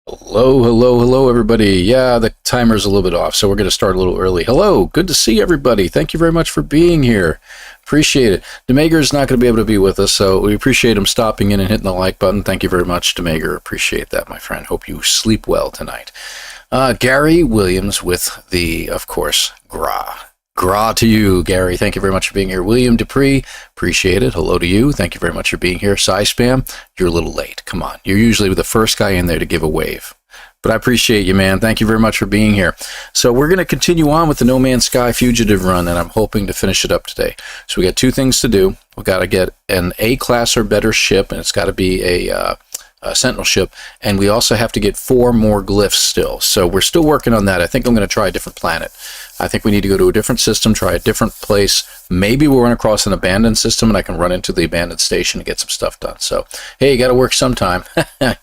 Hello, hello, hello, everybody. Yeah, the timer's a little bit off, so we're going to start a little early. Hello, good to see everybody. Thank you very much for being here. Appreciate it. Demager's not going to be able to be with us, so we appreciate him stopping in and hitting the like button. Thank you very much, Demager. Appreciate that, my friend. Hope you sleep well tonight. Gary Williams with the, of course, Gra. Gra to you, Gary. Thank you very much for being here. William Dupree, appreciate it. Hello to you. Thank you very much for being here. Spam, you're a little late. Come on. You're usually the first guy in there to give a wave. But I appreciate you, man. Thank you very much for being here. So we're going to continue on with the No Man's Sky Fugitive Run, and I'm hoping to finish it up today. So we got two things to do. We've got to get an A-class or better ship, and it's got to be a Sentinel ship, and we also have to get 4 more glyphs still. So we're still working on that. I think I'm going to try a different planet. I think we need to go to a different system, try a different place. Maybe we'll run across an abandoned system and I can run into the abandoned station and get some stuff done. So, hey, you got to work sometime.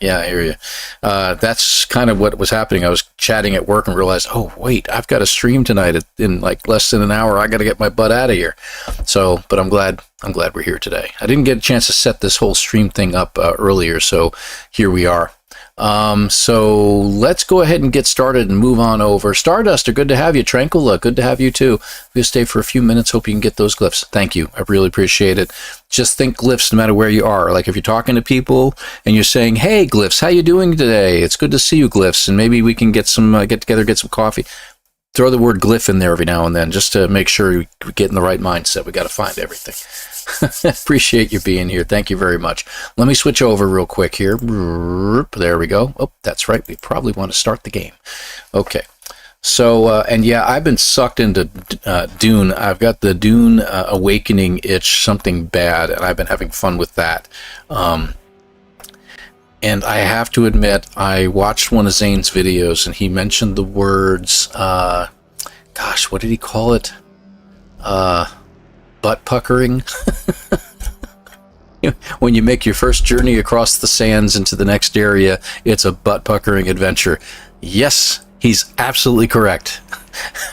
Yeah, I hear you. That's kind of what was happening. I was chatting at work and realized, oh, wait, I've got a stream tonight in like less than an hour. I got to get my butt out of here. So, but I'm glad we're here today. I didn't get a chance to set this whole stream thing up earlier, so here we are. So let's go ahead and get started and move on over. Starduster, good to have you. Tranquilla, good to have you too. We'll stay for a few minutes. Hope you can get those glyphs. Thank you. I really appreciate it. Just think glyphs no matter where you are. Like if you're talking to people and you're saying, hey, glyphs, how you doing today? It's good to see you, glyphs. And maybe we can get some, get together, get some coffee. Throw the word glyph in there every now and then just to make sure we get in the right mindset. We got to find everything. Appreciate you being here. Thank you very much. Let me switch over real quick here. There we go. Oh, that's right. We probably want to start the game. Okay. So, and yeah, I've been sucked into Dune. I've got the Dune Awakening itch, something bad, and I've been having fun with that. And I have to admit, I watched one of Zane's videos, and he mentioned the words, gosh, what did he call it? Butt puckering. When you make your first journey across the sands into the next area, it's a butt puckering adventure. Yes, he's absolutely correct.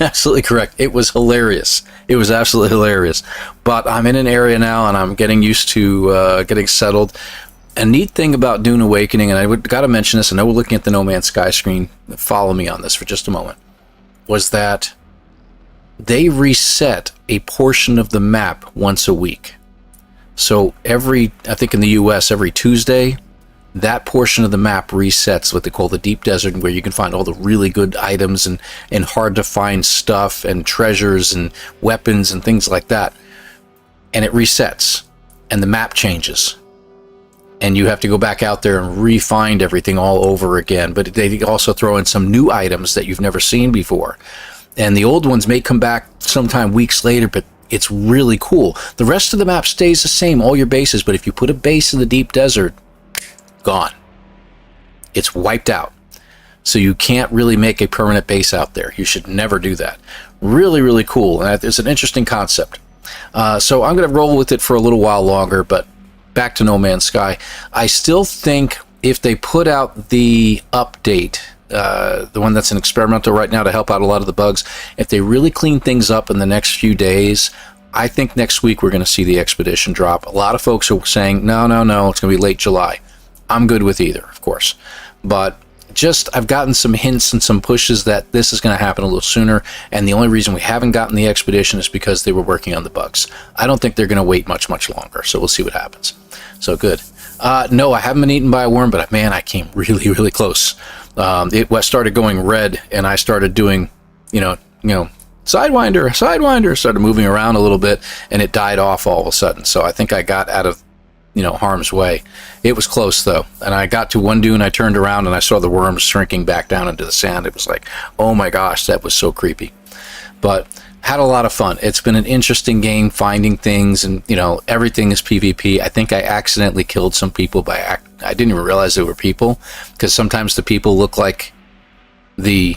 Absolutely correct. It was hilarious. It was absolutely hilarious. But I'm in an area now, and I'm getting used to getting settled. A neat thing about Dune Awakening, and I got to mention this, I know we're looking at the No Man's Sky screen, follow me on this for just a moment, was that they reset a portion of the map once a week. So I think in the US, every Tuesday, that portion of the map resets what they call the deep desert, where you can find all the really good items and hard to find stuff and treasures and weapons and things like that. And it resets and the map changes. And you have to go back out there and re-find everything all over again. But they also throw in some new items that you've never seen before. And the old ones may come back sometime weeks later, but it's really cool. The rest of the map stays the same, all your bases, but if you put a base in the deep desert, gone. It's wiped out. So you can't really make a permanent base out there. You should never do that. Really, really cool. And it's an interesting concept. So I'm going to roll with it for a little while longer, but back to No Man's Sky. I still think if they put out the update, the one that's an experimental right now to help out a lot of the bugs, if they really clean things up in the next few days, I think next week we're going to see the expedition drop. A lot of folks are saying, no, it's going to be late July. I'm good with either, of course. But I've gotten some hints and some pushes that this is going to happen a little sooner, and the only reason we haven't gotten the expedition is because they were working on the bugs. I don't think they're going to wait much longer, so we'll see what happens. So good. No, I haven't been eaten by a worm, but man, I came really, really close. It started going red, and I started doing, sidewinder, started moving around a little bit, and it died off all of a sudden. So I think I got out of, harm's way. It was close though, and I got to one dune, I turned around and I saw the worms shrinking back down into the sand. It was like, oh my gosh, that was so creepy. But had a lot of fun. It's been an interesting game, finding things, and everything is PvP. I think I accidentally killed some people I didn't even realize they were people, because sometimes the people look like the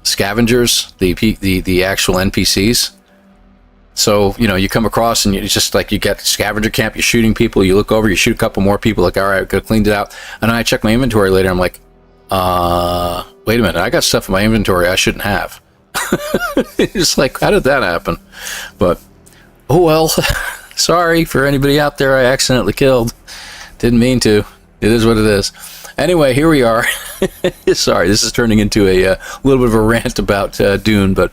scavengers, the actual NPCs. So, you come across and it's just like you get scavenger camp, you're shooting people, you look over, you shoot a couple more people, like, all right, I could have cleaned it out. And then I check my inventory later, I'm like, wait a minute, I got stuff in my inventory I shouldn't have. It's like, how did that happen? But, oh well, sorry for anybody out there I accidentally killed. Didn't mean to. It is what it is. Anyway, here we are. Sorry, this is turning into a little bit of a rant about Dune, but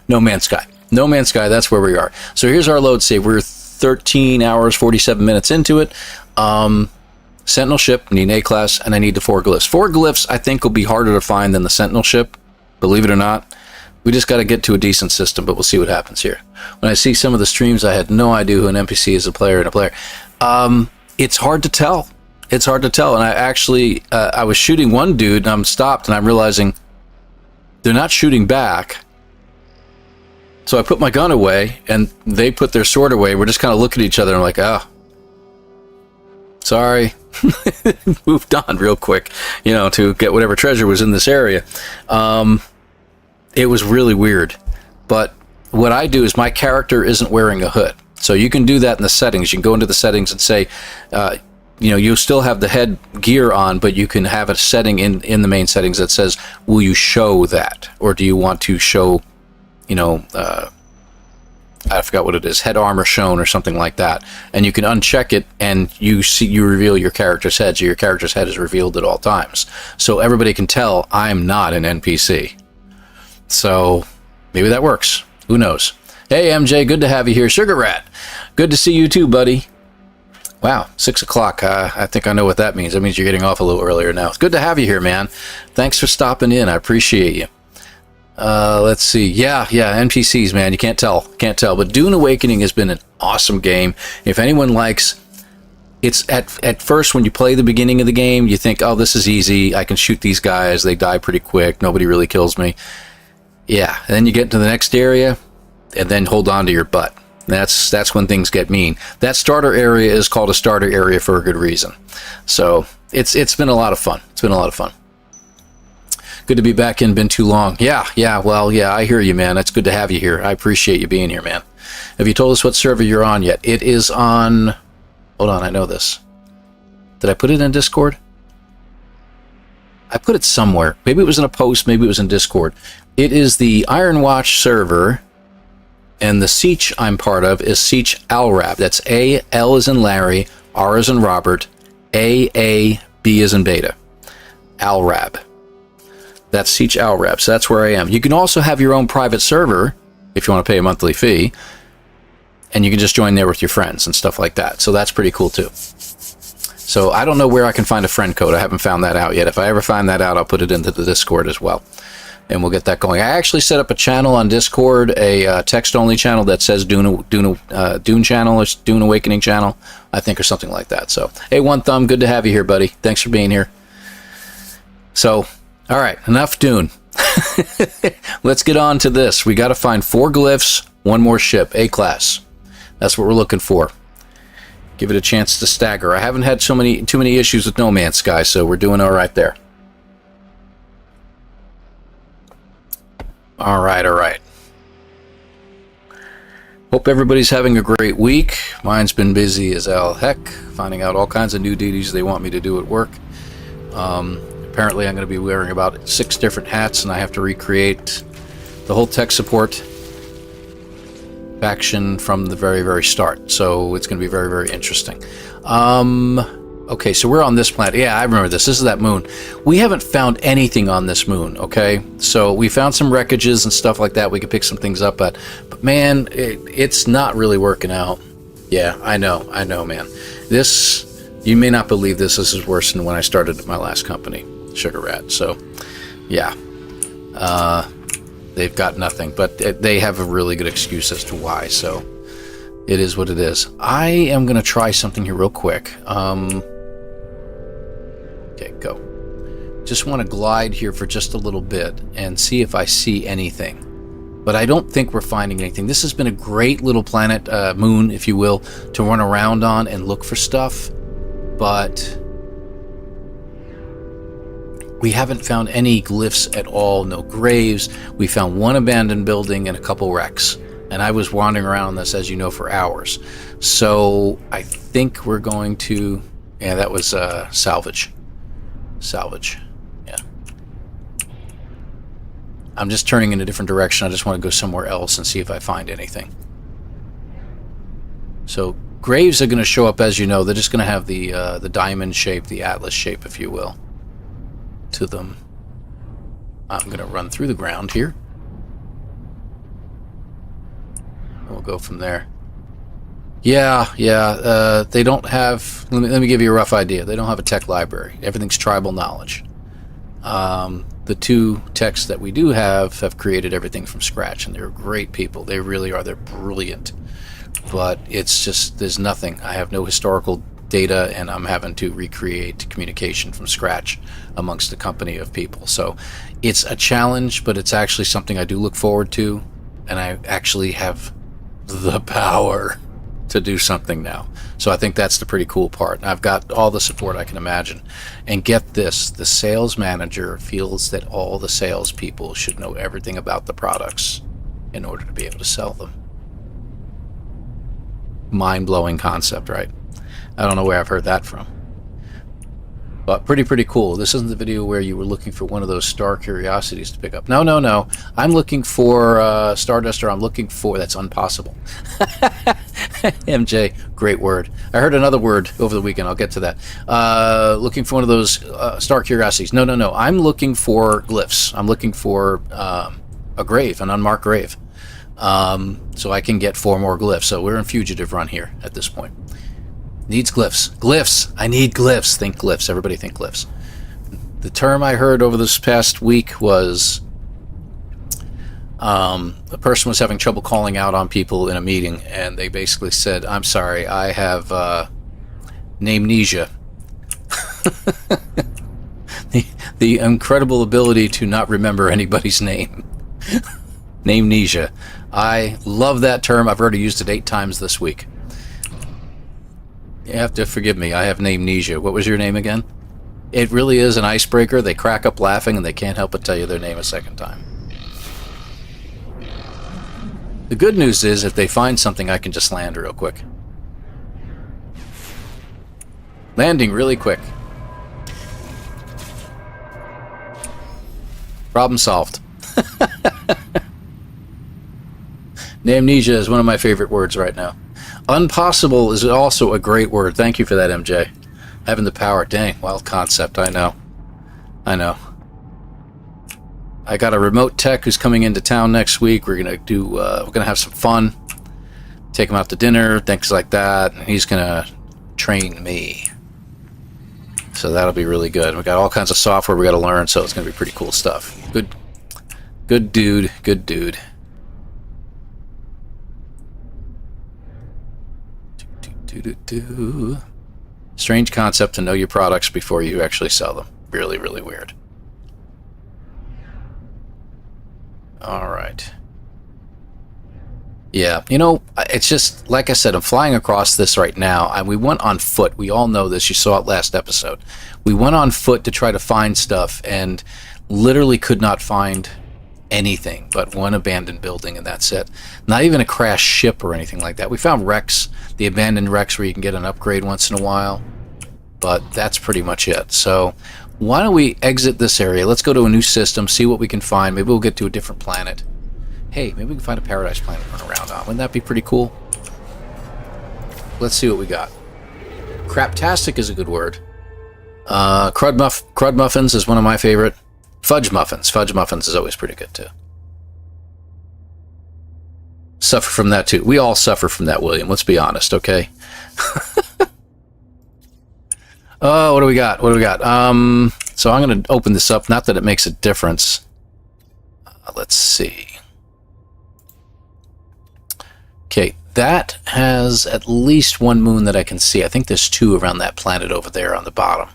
No Man's Sky. No Man's Sky, that's where we are. So here's our load save. We're 13 hours, 47 minutes into it. Sentinel ship, need an A-class, and I need the 4 glyphs. 4 glyphs, I think, will be harder to find than the Sentinel ship, believe it or not. We just got to get to a decent system, but we'll see what happens here. When I see some of the streams, I had no idea who an NPC is, a player and a player. It's hard to tell. It's hard to tell, and I actually, I was shooting one dude, and I'm stopped, and I'm realizing they're not shooting back. So I put my gun away, and they put their sword away. We're just kind of looking at each other, and I'm like, oh, sorry. Moved on real quick, you know, to get whatever treasure was in this area. It was really weird. But what I do is my character isn't wearing a hood. So you can do that in the settings. You can go into the settings and say, you know, you still have the head gear on, but you can have a setting in the main settings that says, will you show that? Or do you want to show, you know, I forgot what it is, head armor shown or something like that. And you can uncheck it and you reveal your character's head. So your character's head is revealed at all times. So everybody can tell I'm not an NPC. So maybe that works. Who knows? Hey, MJ, good to have you here. Sugar Rat, good to see you too, buddy. Wow, 6 o'clock. I think I know what that means. That means you're getting off a little earlier now. It's good to have you here, man. Thanks for stopping in. I appreciate you. Let's see. Yeah, NPCs, man. You can't tell. But Dune Awakening has been an awesome game. If anyone likes... It's at first when you play the beginning of the game, you think, oh, this is easy. I can shoot these guys. They die pretty quick. Nobody really kills me. Yeah, and then you get to the next area, and then hold on to your butt. That's when things get mean. That starter area is called a starter area for a good reason. So it's been a lot of fun. It's been a lot of fun. Good to be back in. Been too long. Yeah. Well, yeah, I hear you, man. It's good to have you here. I appreciate you being here, man. Have you told us what server you're on yet? It is on... Hold on, I know this. Did I put it in Discord? I put it somewhere. Maybe it was in a post, maybe it was in Discord. It is the Iron Watch server, and the Siege I'm part of is Siege Alrab. That's A, L as in Larry, R as in Robert, A, B as in Beta. Alrab. That's Siege Alrab, so that's where I am. You can also have your own private server, if you want to pay a monthly fee, and you can just join there with your friends and stuff like that. So that's pretty cool too. So I don't know where I can find a friend code. I haven't found that out yet. If I ever find that out, I'll put it into the Discord as well. And we'll get that going. I actually set up a channel on Discord, a text-only channel that says Dune channel or Dune Awakening channel, I think, or something like that. So, hey, One Thumb, good to have you here, buddy. Thanks for being here. So, all right, enough Dune. Let's get on to this. We got to find 4 glyphs, 1 more ship, A-class. That's what we're looking for. Give it a chance to stagger. I haven't had too many issues with No Man's Sky, so we're doing all right there. All right. Hope everybody's having a great week. Mine's been busy as all heck, finding out all kinds of new duties they want me to do at work. Apparently I'm going to be wearing about 6 different hats, and I have to recreate the whole tech support faction from the very, very start. So it's going to be very, very interesting. Okay, so we're on this planet. Yeah, I remember this. This is that moon. We haven't found anything on this moon, okay? So we found some wreckages and stuff like that we could pick some things up at. But man, it's not really working out. Yeah, I know, man. This, you may not believe this. This is worse than when I started at my last company, Sugar Rat. So, yeah. They've got nothing, but they have a really good excuse as to why, so it is what it is. I am going to try something here real quick. Okay, go. Just want to glide here for just a little bit and see if I see anything. But I don't think we're finding anything. This has been a great little planet, moon, if you will, to run around on and look for stuff, but we haven't found any glyphs at all, no graves. We found 1 abandoned building and a couple wrecks. And I was wandering around this, as you know, for hours. So I think we're going to... Yeah, that was salvage. Salvage, yeah. I'm just turning in a different direction. I just want to go somewhere else and see if I find anything. So graves are going to show up, as you know. They're just going to have the diamond shape, the atlas shape, if you will. to them. I'm going to run through the ground here. We'll go from there. Yeah. They don't have... Let me give you a rough idea. They don't have a tech library. Everything's tribal knowledge. The two techs that we do have created everything from scratch, and they're great people. They really are. They're brilliant. But it's just, there's nothing. I have no historical data, and I'm having to recreate communication from scratch amongst a company of people. So it's a challenge, but it's actually something I do look forward to, and I actually have the power to do something now. So I think that's the pretty cool part. And I've got all the support I can imagine. And get this, the sales manager feels that all the salespeople should know everything about the products in order to be able to sell them. Mind-blowing concept, right? I don't know where I've heard that from. But pretty cool. This isn't the video where you were looking for one of those star curiosities to pick up. No. I'm looking for Starduster. I'm looking for... That's impossible. MJ, great word. I heard another word over the weekend. I'll get to that. Looking for one of those star curiosities. No. I'm looking for glyphs. I'm looking for a grave, an unmarked grave. So I can get 4 more glyphs. So we're in Fugitive Run here at this point. Needs glyphs. Glyphs. I need glyphs. Think glyphs. Everybody think glyphs. The term I heard over this past week was a person was having trouble calling out on people in a meeting, and they basically said, I'm sorry, I have namnesia. the incredible ability to not remember anybody's name. Namnesia. I love that term. I've already used it 8 times this week. You have to forgive me. I have namnesia. What was your name again? It really is an icebreaker. They crack up laughing and they can't help but tell you their name a second time. The good news is if they find something, I can just land real quick. Landing really quick. Problem solved. Namnesia is one of my favorite words right now. Unpossible is also a great word. Thank you for that, MJ. Having the power. Dang, wild concept. I know. I got a remote tech who's coming into town next week. We're gonna have some fun. Take him out to dinner, things like that. And he's gonna train me. So that'll be really good. We got all kinds of software we got to learn, so it's gonna be pretty cool stuff. Good dude. Strange concept to know your products before you actually sell them. Really weird. Alright. Yeah, it's just, like I said, I'm flying across this right now, and we went on foot. We all know this. You saw it last episode. We went on foot to try to find stuff, and literally could not find anything but one abandoned building, and that's it. Not even a crashed ship or anything like that. We found wrecks, the abandoned wrecks where you can get an upgrade once in a while, but that's pretty much it. So why don't we exit this area? Let's go to a new system, see what we can find. Maybe we'll get to a different planet. Hey, maybe we can find a paradise planet to run around on. Wouldn't that be pretty cool? Let's see what we got. Craptastic is a good word. Crud muffins is one of my favorite. Fudge muffins. Fudge muffins is always pretty good, too. Suffer from that, too. We all suffer from that, William. Let's be honest, okay? Oh, what do we got? So I'm going to open this up. Not that it makes a difference. Let's see. Okay, that has at least 1 moon that I can see. I think there's 2 around that planet over there on the bottom.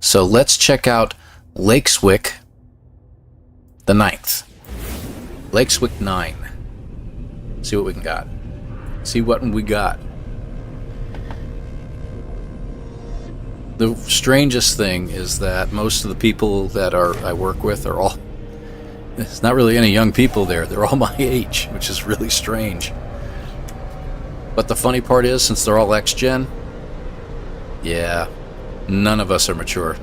So let's check out Lake Swick, the 9th. Lake Swick 9. See what we can got. See what we got. The strangest thing is that most of the people that I work with are all... There's not really any young people there. They're all my age, which is really strange. But the funny part is, since they're all X-Gen, yeah, none of us are mature.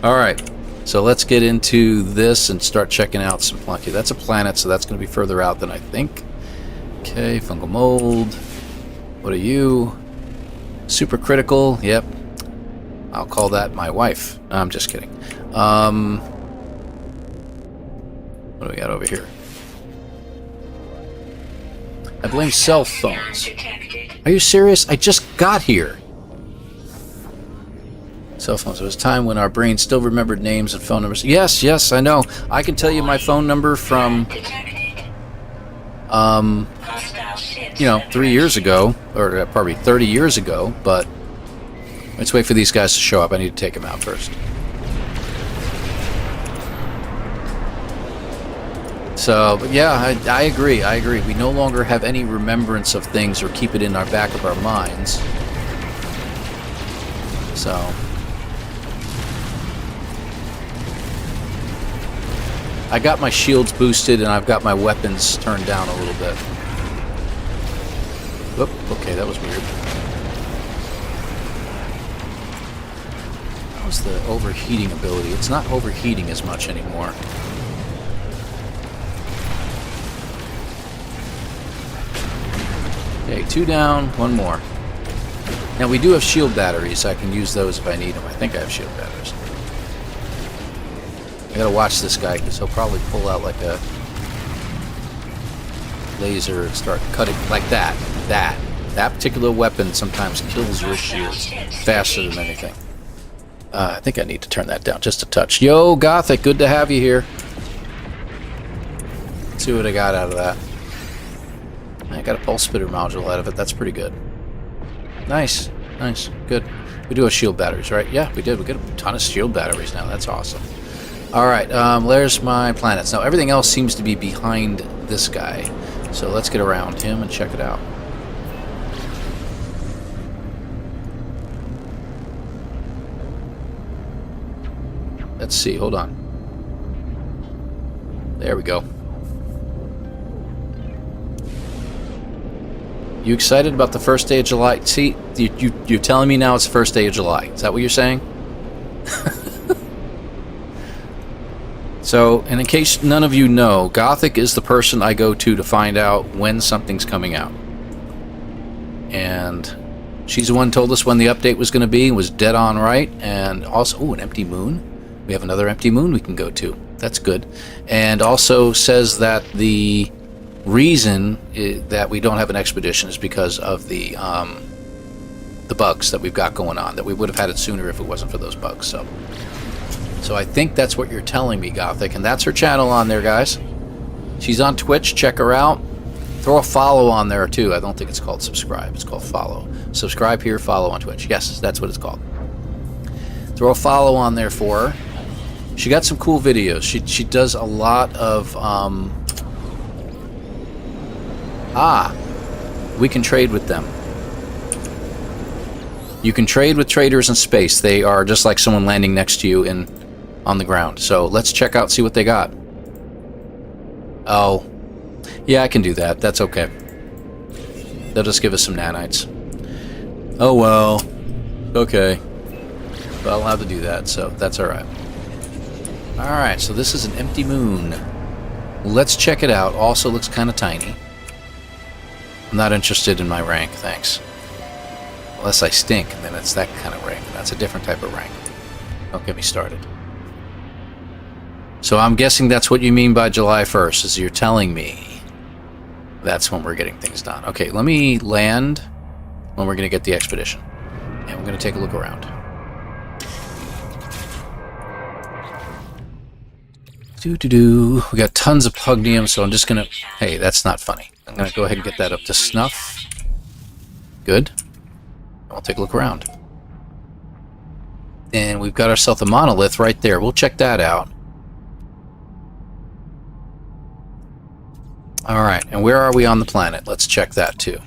Alright, so let's get into this and start checking out some planet. Okay, that's a planet, so that's going to be further out than I think. Okay, fungal mold. What are you? Supercritical, yep. I'll call that my wife. No, I'm just kidding. What do we got over here? I blame cell phones. Are you serious? I just got here. Cell phones. It was a time when our brains still remembered names and phone numbers. Yes, yes, I know. I can tell you my phone number from, 3 years ago, or probably 30 years ago, but let's wait for these guys to show up. I need to take them out first. So, but yeah, I agree. I agree. We no longer have any remembrance of things or keep it in our back of our minds. So, I got my shields boosted and I've got my weapons turned down a little bit. Whoop, okay, that was weird. That was the overheating ability. It's not overheating as much anymore. Okay, 2 down, 1 more. Now we do have shield batteries. I can use those if I need them. I think I have shield batteries. I gotta watch this guy because he'll probably pull out like a laser and start cutting like that. That particular weapon sometimes kills your shields faster than anything. I think I need to turn that down just a touch. Yo, Gothic, good to have you here. Let's see what I got out of that. I got a pulse spitter module out of it. That's pretty good. Nice. Nice. Good. We do have shield batteries, right? Yeah, we did. We got a ton of shield batteries now. That's awesome. Alright, there's my planets. Now, everything else seems to be behind this guy. So let's get around him and check it out. Let's see. Hold on. There we go. You excited about the first day of July? See, you're telling me now it's the first day of July. Is that what you're saying? So, and in case none of you know, Gothic is the person I go to find out when something's coming out. And she's the one who told us when the update was going to be, and was dead on right. And also, ooh, an empty moon. We have another empty moon we can go to. That's good. And also says that the reason that we don't have an expedition is because of the bugs that we've got going on, that we would have had it sooner if it wasn't for those bugs. So I think that's what you're telling me, Gothic, and that's her channel on there, guys. She's on Twitch. Check her out. Throw a follow on there too. I don't think it's called subscribe. It's called follow. Subscribe here, follow on Twitch. Yes, that's what it's called. Throw a follow on there for her. She got some cool videos. She does a lot of we can trade with them. You can trade with traders in space. They are just like someone landing next to you on the ground. So let's check out, see what they got. Oh, yeah, I can do that. That's okay. They'll just give us some nanites. Oh well. Okay. But I'll have to do that, so that's alright. Alright, so this is an empty moon. Let's check it out. Also looks kind of tiny. I'm not interested in my rank, thanks. Unless I stink, and then it's that kind of rank. That's a different type of rank. Don't get me started. So I'm guessing that's what you mean by July 1st, is you're telling me that's when we're getting things done. Okay, let me land when we're going to get the expedition. And we're going to take a look around. We got tons of pugnium, so I'm just going to... Hey, that's not funny. I'm going to go ahead and get that up to snuff. Good. I'll take a look around. And we've got ourselves a monolith right there. We'll check that out. Alright, and where are we on the planet? Let's check that too.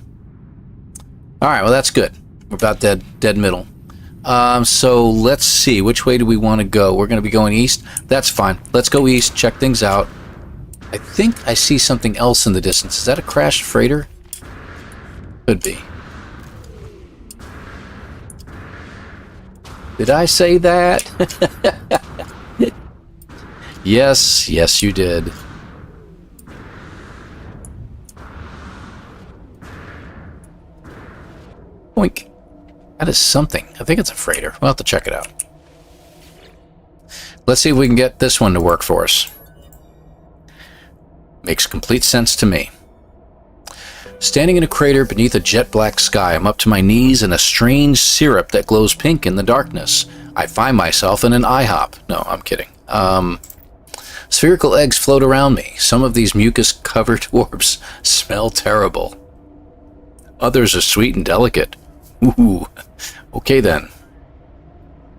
Alright, well that's good. We're about dead middle. So let's see, which way do we want to go? We're going to be going east. That's fine. Let's go east, check things out. I think I see something else in the distance. Is that a crashed freighter? Could be. Did I say that? Yes, yes you did. Boink. That is something. I think it's a freighter. We'll have to check it out. Let's see if we can get this one to work for us. Makes complete sense to me. Standing in a crater beneath a jet black sky, I'm up to my knees in a strange syrup that glows pink in the darkness. I find myself in an IHOP. No, I'm kidding. Spherical eggs float around me. Some of these mucus-covered orbs smell terrible. Others are sweet and delicate. Ooh. Okay then.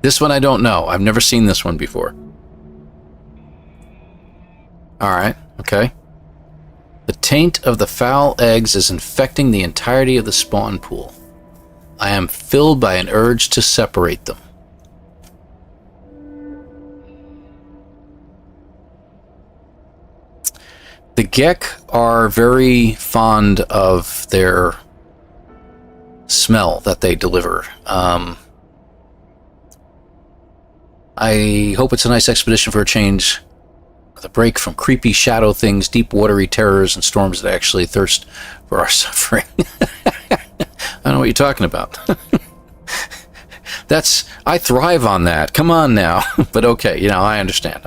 This one I don't know. I've never seen this one before. Alright, okay. The taint of the foul eggs is infecting the entirety of the spawn pool. I am filled by an urge to separate them. The Gek are very fond of their smell that they deliver. I hope it's a nice expedition for a change. The break from creepy shadow things, deep watery terrors, and storms that actually thirst for our suffering. I don't know what you're talking about. I thrive on that. Come on now. But okay, you know, I understand.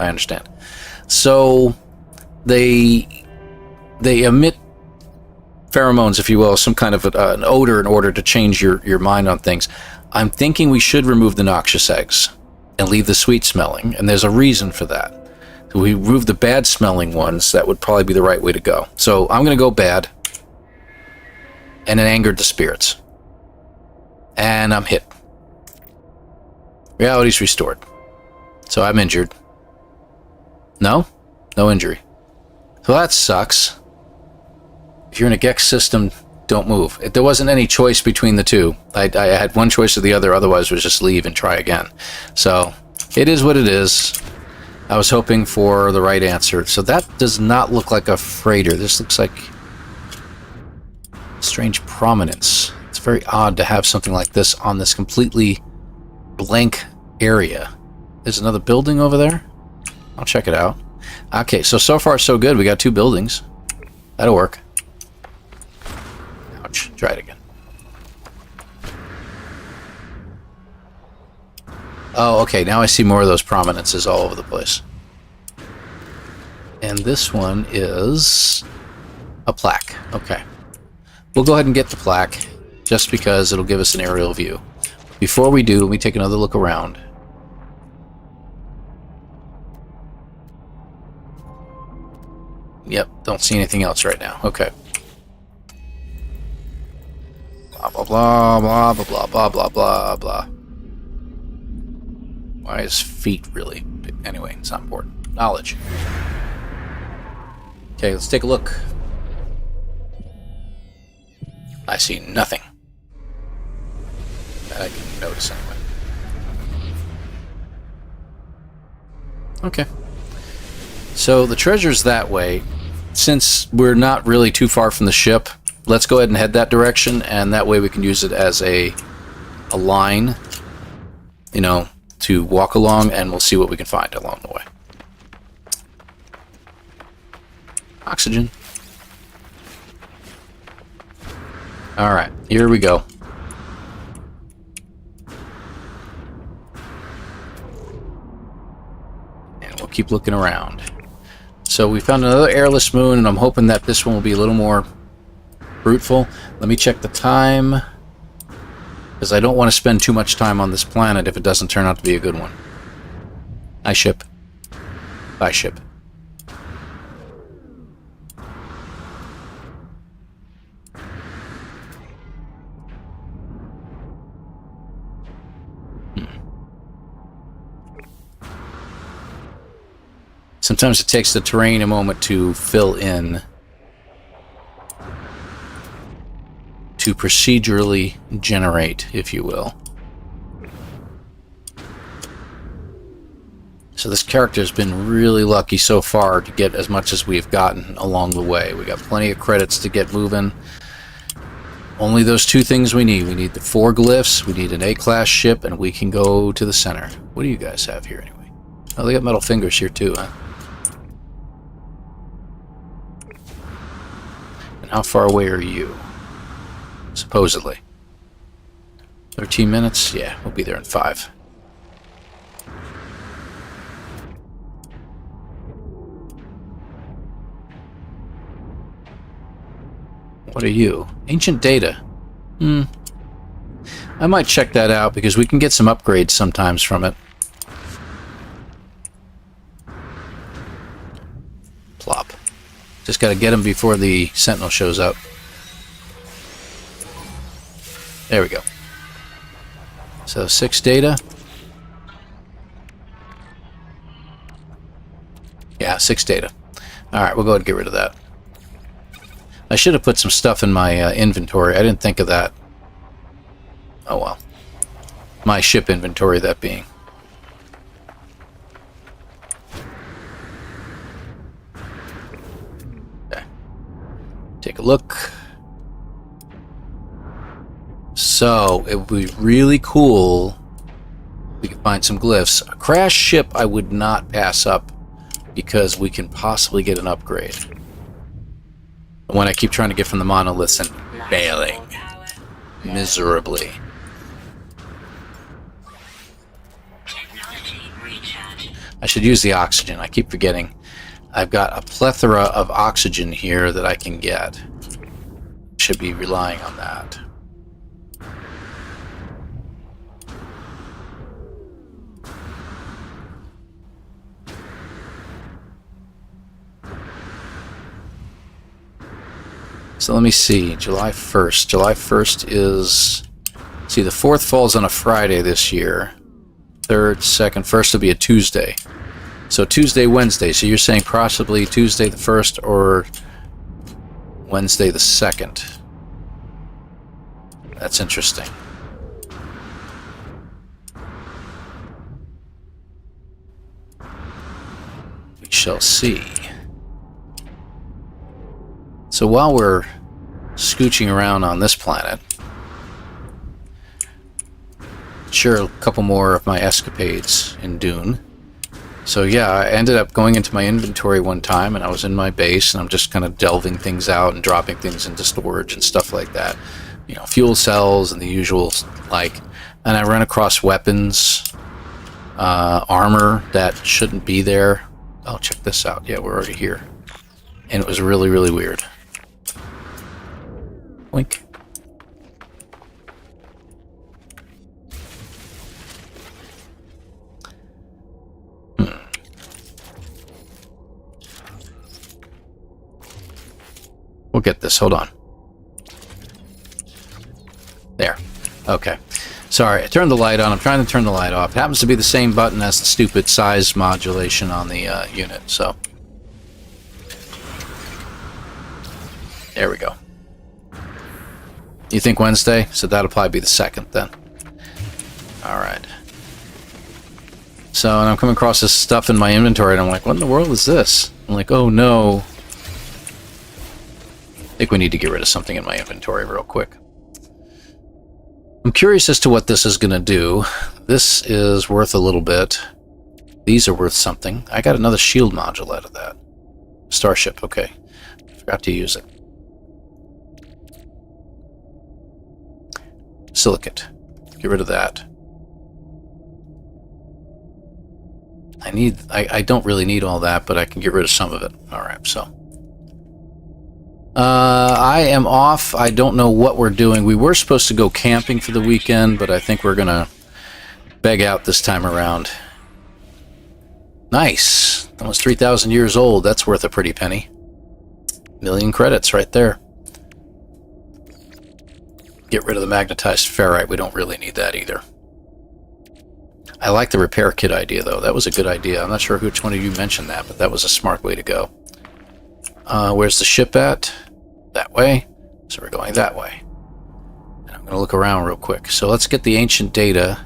So they emit pheromones, if you will, some kind of an odor in order to change your mind on things. I'm thinking we should remove the noxious eggs and leave the sweet smelling, and there's a reason for that. If we remove the bad smelling ones, that would probably be the right way to go. So I'm going to go bad, and it angered the spirits. And I'm hit. Reality's restored. So I'm injured. No? No injury. So that sucks. If you're in a Gex system, don't move. There wasn't any choice between the two. I had one choice or the other, otherwise it was just leave and try again. So, it is what it is. I was hoping for the right answer. So that does not look like a freighter. This looks like strange prominence. It's very odd to have something like this on this completely blank area. There's another building over there. I'll check it out. Okay, so far so good. We got 2 buildings. That'll work. Ouch. Try it again. Oh, okay. Now I see more of those prominences all over the place. And this one is a plaque. Okay. We'll go ahead and get the plaque, just because it'll give us an aerial view. Before we do, let me take another look around. Yep, don't see anything else right now. Okay. Blah, blah, blah, blah, blah, blah, blah, blah, blah. Why is feet really big? Anyway, it's not important. Knowledge. Okay, let's take a look. I see nothing that I can notice anyway. Okay. So the treasure's that way. Since we're not really too far from the ship, let's go ahead and head that direction, and that way we can use it as a line, you know, to walk along, and we'll see what we can find along the way. Oxygen. Alright, here we go. And we'll keep looking around. So we found another airless moon, and I'm hoping that this one will be a little more fruitful. Let me check the time, because I don't want to spend too much time on this planet if it doesn't turn out to be a good one. Hi, ship. Bye, ship. Sometimes it takes the terrain a moment to fill in, to procedurally generate, if you will. So this character has been really lucky so far to get as much as we've gotten along the way. We got plenty of credits to get moving. Only those 2 things we need. We need the 4 glyphs, we need an A-class ship, and we can go to the center. What do you guys have here anyway? Oh, they got metal fingers here too, huh? And how far away are you? Supposedly. 13 minutes? Yeah, we'll be there in 5. What are you? Ancient data. I might check that out because we can get some upgrades sometimes from it. Plop. Just got to get him before the sentinel shows up. There we go. So 6 data. Yeah, 6 data. Alright, we'll go ahead and get rid of that. I should have put some stuff in my inventory. I didn't think of that. Oh well. My ship inventory, that being. Okay. Take a look. So, it would be really cool if we could find some glyphs. A crashed ship I would not pass up because we can possibly get an upgrade. The one I keep trying to get from the monoliths and failing miserably. I should use the oxygen. I keep forgetting. I've got a plethora of oxygen here that I can get. Should be relying on that. So let me see, July 1st. July 1st is, see, the 4th falls on a Friday this year. 3rd, 2nd, 1st will be a Tuesday. So Tuesday, Wednesday. So you're saying possibly Tuesday the 1st or Wednesday the 2nd. That's interesting. We shall see. So while we're scooching around on this planet, share a couple more of my escapades in Dune. So yeah, I ended up going into my inventory one time, and I was in my base, and I'm just kind of delving things out and dropping things into storage and stuff like that. You know, fuel cells and the usual like. And I ran across weapons, armor that shouldn't be there. Oh, check this out. Yeah, we're already here. And it was really, really weird. Wink. We'll get this. Hold on. There. Okay. Sorry, I turned the light on. I'm trying to turn the light off. It happens to be the same button as the stupid size modulation on the unit, so. There we go. You think Wednesday? So that'll probably be the 2nd then. Alright. So, and I'm coming across this stuff in my inventory, and I'm like, what in the world is this? I'm like, oh no. I think we need to get rid of something in my inventory real quick. I'm curious as to what this is going to do. This is worth a little bit. These are worth something. I got another shield module out of that. Starship, okay. Forgot to use it. Silicate. Get rid of that. I don't really need all that, but I can get rid of some of it. Alright, so. I am off. I don't know what we're doing. We were supposed to go camping for the weekend, but I think we're going to beg out this time around. Nice. Almost 3,000 years old. That's worth a pretty penny. 1,000,000 credits right there. Get rid of the magnetized ferrite. We don't really need that either. I like the repair kit idea, though. That was a good idea. I'm not sure which one of you mentioned that, but that was a smart way to go. Where's the ship at? That way. So we're going that way. And I'm going to look around real quick. So let's get the ancient data.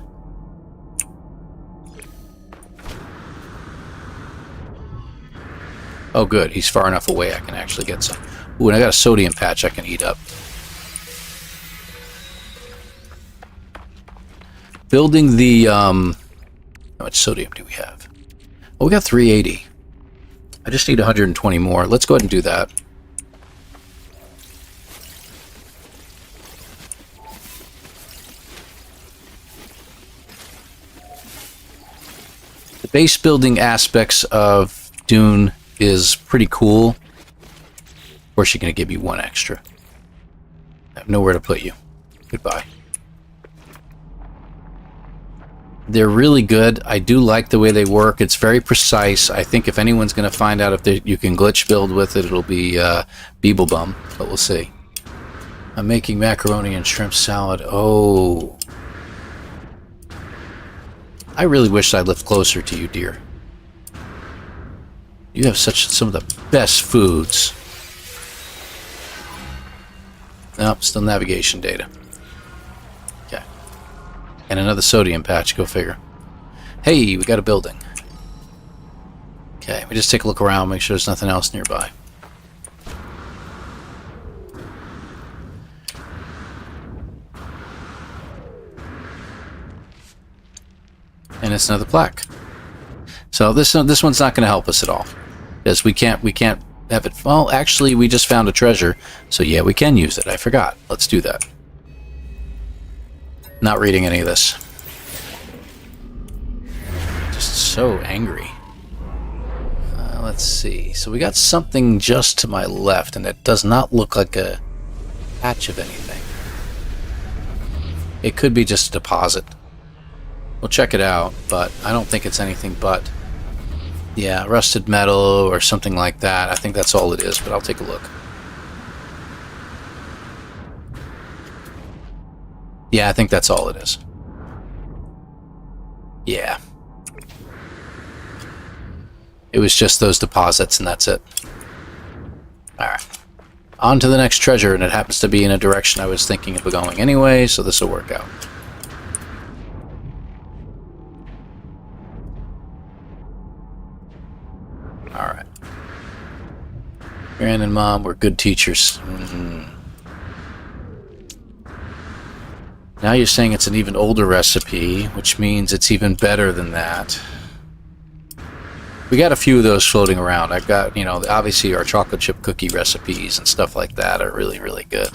Oh, good. He's far enough away I can actually get some. Ooh, and I got a sodium patch I can heat up. Building the, how much sodium do we have? Oh, we got 380. I just need 120 more. Let's go ahead and do that. base building aspects of Dune is pretty cool. Of course, you're going to give you one extra. I have nowhere to put you. Goodbye. They're really good. I do like the way they work. It's very precise. I think if anyone's going to find out if you can glitch build with it, it'll be Beeblebum, but we'll see. I'm making macaroni and shrimp salad. Oh. I really wish I lived closer to you, dear. You have some of the best foods. Nope, still navigation data. Okay. And another sodium patch, go figure. Hey, we got a building. Okay, we just take a look around, make sure there's nothing else nearby. And it's another plaque. So this one's not going to help us at all, because we can't have it. Well, actually, we just found a treasure, so yeah, we can use it. I forgot. Let's do that. Not reading any of this. Just so angry. Let's see. So we got something just to my left, and it does not look like a patch of anything. It could be just a deposit. We'll check it out, but I don't think it's anything but, yeah, rusted metal or something like that. I think that's all it is, but I'll take a look. Yeah, I think that's all it is. Yeah. It was just those deposits, and that's it. Alright. On to the next treasure, and it happens to be in a direction I was thinking of going anyway, so this will work out. Alright. Gran and Mom were good teachers. Now you're saying it's an even older recipe, which means it's even better than that. We got a few of those floating around. I've got, you know, obviously our chocolate chip cookie recipes and stuff like that are really, really good.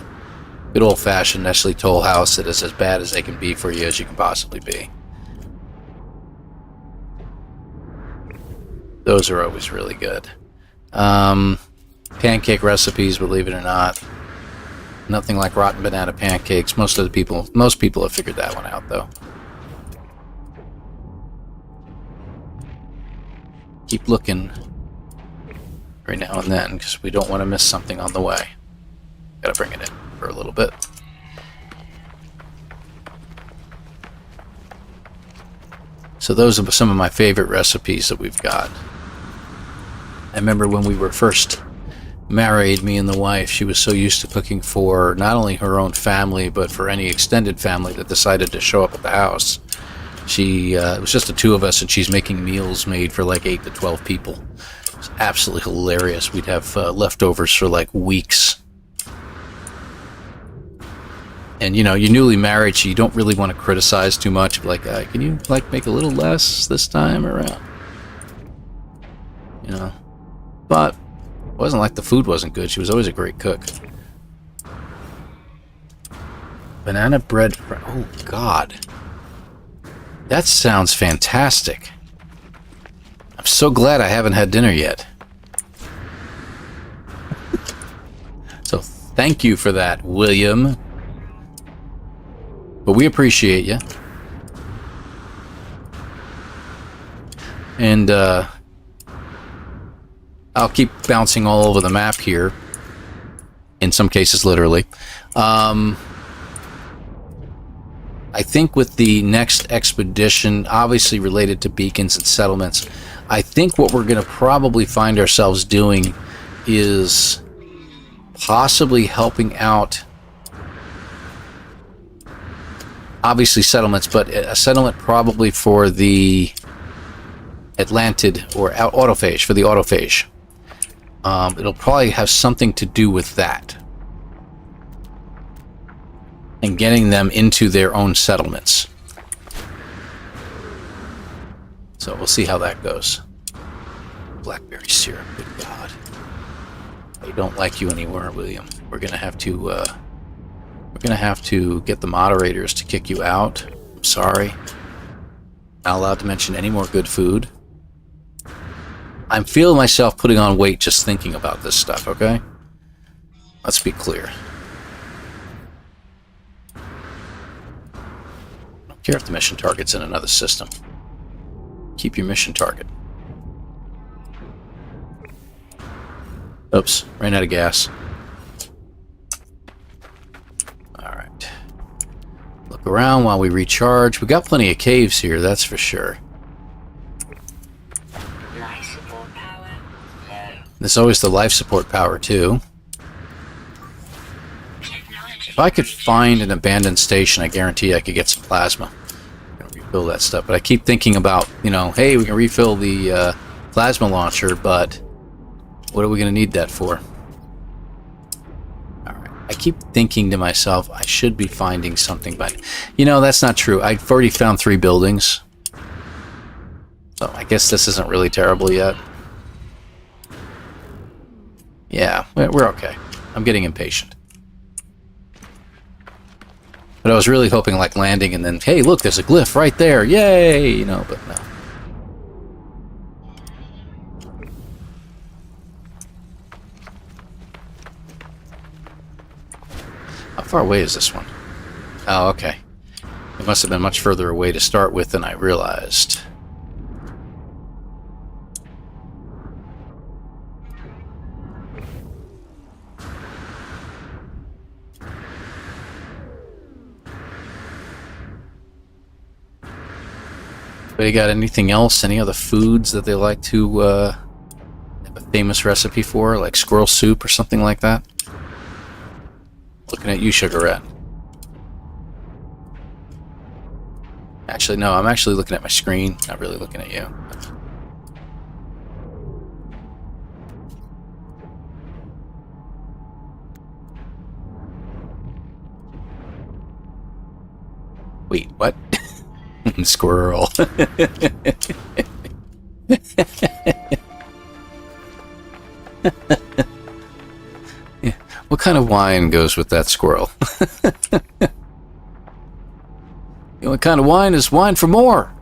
Good old-fashioned Nestle Toll House that is as bad as they can be for you as you can possibly be. Those are always really good. Pancake recipes, believe it or not. Nothing like rotten banana pancakes. Most people have figured that one out, though. Keep looking every now and then, because we don't want to miss something on the way. Gotta bring it in for a little bit. So those are some of my favorite recipes that we've got. I remember when we were first married, me and the wife, she was so used to cooking for not only her own family, but for any extended family that decided to show up at the house. It was just the two of us, and she's making meals made for like 8 to 12 people. It's absolutely hilarious. We'd have leftovers for like weeks. And, you know, you're newly married, so you don't really want to criticize too much. Like, can you, like, make a little less this time around? You know? But it wasn't like the food wasn't good. She was always a great cook. Banana bread. Oh, God. That sounds fantastic. I'm so glad I haven't had dinner yet. So thank you for that, William. But we appreciate you. And I'll keep bouncing all over the map here. In some cases, literally. I think with the next expedition, obviously related to beacons and settlements, I think what we're going to probably find ourselves doing is possibly helping out, obviously settlements, but a settlement probably for the Atlantid or autophage, for the autophage. It'll probably have something to do with that. And getting them into their own settlements. So we'll see how that goes. Blackberry syrup, good God. I don't like you anymore, William. We're gonna have to get the moderators to kick you out. I'm sorry. Not allowed to mention any more good food. I'm feeling myself putting on weight just thinking about this stuff, okay? Let's be clear. I don't care if the mission target's in another system. Keep your mission target. Oops, ran out of gas. Alright. Look around while we recharge. We got plenty of caves here, that's for sure. Life support power low. There's always the life support power, too. If I could find an abandoned station, I guarantee I could get some plasma. I'm gonna refill that stuff. But I keep thinking about, you know, hey, we can refill the plasma launcher, but what are we going to need that for? Alright. I keep thinking to myself, I should be finding something, but, you know, that's not true. I've already found 3 buildings. So I guess this isn't really terrible yet. Yeah, we're okay. I'm getting impatient. But I was really hoping, like, landing and then, hey, look, there's a glyph right there. Yay! You know, but no. How far away is this one? Oh, okay. It must have been much further away to start with than I realized. But you got anything else? Any other foods that they like to have a famous recipe for? Like squirrel soup or something like that? Looking at you, Sugarette. Actually, no, I'm actually looking at my screen. Not really looking at you. Wait, what? Squirrel. Yeah. What kind of wine goes with that squirrel? What kind of wine is wine for more?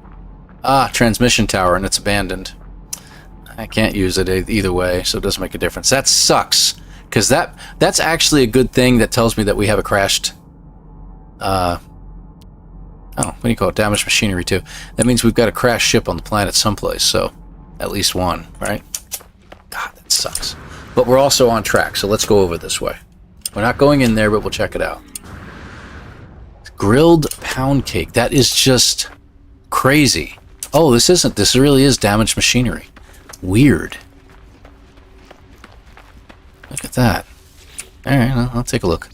Ah, transmission tower, and it's abandoned. I can't use it either way, so it doesn't make a difference. That sucks, because that's actually a good thing that tells me that we have a crashed... oh, what do you call it? Damaged machinery, too. That means we've got a crashed ship on the planet someplace, so at least one, right? God, that sucks. But we're also on track, so let's go over this way. We're not going in there, but we'll check it out. Grilled pound cake. That is just crazy. Oh, this isn't. This really is damaged machinery. Weird. Look at that. Alright, I'll take a look.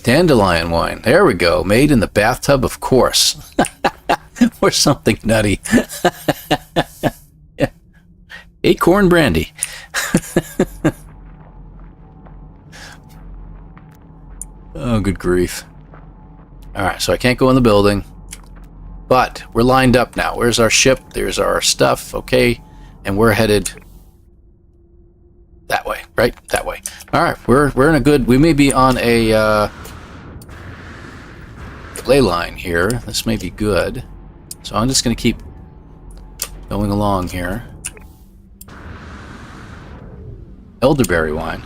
Dandelion wine. There we go. Made in the bathtub, of course. Or something nutty. Yeah. Acorn brandy. Oh, good grief. Alright, so I can't go in the building. But we're lined up now. Where's our ship? There's our stuff. Okay. And we're headed that way, right? That way. Alright, we're in a good... We may be on a ley line here. This may be good. So I'm just going to keep going along here. Elderberry wine.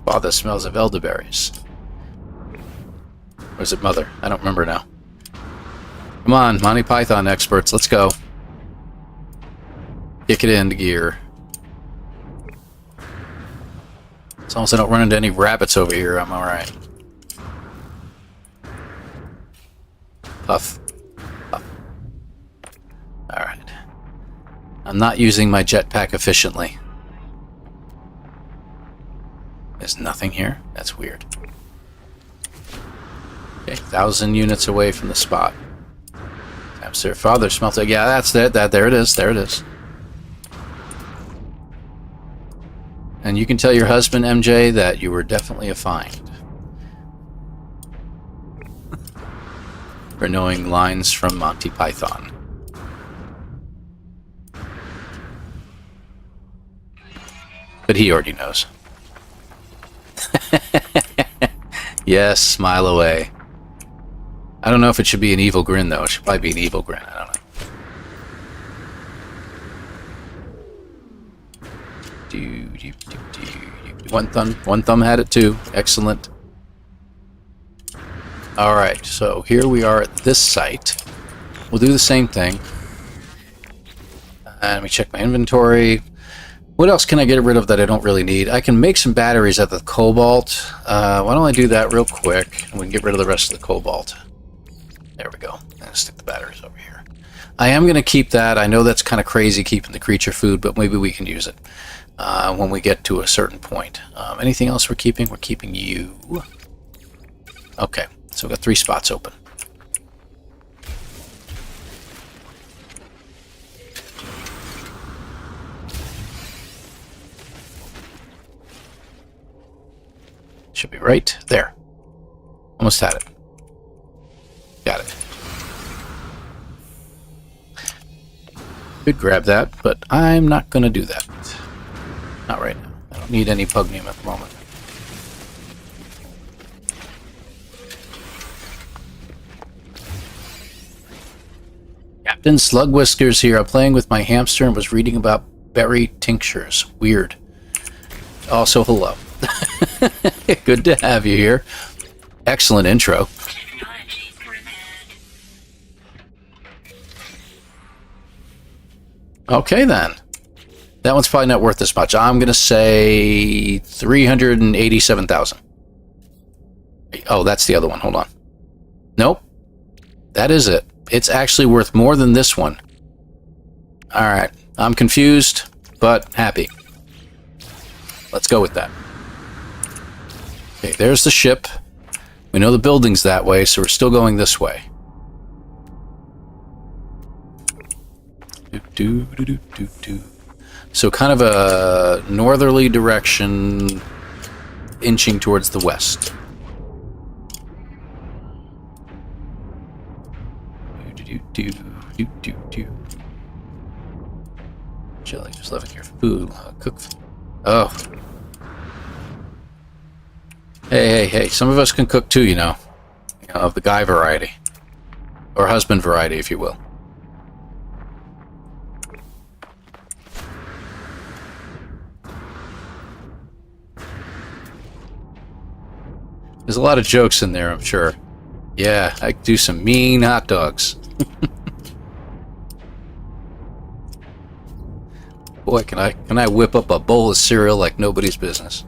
Father smells of elderberries. Or is it mother? I don't remember now. Come on, Monty Python experts, let's go. Kick it into gear. As long as I don't run into any rabbits over here, I'm alright. Puff. Puff. Alright. I'm not using my jetpack efficiently. There's nothing here? That's weird. Okay, 1,000 units away from the spot. Sir, father smells it. Yeah, that's it. There it is. There it is. And you can tell your husband, MJ, that you were definitely a find. For knowing lines from Monty Python. But he already knows. Yes, smile away. I don't know if it should be an evil grin, though. It should probably be an evil grin. I don't know. One thumb had it too. Excellent. Alright, so here we are at this site. We'll do the same thing. And let me check my inventory. What else can I get rid of that I don't really need? I can make some batteries at the cobalt. Why don't I do that real quick, and we can get rid of the rest of the cobalt. There we go. And stick the batteries over here. I am going to keep that. I know that's kind of crazy keeping the creature food, but maybe we can use it when we get to a certain point. Anything else we're keeping? We're keeping you. Okay, so we've got 3 spots open. Should be right there. Almost had it. Got it. Could grab that, but I'm not going to do that. Not right now. I don't need any pugnium at the moment. Captain Slug Whiskers here. I'm playing with my hamster and was reading about berry tinctures. Weird. Also, hello. Good to have you here. Excellent intro. Okay, then. That one's probably not worth this much. I'm going to say 387,000. Oh, that's the other one. Hold on. Nope. That is it. It's actually worth more than this one. All right. I'm confused, but happy. Let's go with that. Okay, there's the ship. We know the building's that way, so we're still going this way. So kind of a northerly direction, inching towards the west. Jelly, just living your food. Cook. Oh. Hey, some of us can cook too, you know, of the guy variety. Or husband variety, if you will. There's a lot of jokes in there, I'm sure. Yeah, I could do some mean hot dogs. Boy, can I whip up a bowl of cereal like nobody's business.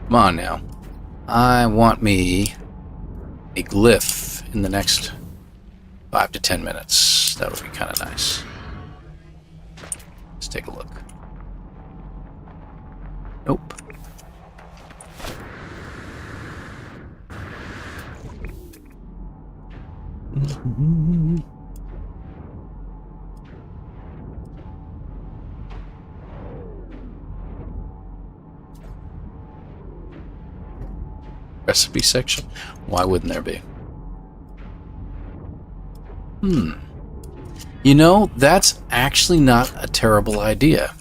Come on now. I want me a glyph in the next 5 to 10 minutes. That would be kind of nice. Let's take a look. Nope. Recipe section? Why wouldn't there be? You know, that's actually not a terrible idea.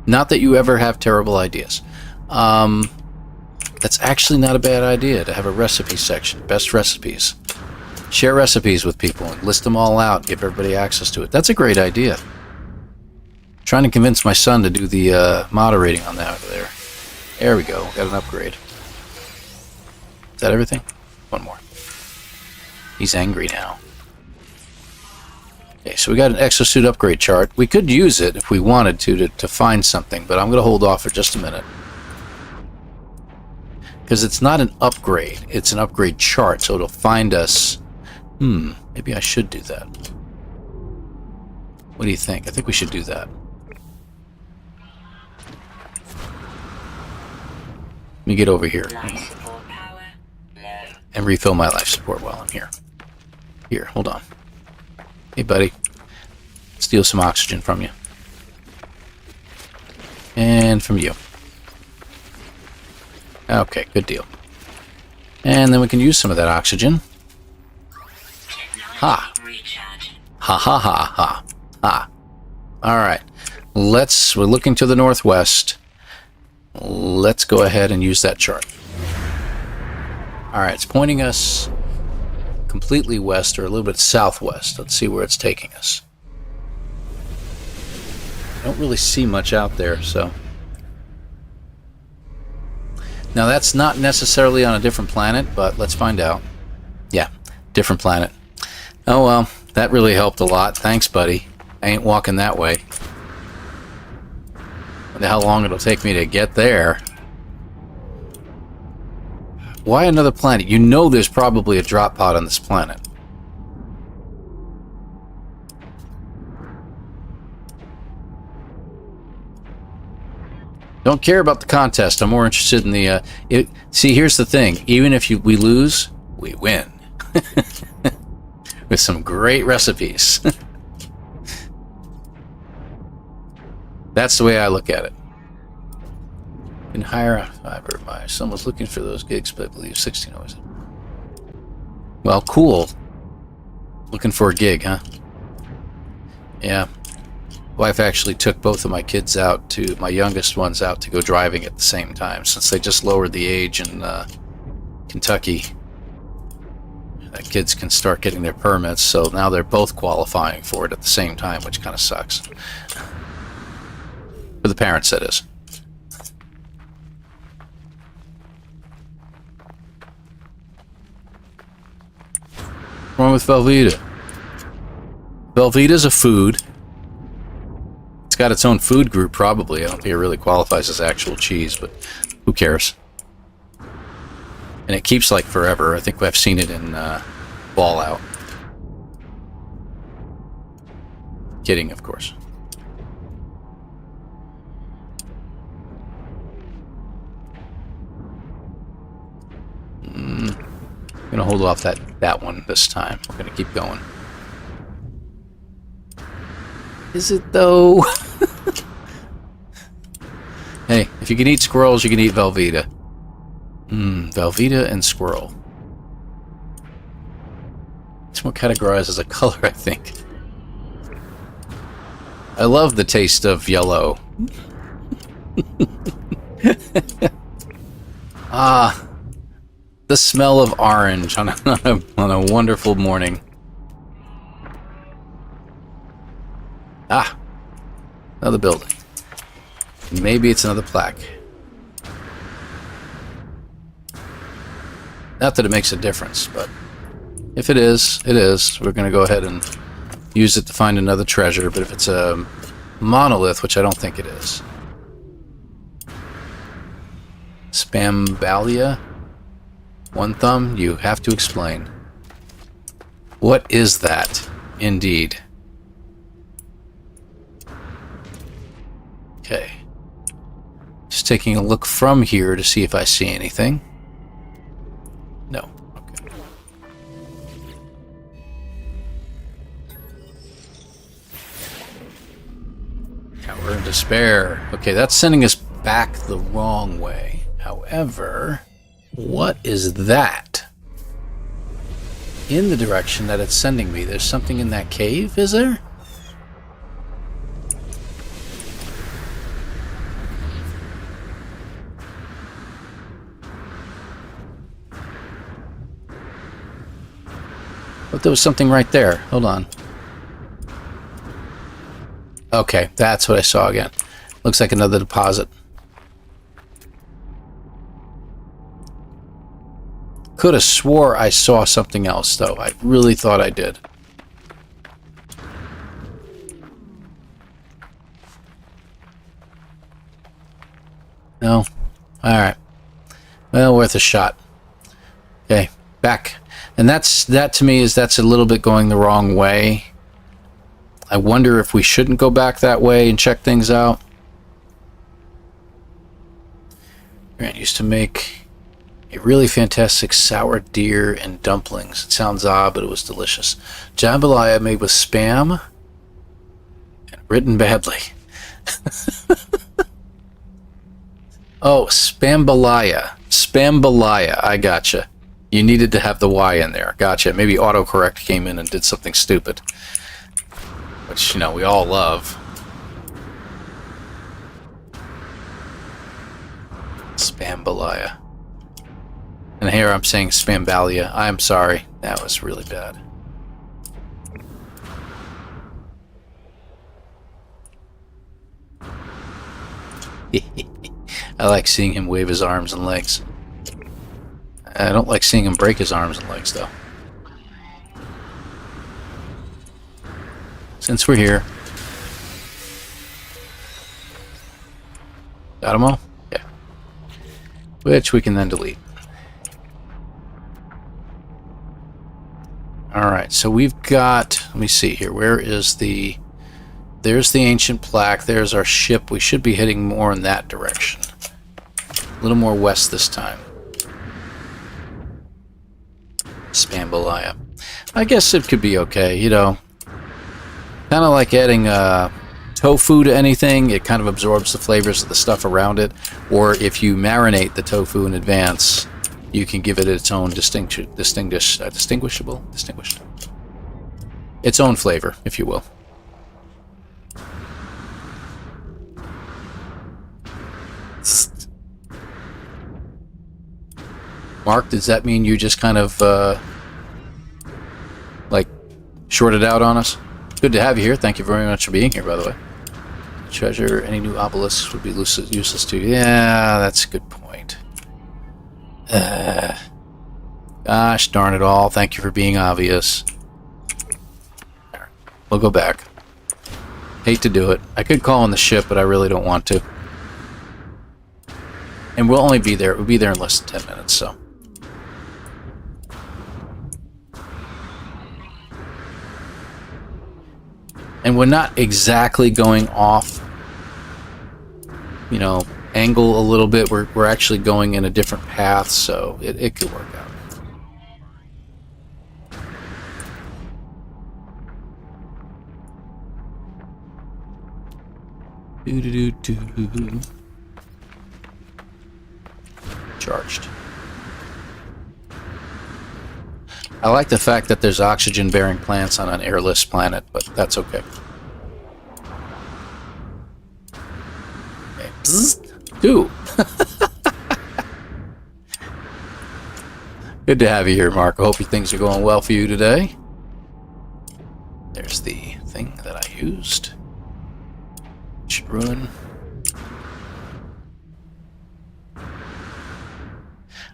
Not that you ever have terrible ideas. That's actually not a bad idea to have a recipe section. Best recipes. Share recipes with people and list them all out. Give everybody access to it. That's a great idea. I'm trying to convince my son to do the moderating on that over there. There we go. Got an upgrade. Is that everything? One more. He's angry now. Okay, so we got an exosuit upgrade chart. We could use it if we wanted to find something, but I'm going to hold off for just a minute. Because it's not an upgrade. It's an upgrade chart, so it'll find us... maybe I should do that. What do you think? I think we should do that. Let me get over here. And refill my life support while I'm here. Here, hold on. Hey, buddy. Steal some oxygen from you. And from you. Okay, good deal. And then we can use some of that oxygen. Ha. Ha ha ha ha. Ha. Alright. We're looking to the northwest. let's go ahead and use that chart. Alright, it's pointing us completely west or a little bit southwest. Let's see where it's taking us. I don't really see much out there, so... Now that's not necessarily on a different planet, but let's find out. Yeah, different planet. Oh well, that really helped a lot. Thanks, buddy. I ain't walking that way. Wonder how long it'll take me to get there. Why another planet? You know there's probably a drop pod on this planet. Don't care about the contest. I'm more interested in the... See, here's the thing. Even if we lose, we win. With some great recipes. That's the way I look at it. You can hire a fiber buyer. Someone's looking for those gigs, but I believe 16 always. Well, cool. Looking for a gig, huh? Yeah. Wife actually took both of my kids out to, my youngest ones out to go driving at the same time, since they just lowered the age in Kentucky. That kids can start getting their permits, so now they're both qualifying for it at the same time, which kind of sucks. For the parents, that is. What's wrong with Velveeta? Velveeta's a food. It's got its own food group, probably. I don't think it really qualifies as actual cheese, but who cares? And it keeps like forever. I think I've seen it in Fallout. Kidding, of course. I'm gonna hold off that one this time. We're gonna keep going. Is it though? Hey, if you can eat squirrels, you can eat Velveeta. Velveeta and squirrel. It's more categorized as a color, I think. I love the taste of yellow. Ah, the smell of orange on a wonderful morning. Ah, another building. Maybe it's another plaque. Not that it makes a difference, but if it is, it is. We're going to go ahead and use it to find another treasure, but if it's a monolith, which I don't think it is. Spambalia? One thumb? You have to explain. What is that? Indeed. Okay. Just taking a look from here to see if I see anything. No. Okay. Cower in despair. Okay, that's sending us back the wrong way. However, what is that? In the direction that it's sending me, there's something in that cave, is there? But there was something right there. Hold on. Okay, that's what I saw again. Looks like another deposit. Could have swore I saw something else, though. I really thought I did. No? Alright. Well, worth a shot. Okay, back. And that to me is that's a little bit going the wrong way. I wonder if we shouldn't go back that way and check things out. Grant used to make a really fantastic sour deer and dumplings. It sounds odd, but it was delicious. Jambalaya made with spam and written badly. Oh, spambalaya. Spambalaya. I gotcha. You needed to have the Y in there. Gotcha. Maybe autocorrect came in and did something stupid. Which, you know, we all love. Spambalaya. And here I'm saying Spambalia. I'm sorry. That was really bad. I like seeing him wave his arms and legs. I don't like seeing him break his arms and legs, though. Since we're here. Got them all? Yeah. Which we can then delete. Alright, so we've got... Let me see here. Where is the... There's the ancient plaque. There's our ship. We should be heading more in that direction. A little more west this time. Spambalaya. I guess it could be okay, you know. Kind of like adding tofu to anything. It kind of absorbs the flavors of the stuff around it. Or if you marinate the tofu in advance, you can give it its own distinct, its own flavor, if you will. Mark, does that mean you just kind of, like, shorted out on us? Good to have you here. Thank you very much for being here, by the way. Treasure, any new obelisks would be useless to you. Yeah, that's a good point. Gosh darn it all. Thank you for being obvious. We'll go back. Hate to do it. I could call on the ship, but I really don't want to. And we'll only be there. We'll be there in less than 10 minutes, so... And we're not exactly going off, you know, angle a little bit. We're actually going in a different path, so it could work out. Do-do-do-do. Charged. I like the fact that there's oxygen-bearing plants on an airless planet, but that's okay. Okay. Bzzzt. Ooh. Good to have you here, Mark. I hope your things are going well for you today. There's the thing that I used. Should ruin.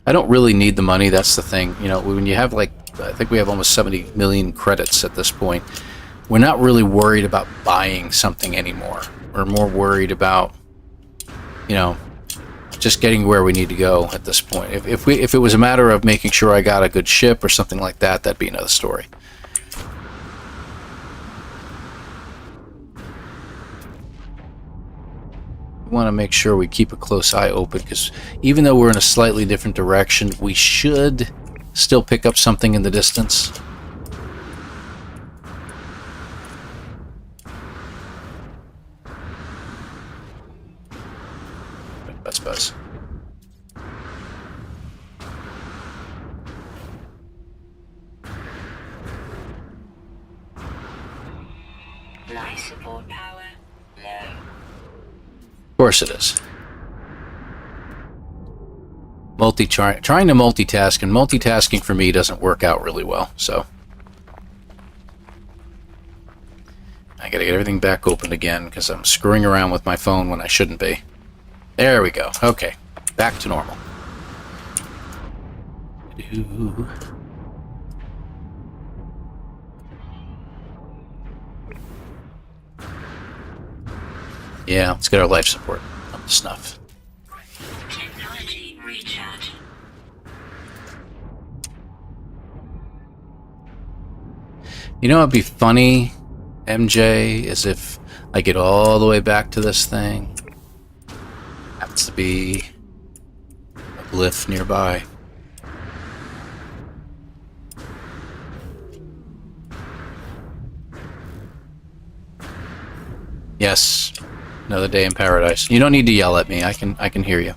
I don't really need the money, that's the thing. You know, when you have like, I think we have almost 70 million credits at this point, we're not really worried about buying something anymore. We're more worried about, you know, just getting where we need to go at this point. If it was a matter of making sure I got a good ship or something like that, that'd be another story. Want to make sure we keep a close eye open, because even though we're in a slightly different direction, we should still pick up something in the distance. Buzz. Life support power low. Of course it is. Trying to multitask, and multitasking for me doesn't work out really well, so I gotta get everything back open again because I'm screwing around with my phone when I shouldn't be. There we go. Okay, back to normal. Yeah, let's get our life support up to snuff. Technology recharge. You know what'd be funny, MJ, is if I get all the way back to this thing. Happens to be a glyph nearby. Yes. Another day in paradise. You don't need to yell at me. I can hear you.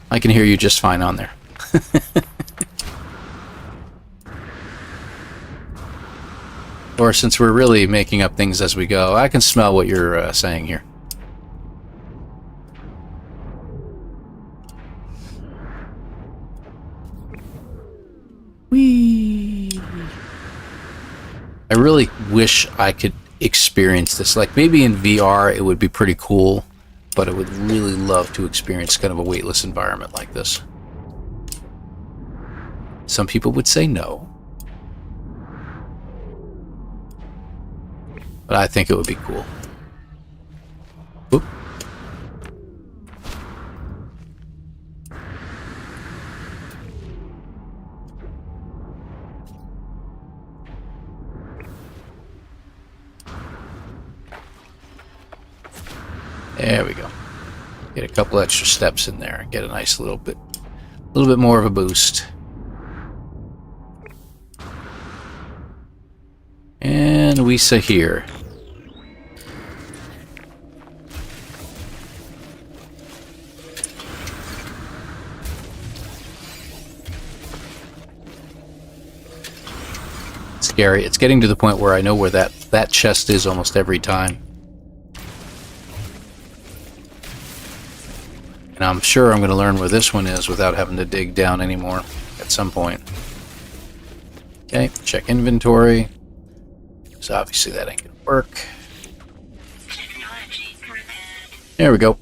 I can hear you just fine on there. Or since we're really making up things as we go, I can smell what you're saying here. really wish I could experience this. Like maybe in VR it would be pretty cool, but I would really love to experience kind of a weightless environment like this. Some people would say no, but I think it would be cool. Oop. There we go. Get a couple extra steps in there and get a nice little bit more of a boost. And we say here. Scary. It's getting to the point where I know where that chest is almost every time. And I'm sure I'm going to learn where this one is without having to dig down anymore at some point. Okay, check inventory. So obviously that ain't going to work. There we go.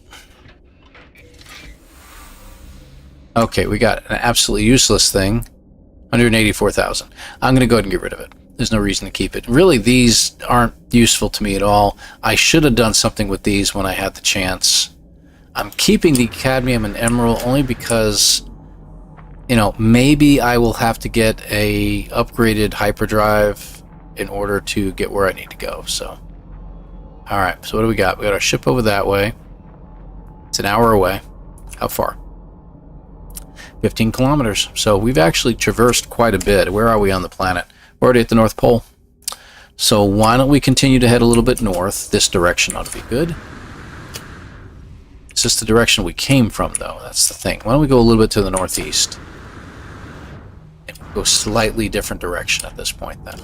Okay, we got an absolutely useless thing. 184,000. I'm going to go ahead and get rid of it. There's no reason to keep it. Really, these aren't useful to me at all. I should have done something with these when I had the chance. I'm keeping the cadmium and emerald only because, you know, maybe I will have to get a upgraded hyperdrive in order to get where I need to go. So, all right. So what do we got? We got our ship over that way. It's an hour away. How far? 15 kilometers. So we've actually traversed quite a bit. Where are we on the planet? We're already at the North Pole. So why don't we continue to head a little bit north? This direction ought to be good. It's just the direction we came from, though. That's the thing. Why don't we go a little bit to the northeast? And go slightly different direction at this point, then.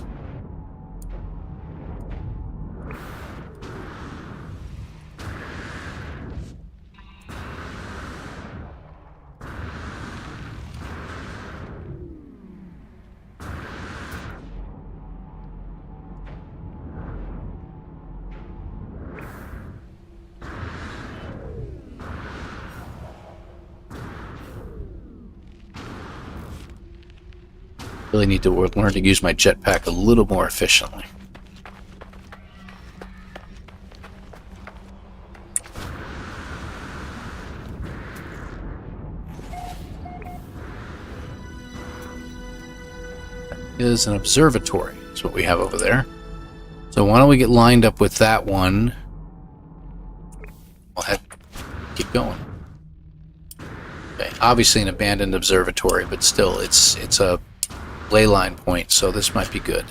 Really need to learn to use my jetpack a little more efficiently. That is an observatory. That's what we have over there. So why don't we get lined up with that one? We'll keep going. Okay, obviously an abandoned observatory, but still, it's a ley line point, so this might be good.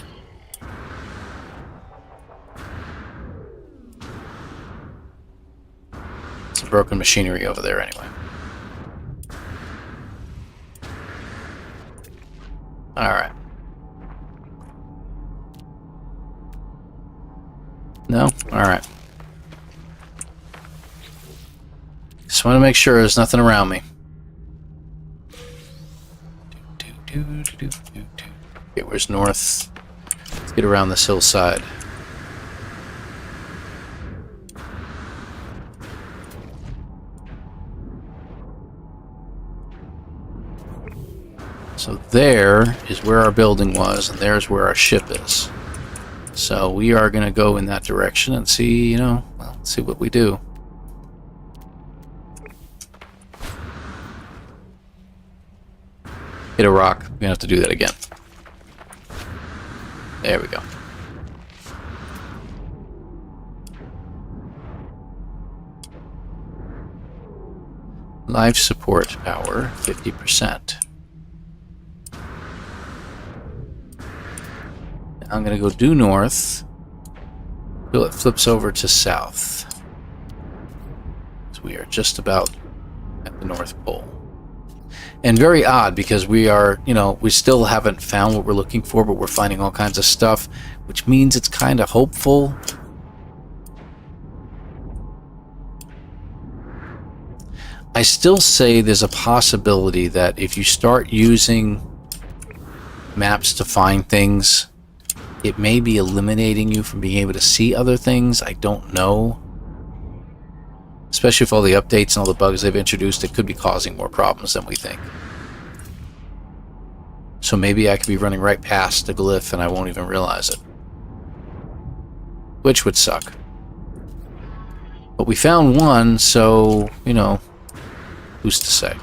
Some broken machinery over there anyway. Alright. No? Alright. Just want to make sure there's nothing around me. Okay, where's north? Let's get around this hillside. So there is where our building was, and there's where our ship is. So we are going to go in that direction and see, you know, well, see what we do. Hit a rock. We're going to have to do that again. There we go. Life support power, 50%. I'm going to go due north until it flips over to south. So we are just about at the North Pole. And very odd because we are, you know, we still haven't found what we're looking for, but we're finding all kinds of stuff, which means it's kind of hopeful. I still say there's a possibility that if you start using maps to find things, it may be eliminating you from being able to see other things. I don't know. Especially with all the updates and all the bugs they've introduced, it could be causing more problems than we think. So maybe I could be running right past the glyph and I won't even realize it. Which would suck. But we found one, so, you know, who's to say?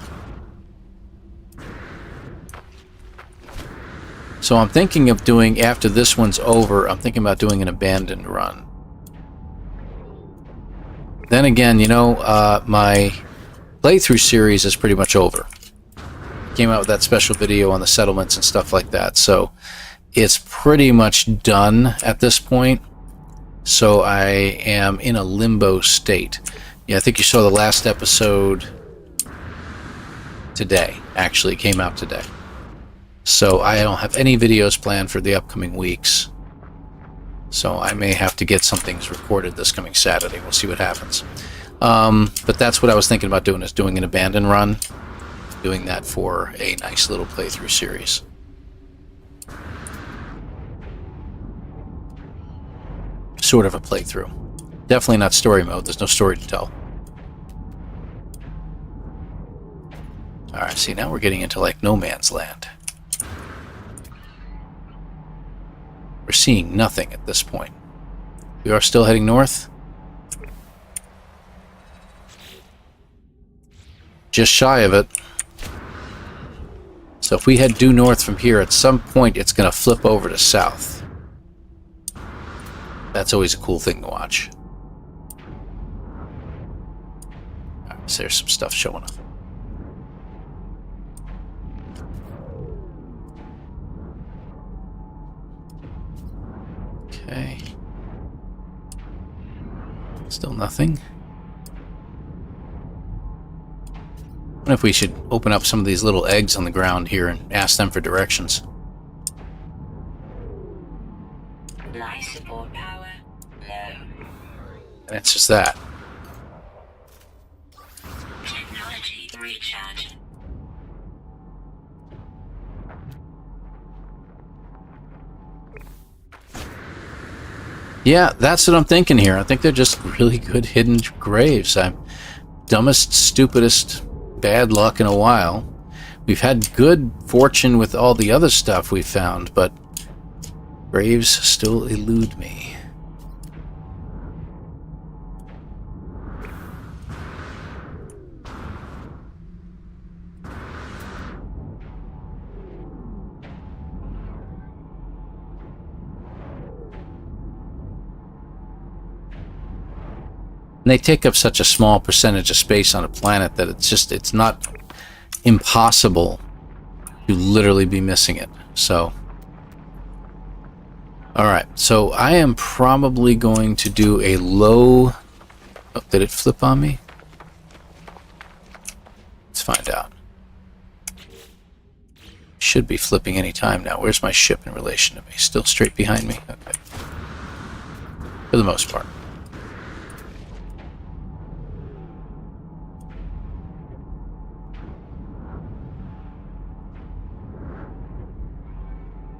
So I'm thinking of doing, after this one's over, I'm thinking about doing an abandoned run. Then again, you know, my playthrough series is pretty much over. Came out with that special video on the settlements and stuff like that, so it's pretty much done at this point. So I am in a limbo state. Yeah, I think you saw the last episode today. Actually, it came out today. So I don't have any videos planned for the upcoming weeks. So I may have to get some things recorded this coming Saturday. We'll see what happens. But that's what I was thinking about doing, is doing an abandoned run. Doing that for a nice little playthrough series. Sort of a playthrough. Definitely not story mode. There's no story to tell. Alright, see, now we're getting into like no man's land. We're seeing nothing at this point. We are still heading north. Just shy of it. So if we head due north from here, at some point it's going to flip over to south. That's always a cool thing to watch. Right, so there's some stuff showing up. Okay. Still nothing. I wonder if we should open up some of these little eggs on the ground here and ask them for directions. Life support power low. And it's just that. Technology recharge. Yeah, that's what I'm thinking here. I think they're just really good hidden graves. I'm dumbest, stupidest, bad luck in a while. We've had good fortune with all the other stuff we found, but graves still elude me. And they take up such a small percentage of space on a planet that it's not impossible to literally be missing it. So, alright, so I am probably going to do a low... Oh, did it flip on me? Let's find out. Should be flipping any time now. Where's my ship in relation to me? Still straight behind me? Okay. For the most part.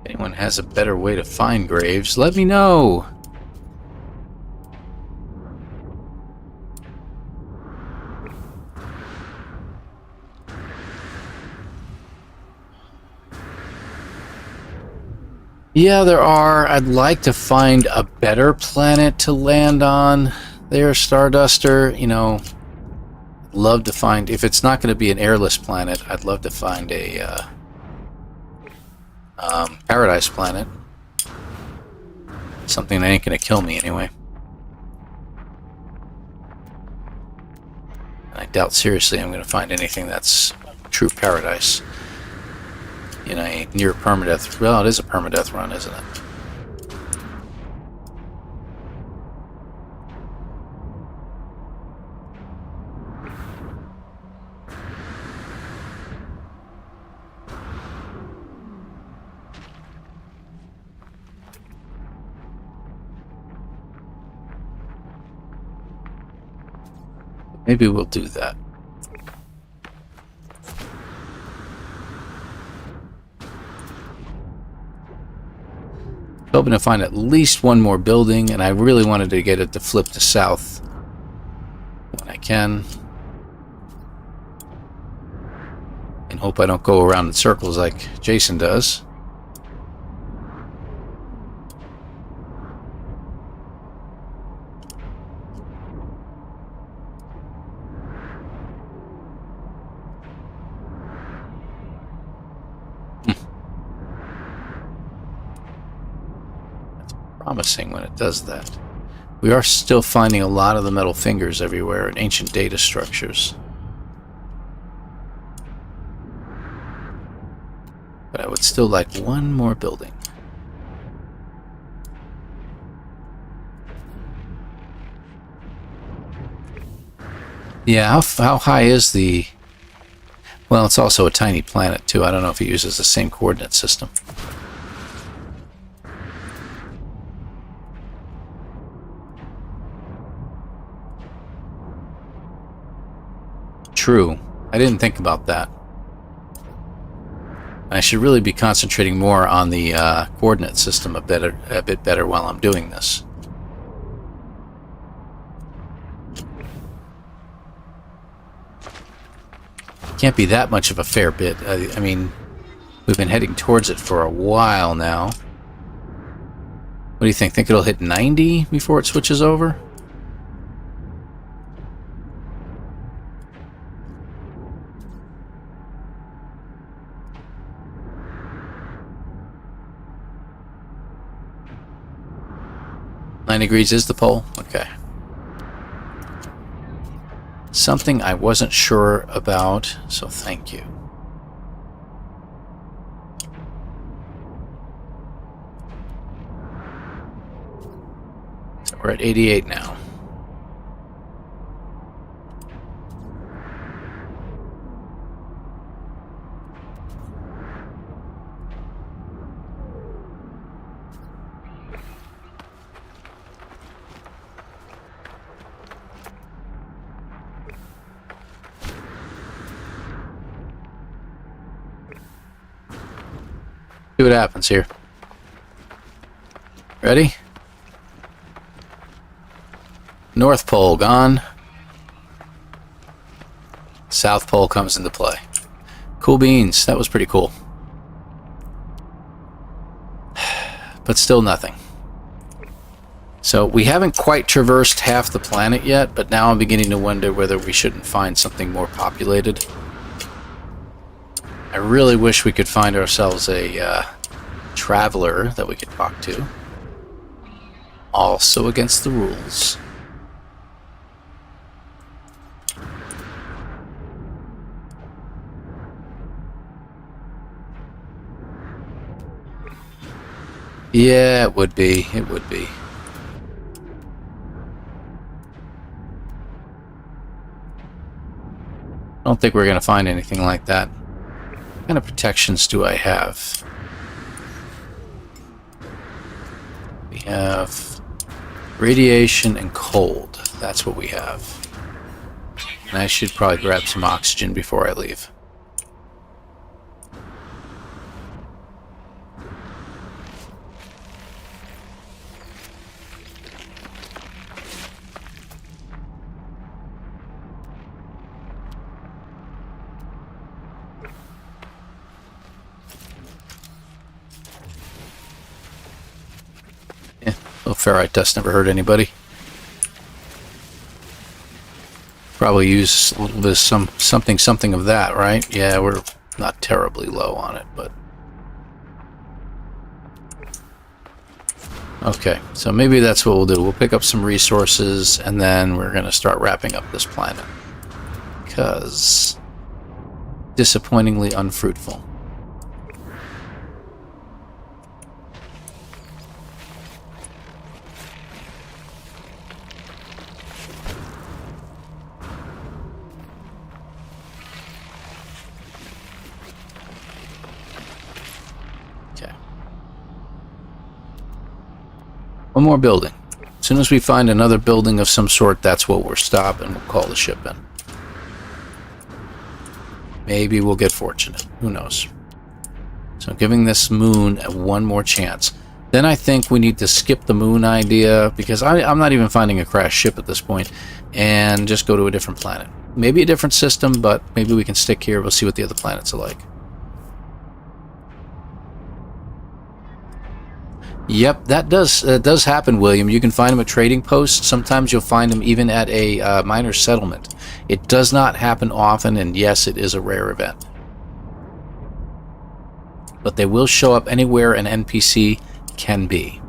If anyone has a better way to find graves, let me know. Yeah, there are. I'd like to find a better planet to land on there, Starduster. You know, love to find, if it's not going to be an airless planet, I'd love to find a paradise planet. Something that ain't going to kill me anyway. And I doubt seriously I'm going to find anything that's true paradise in a near permadeath. Well, it is a permadeath run, isn't it? Maybe we'll do that. Hoping to find at least one more building, and I really wanted to get it to flip to south when I can. And hope I don't go around in circles like Jason does. Promising when it does that. We are still finding a lot of the metal fingers everywhere in ancient data structures. But I would still like one more building. Yeah, how high is the... Well, it's also a tiny planet too. I don't know if it uses the same coordinate system. True. I didn't think about that. I should really be concentrating more on the coordinate system a bit better while I'm doing this. Can't be that much of a fair bit. I mean, we've been heading towards it for a while now. What do you think? Think it'll hit 90 before it switches over? Degrees is the pole? Okay. Something I wasn't sure about, so thank you. So we're at 88 now. See what happens here. Ready? North Pole gone. South Pole comes into play. Cool beans. That was pretty cool. But still nothing. So we haven't quite traversed half the planet yet, but now I'm beginning to wonder whether we shouldn't find something more populated. I really wish we could find ourselves a traveler that we could talk to. Also against the rules. Yeah, it would be. It would be. I don't think we're going to find anything like that. What kind of protections do I have? We have radiation and cold. That's what we have. And I should probably grab some oxygen before I leave. Ferrite dust never hurt anybody. Probably use a little bit of something of that, right? Yeah, we're not terribly low on it, but okay. So maybe that's what we'll do. We'll pick up some resources, and then we're going to start wrapping up this planet because disappointingly unfruitful. One more building. As soon as we find another building of some sort, that's what we're stopping. We'll call the ship in. Maybe we'll get fortunate. Who knows? So giving this moon one more chance. Then I think we need to skip the moon idea, because I'm not even finding a crashed ship at this point, and just go to a different planet. Maybe a different system, but maybe we can stick here. We'll see what the other planets are like. Yep, that does happen, William. You can find them at trading posts. Sometimes you'll find them even at a minor settlement. It does not happen often, and yes, it is a rare event. But they will show up anywhere an NPC can be.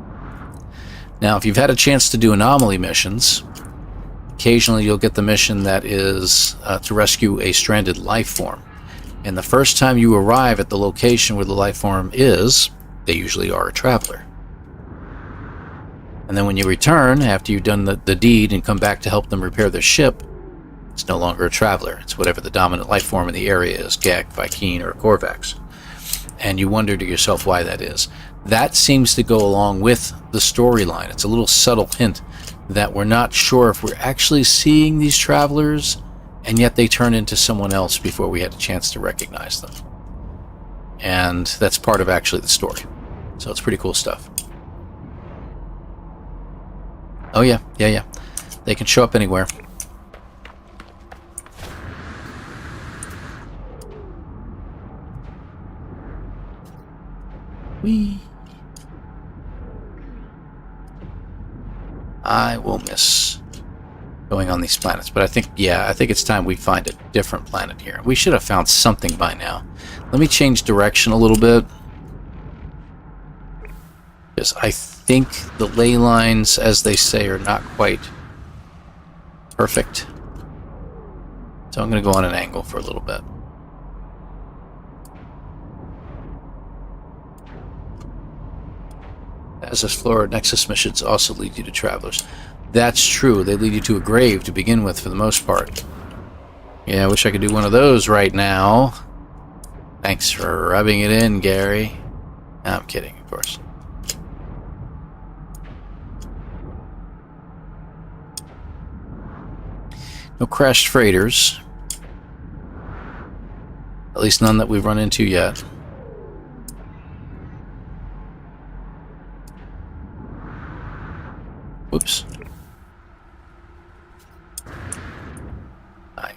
Now, if you've had a chance to do anomaly missions, occasionally you'll get the mission that is to rescue a stranded life form. And the first time you arrive at the location where the life form is, they usually are a traveler. And then when you return, after you've done the deed and come back to help them repair their ship, it's no longer a traveler. It's whatever the dominant life form in the area is, Gek, Vy'keen, or Korvax. And you wonder to yourself why that is. That seems to go along with the storyline. It's a little subtle hint that we're not sure if we're actually seeing these travelers, and yet they turn into someone else before we had a chance to recognize them. And that's part of actually the story. So it's pretty cool stuff. Oh yeah. They can show up anywhere. Whee! I will miss going on these planets, but I think it's time we find a different planet here. We should have found something by now. Let me change direction a little bit, because I think the ley lines, as they say, are not quite perfect. So I'm going to go on an angle for a little bit. As this Flora Nexus missions also lead you to travelers. That's true. They lead you to a grave to begin with for the most part. Yeah, I wish I could do one of those right now. Thanks for rubbing it in, Gary. No, I'm kidding, of course. No crashed freighters. At least none that we've run into yet. Whoops. I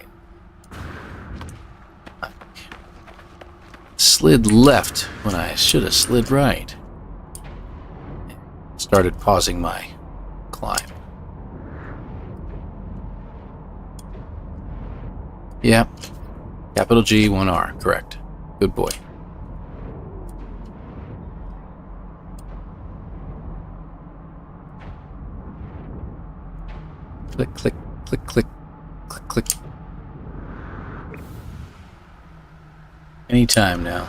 slid left when I should have slid right. Started pausing my climb. Yep. Capital G, 1R. Correct. Good boy. Click, click, click, click, click, click. Anytime now.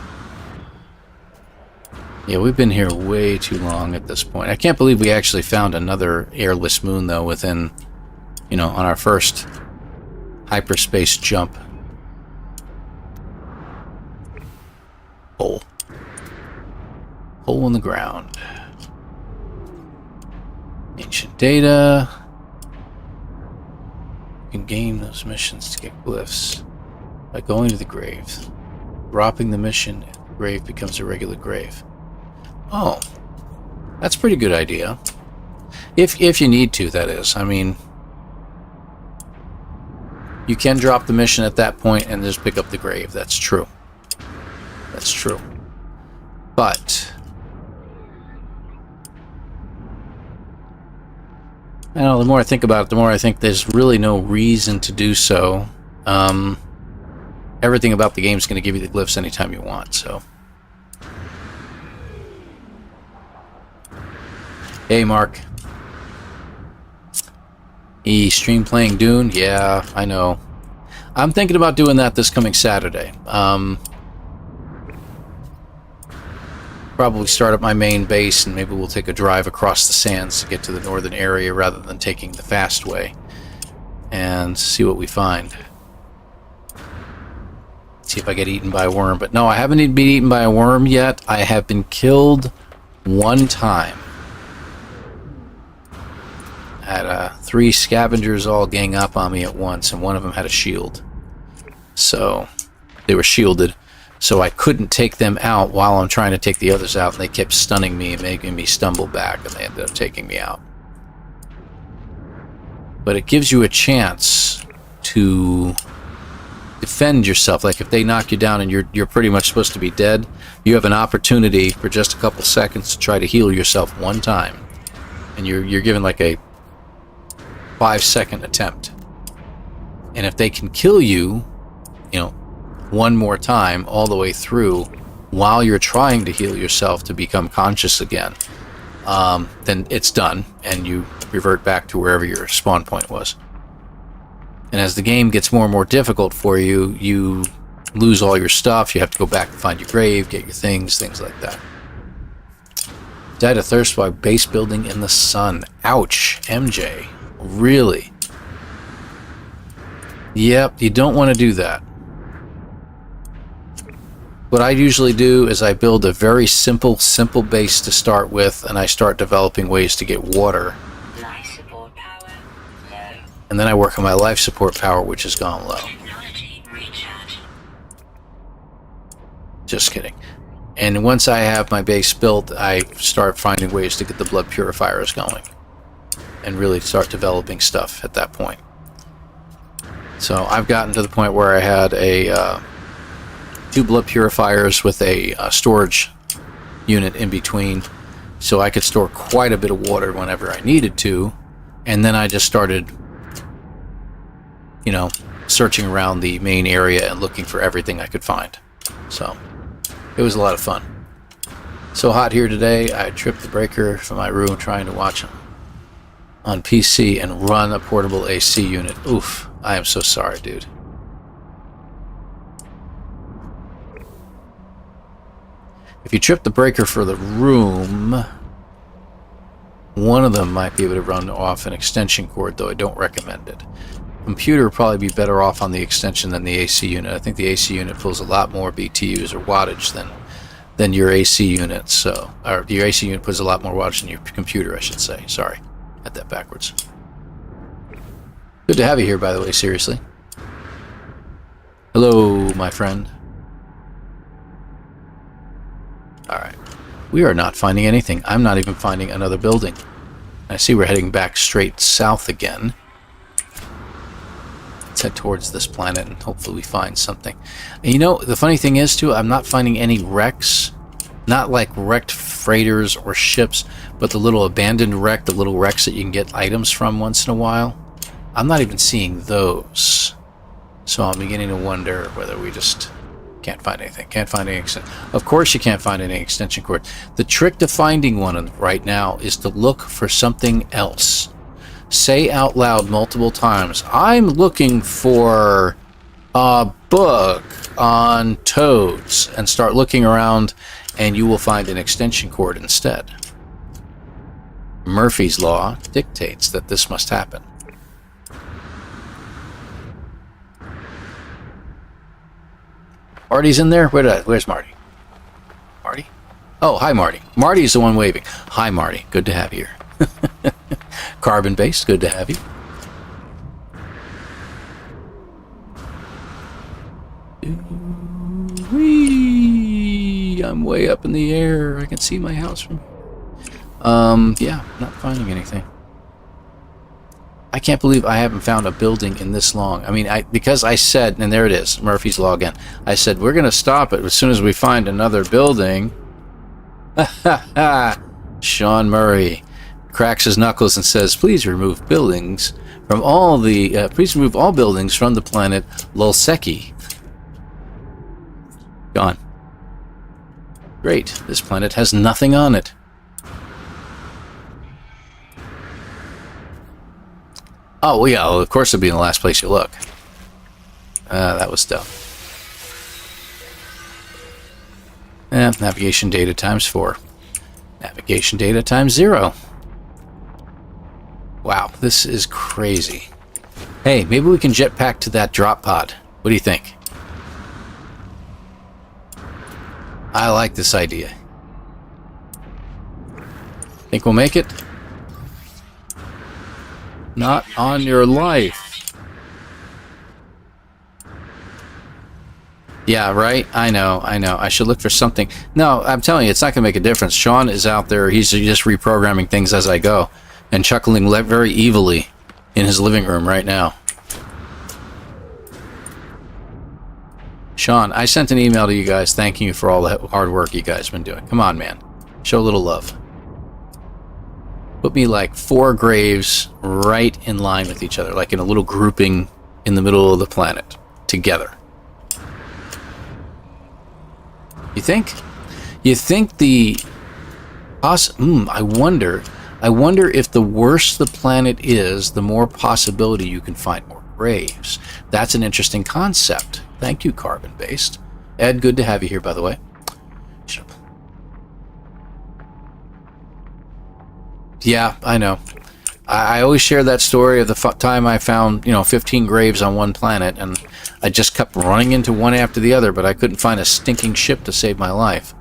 Yeah, we've been here way too long at this point. I can't believe we actually found another airless moon, though, within, on our first hyperspace jump. Hole. Hole in the ground. Ancient data. You can gain those missions to get glyphs by going to the grave. Dropping the mission, the grave becomes a regular grave. Oh, that's a pretty good idea. If you need to, that is. I mean, you can drop the mission at that point and just pick up the grave. That's true. That's true. But I don't know, the more I think about it, the more I think there's really no reason to do so. Everything about the game is going to give you the glyphs anytime you want, so. Hey, Mark. Stream playing Dune? Yeah, I know. I'm thinking about doing that this coming Saturday. Probably start at my main base, and maybe we'll take a drive across the sands to get to the northern area rather than taking the fast way, and see what we find. See if I get eaten by a worm. But no, I haven't been eaten by a worm yet. I have been killed one time. I had 3 scavengers all gang up on me at once, and one of them had a shield. So they were shielded. So I couldn't take them out while I'm trying to take the others out, and they kept stunning me and making me stumble back, and they ended up taking me out. But it gives you a chance to defend yourself. Like if they knock you down and you're pretty much supposed to be dead, you have an opportunity for just a couple seconds to try to heal yourself one time, and you're given like a 5-second attempt. And if they can kill you, you know, one more time all the way through while you're trying to heal yourself to become conscious again, then it's done and you revert back to wherever your spawn point was. And as the game gets more and more difficult for you, you lose all your stuff. You have to go back and find your grave, get your things like that. Died of thirst while base building in the sun. Ouch, MJ. Really? Yep, you don't want to do that. What I usually do is I build a very simple base to start with, and I start developing ways to get water. Life support power low. And then I work on my life support power, which has gone low. Technology recharge. Just kidding. And once I have my base built, I start finding ways to get the blood purifiers going. And really start developing stuff at that point. So I've gotten to the point where I had a 2 blood purifiers with a storage unit in between, so I could store quite a bit of water whenever I needed to. And then I just started, you know, searching around the main area and looking for everything I could find. So it was a lot of fun. So hot here today, I tripped the breaker from my room trying to watch on PC and run a portable AC unit. Oof, I am so sorry, dude. If you trip the breaker for the room, one of them might be able to run off an extension cord, though I don't recommend it. Computer would probably be better off on the extension than the AC unit. I think the AC unit pulls a lot more BTUs or wattage than your AC unit. So, or your AC unit puts a lot more wattage than your computer, I should say. Sorry, had that backwards. Good to have you here, by the way. Seriously. Hello, my friend. Alright. We are not finding anything. I'm not even finding another building. I see we're heading back straight south again. Let's head towards this planet and hopefully we find something. And you know, the funny thing is, too, I'm not finding any wrecks. Not like wrecked freighters or ships, but the little abandoned wreck, the little wrecks that you can get items from once in a while. I'm not even seeing those. So I'm beginning to wonder whether we just can't find anything. Can't find any extension. Of course you can't find any extension cord. The trick to finding one right now is to look for something else. Say out loud multiple times, I'm looking for a book on toads, and start looking around and you will find an extension cord instead. Murphy's Law dictates that this must happen. Marty's in there? Where's Marty? Marty? Oh, hi, Marty. Marty's the one waving. Hi, Marty. Good to have you here. Carbon-based. Good to have you. Whee! I'm way up in the air. I can see my house from... yeah, not finding anything. I can't believe I haven't found a building in this long. I mean, because I said, and there it is, Murphy's Law again. I said, we're going to stop it as soon as we find another building. Sean Murray cracks his knuckles and says, please remove buildings from all the, please remove all buildings from the planet Lulseki. Gone. Great, this planet has nothing on it. Oh, well, yeah, of course it'll be in the last place you look. That was dumb. Navigation data times 4. Navigation data times 0. Wow, this is crazy. Hey, maybe we can jetpack to that drop pod. What do you think? I like this idea. Think we'll make it? Not on your life. Yeah, right? I know. I should look for something. No, I'm telling you, it's not going to make a difference. Sean is out there. He's just reprogramming things as I go and chuckling very evilly in his living room right now. Sean, I sent an email to you guys thanking you for all the hard work you guys have been doing. Come on, man. Show a little love. Put me like 4 graves right in line with each other, like in a little grouping in the middle of the planet, together. You think? You think the... I wonder if the worse the planet is, the more possibility you can find more graves. That's an interesting concept. Thank you, Carbon-Based. Ed, good to have you here, by the way. Yeah, I know. I always share that story of the time I found, 15 graves on one planet, and I just kept running into one after the other, but I couldn't find a stinking ship to save my life.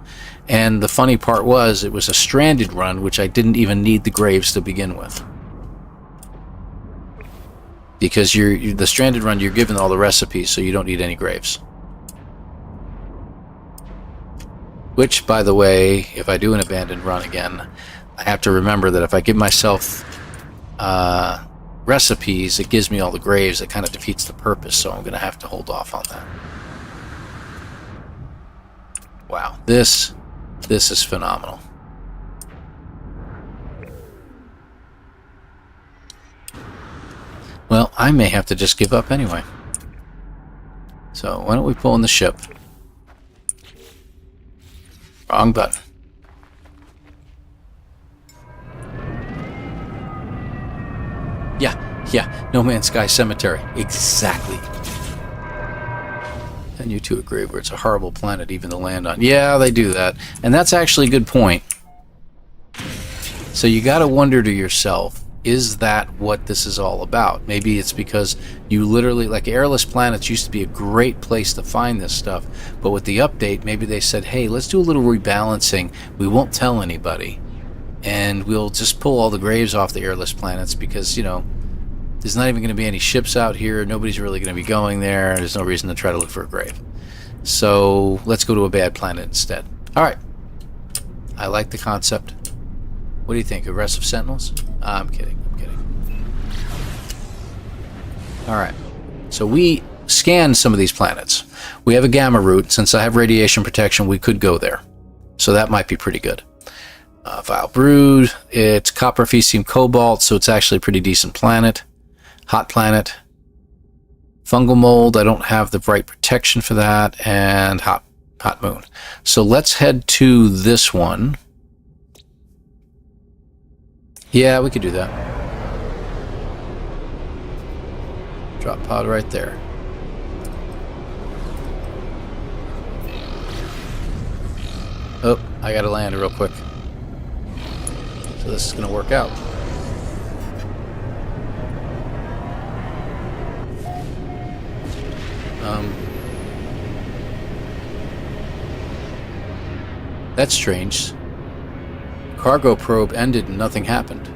And the funny part was, it was a stranded run, which I didn't even need the graves to begin with. Because the stranded run, you're given all the recipes, so you don't need any graves. Which, by the way, if I do an abandoned run again, I have to remember that if I give myself recipes, it gives me all the graves. It kind of defeats the purpose, so I'm going to have to hold off on that. Wow, this is phenomenal. Well, I may have to just give up anyway. So why don't we pull in the ship? Wrong button. Yeah, No Man's Sky Cemetery. Exactly. And you two agree where it's a horrible planet even to land on. Yeah, they do that. And that's actually a good point. So you gotta wonder to yourself, is that what this is all about? Maybe it's because you literally, like airless planets used to be a great place to find this stuff, but with the update, maybe they said, hey, let's do a little rebalancing. We won't tell anybody, and we'll just pull all the graves off the airless planets because, there's not even going to be any ships out here. Nobody's really going to be going there. There's no reason to try to look for a grave. So let's go to a bad planet instead. All right. I like the concept. What do you think? Aggressive Sentinels? I'm kidding. All right. So we scanned some of these planets. We have a gamma route. Since I have radiation protection, we could go there. So that might be pretty good. Vile Brood. It's copper, fecium, cobalt, so it's actually a pretty decent planet. Hot planet. Fungal mold, I don't have the right protection for that. And hot moon. So let's head to this one. Yeah, we could do that. Drop pod right there. Oh, I gotta land real quick. So this is gonna work out. That's strange. Cargo probe ended and nothing happened.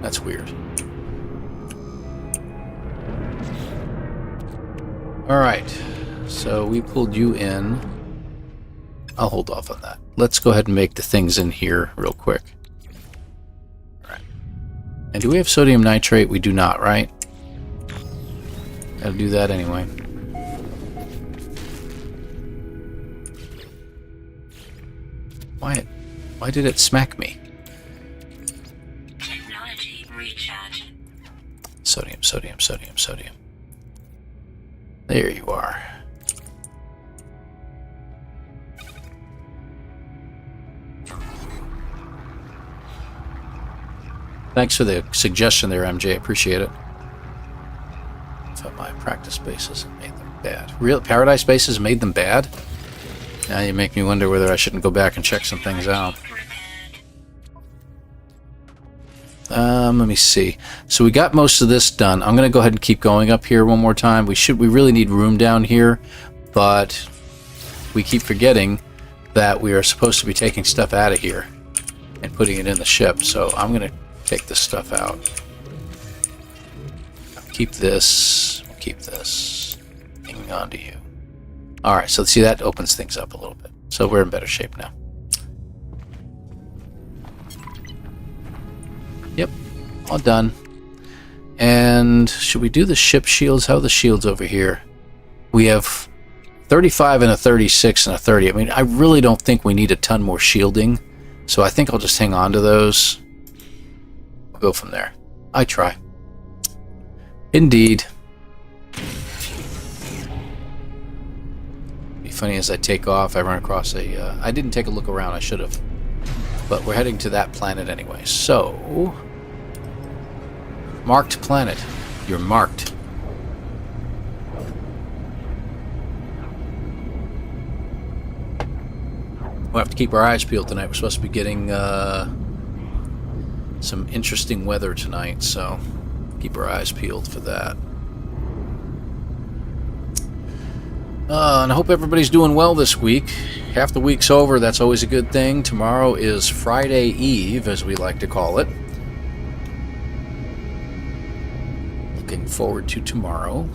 That's weird. Alright, so we pulled you in. I'll hold off on that. Let's go ahead and make the things in here real quick. Alright. And do we have sodium nitrate? We do not, right? Gotta do that anyway. Why did it smack me? Technology recharge. Sodium. There you are. Thanks for the suggestion there, MJ. Appreciate it. Thought my practice bases made them bad. Real Paradise bases made them bad? Now you make me wonder whether I shouldn't go back and check some things out. Let me see. So we got most of this done. I'm going to go ahead and keep going up here one more time. We really need room down here, but we keep forgetting that we are supposed to be taking stuff out of here and putting it in the ship. So I'm going to take this stuff out. Keep this. Hanging on to you. Alright, so see, that opens things up a little bit. So we're in better shape now. Yep, all done. And should we do the ship shields? How are the shields over here? We have 35 and a 36 and a 30. I mean, I really don't think we need a ton more shielding. So I think I'll just hang on to those. We'll go from there. I try. Indeed. Be funny as I take off, I run across a... I didn't take a look around, I should have. But we're heading to that planet anyway. So... Marked planet. You're marked. We'll have to keep our eyes peeled tonight. We're supposed to be getting some interesting weather tonight, so keep our eyes peeled for that. And I hope everybody's doing well this week. Half the week's over. That's always a good thing. Tomorrow is Friday Eve, as we like to call it. Looking forward to tomorrow.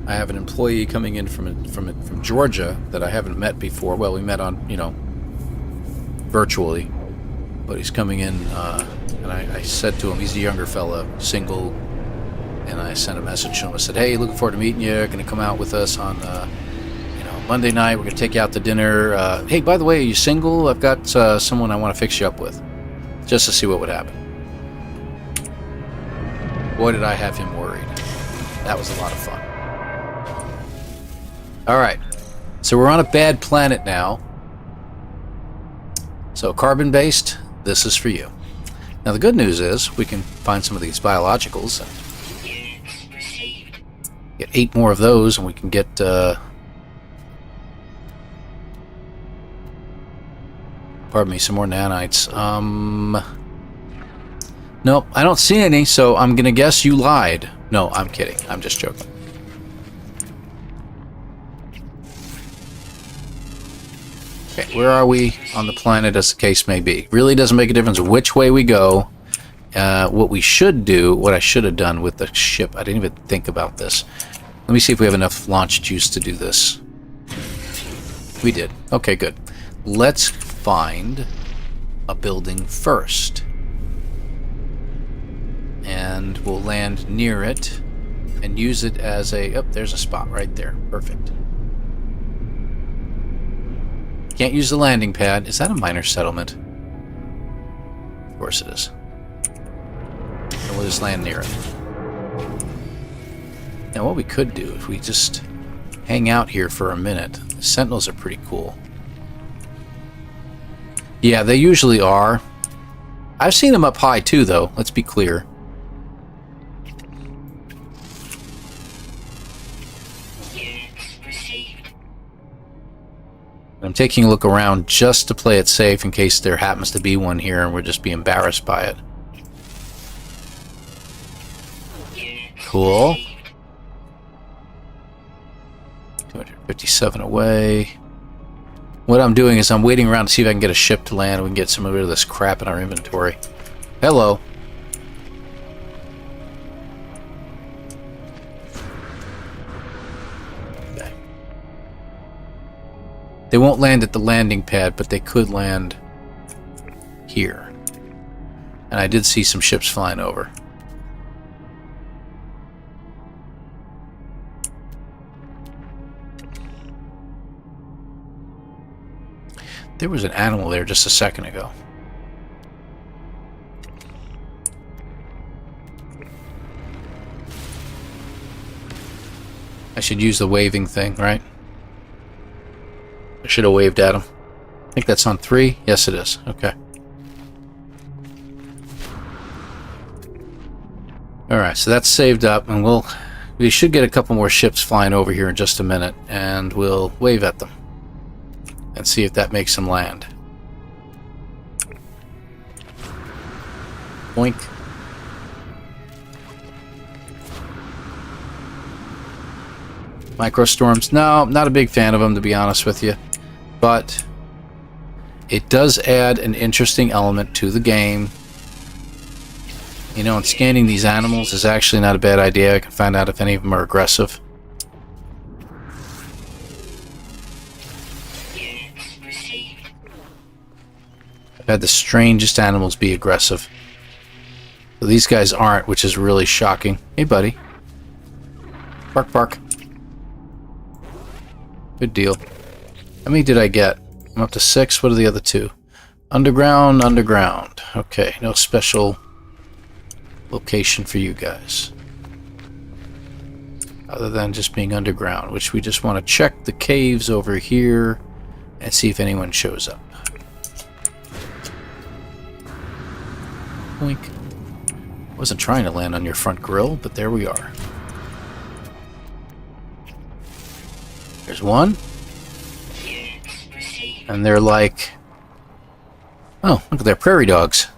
I have an employee coming in from Georgia that I haven't met before. Well, we met on, virtually, but he's coming in, and I said to him, he's a younger fella, single, and I sent a message to him. I said, hey, looking forward to meeting you. Going to come out with us on, Monday night. We're going to take you out to dinner. Hey, by the way, are you single? I've got someone I want to fix you up with, just to see what would happen. Boy, did I have him worried. That was a lot of fun. Alright, so we're on a bad planet now. So carbon-based, this is for you. Now the good news is we can find some of these biologicals and get 8 more of those, and we can get pardon me, some more nanites. Nope, I don't see any, so I'm gonna guess you lied. No, I'm kidding. I'm just joking. Okay, where are we on the planet, as the case may be? Really doesn't make a difference which way we go. What we should do, what I should have done with the ship, I didn't even think about this. Let me see if we have enough launch juice to do this. We did. Okay, good. Let's find a building first. And we'll land near it and use it as a... Oh, there's a spot right there. Perfect. Can't use the landing pad. Is that a minor settlement? Of course it is. And we'll just land near it. Now what we could do, if we just hang out here for a minute, the sentinels are pretty cool. Yeah, they usually are. I've seen them up high too, though. Let's be clear. I'm taking a look around just to play it safe in case there happens to be one here and we'll just be embarrassed by it. Cool. 257 away. What I'm doing is I'm waiting around to see if I can get a ship to land and we can get some of this crap in our inventory. Hello. They won't land at the landing pad, but they could land here. And I did see some ships flying over. There was an animal there just a second ago. I should use the waving thing, right? I should have waved at him. I think that's on 3. Yes, it is. Okay. Alright, so that's saved up, and we should get a couple more ships flying over here in just a minute, and we'll wave at them and see if that makes them land. Boink. Microstorms. No, not a big fan of them, to be honest with you. But it does add an interesting element to the game. You know, and scanning these animals is actually not a bad idea. I can find out if any of them are aggressive. Units received. I've had the strangest animals be aggressive. But these guys aren't, which is really shocking. Hey, buddy. Bark, bark. Good deal. How many did I get? I'm up to 6. What are the other 2? Underground, underground. Okay, no special location for you guys. Other than just being underground, which we just want to check the caves over here and see if anyone shows up. Boink. Wasn't trying to land on your front grill, but there we are. There's one. Units received. And they're like... Oh, look at their prairie dogs.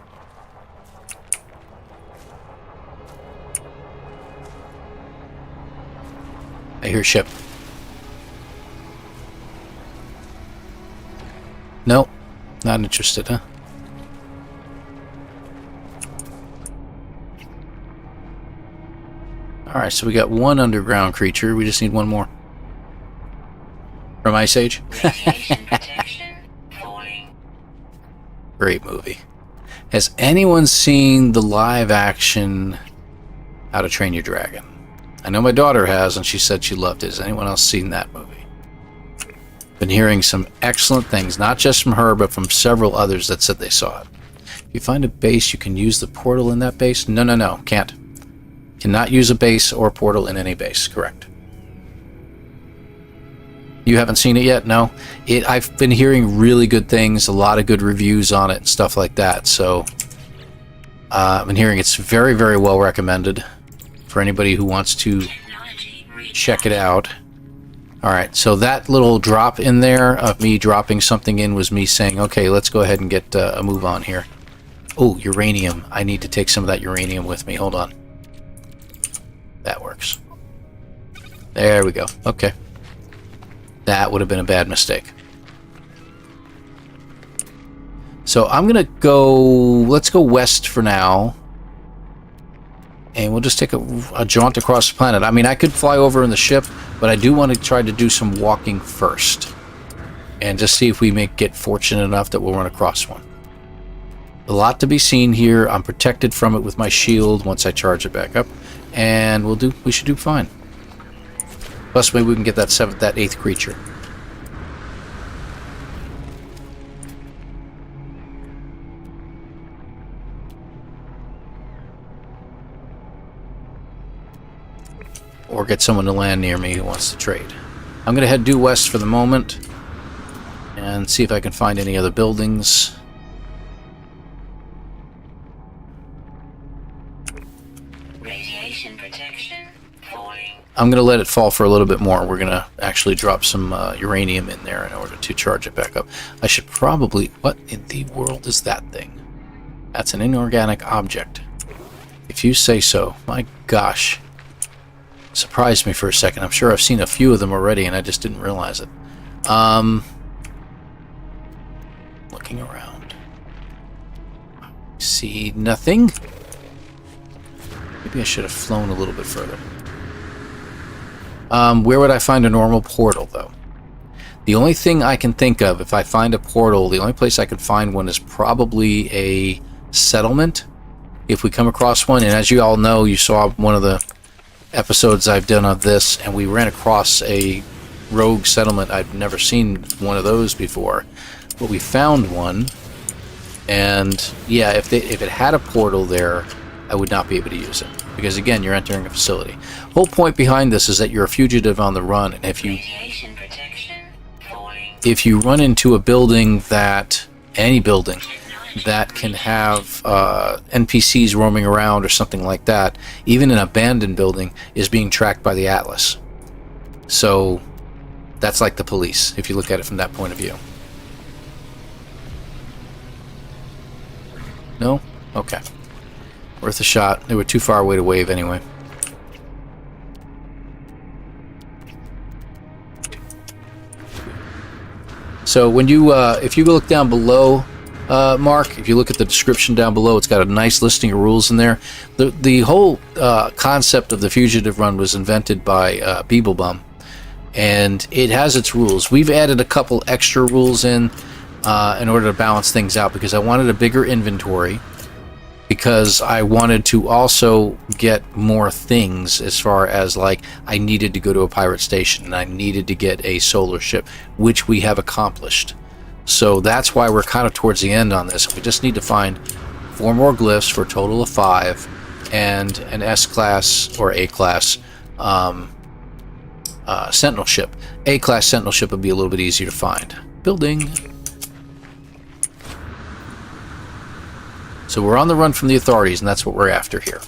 I hear ship. Nope. Not interested, huh? Alright, so we got one underground creature. We just need one more. From Ice Age? Radiation protection falling. Great movie. Has anyone seen the live action How to Train Your Dragon? I know my daughter has, and she said she loved it. Has anyone else seen that movie? Been hearing some excellent things, not just from her, but from several others that said they saw it. If you find a base, you can use the portal in that base? No, no, no, can't. Cannot use a base or portal in any base, correct. You haven't seen it yet? No? I've been hearing really good things, a lot of good reviews on it and stuff like that, so I've been hearing it's very, very well recommended for anybody who wants to Technology check it out. Alright, so that little drop in there of me dropping something in was me saying, okay, let's go ahead and get a move on here. Oh, uranium. I need to take some of that uranium with me. Hold on. That works. There we go. Okay. That would have been a bad mistake. So I'm going to go... Let's go west for now. And we'll just take a jaunt across the planet. I mean, I could fly over in the ship, but I do want to try to do some walking first. And just see if we may get fortunate enough that we'll run across one. A lot to be seen here. I'm protected from it with my shield once I charge it back up. And we should do fine. Plus, maybe we can get that 8th creature. Or get someone to land near me who wants to trade. I'm going to head due west for the moment. And see if I can find any other buildings. Radiation protection falling. I'm going to let it fall for a little bit more. We're going to actually drop some uranium in there in order to charge it back up. I should probably... What in the world is that thing? That's an inorganic object. If you say so. My gosh. Surprised me for a second. I'm sure I've seen a few of them already and I just didn't realize it. Looking around. See nothing. Maybe I should have flown a little bit further. Where would I find a normal portal, though? The only thing I can think of, if I find a portal, the only place I could find one is probably a settlement. If we come across one, and as you all know, you saw one of the episodes I've done of this, and we ran across a rogue settlement. I've never seen one of those before. But we found one, and yeah, if it had a portal there, I would not be able to use it. Because again, you're entering a facility. Whole point behind this is that you're a fugitive on the run, and Radiation protection falling. if you run into a building any building that can have NPCs roaming around or something like that, even an abandoned building is being tracked by the Atlas. So that's like the police, if you look at it from that point of view. No? Okay. Worth a shot. They were too far away to wave anyway. So when you, if you look down below Mark, if you look at the description down below, it's got a nice listing of rules in there. The whole concept of the Fugitive Run was invented by Beeblebum, and it has its rules. We've added a couple extra rules in order to balance things out, because I wanted a bigger inventory, because I wanted to also get more things, as far as like I needed to go to a pirate station and I needed to get a solar ship, which we have accomplished. So that's why we're kind of towards the end on this. We just need to find 4 more glyphs for a total of 5, and an S-class or A-class Sentinel ship. A-class Sentinel ship would be a little bit easier to find. Building. So we're on the run from the authorities, and that's what we're after here.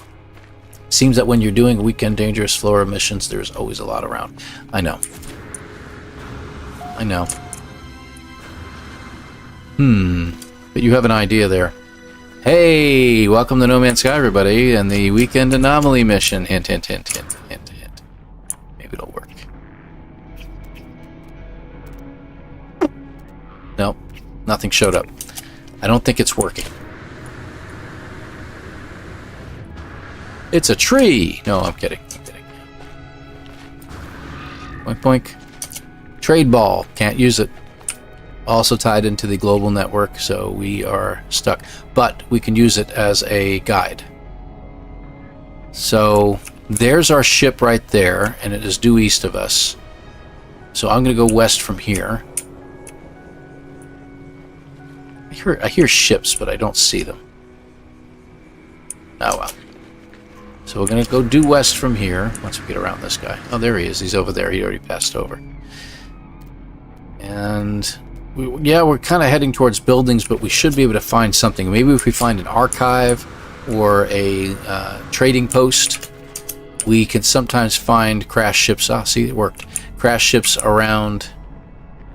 Seems that when you're doing weekend dangerous Florida missions, there's always a lot around. I know. But you have an idea there. Hey, welcome to No Man's Sky, everybody, and the weekend anomaly mission. Hint, hint, hint, hint, hint, hint. Maybe it'll work. Nope, nothing showed up. I don't think it's working. It's a tree! No, I'm kidding. Boink, boink. Trade ball. Can't use it. Also tied into the global network, so we are stuck. But we can use it as a guide. So there's our ship right there, and it is due east of us. So I'm going to go west from here. I hear ships, but I don't see them. Oh well. So we're going to go due west from here, once we get around this guy. Oh, there he is. He's over there. He already passed over. And we're kind of heading towards buildings, but we should be able to find something. Maybe if we find an archive or a trading post, we can sometimes find crash ships. Ah, see, it worked. Crash ships around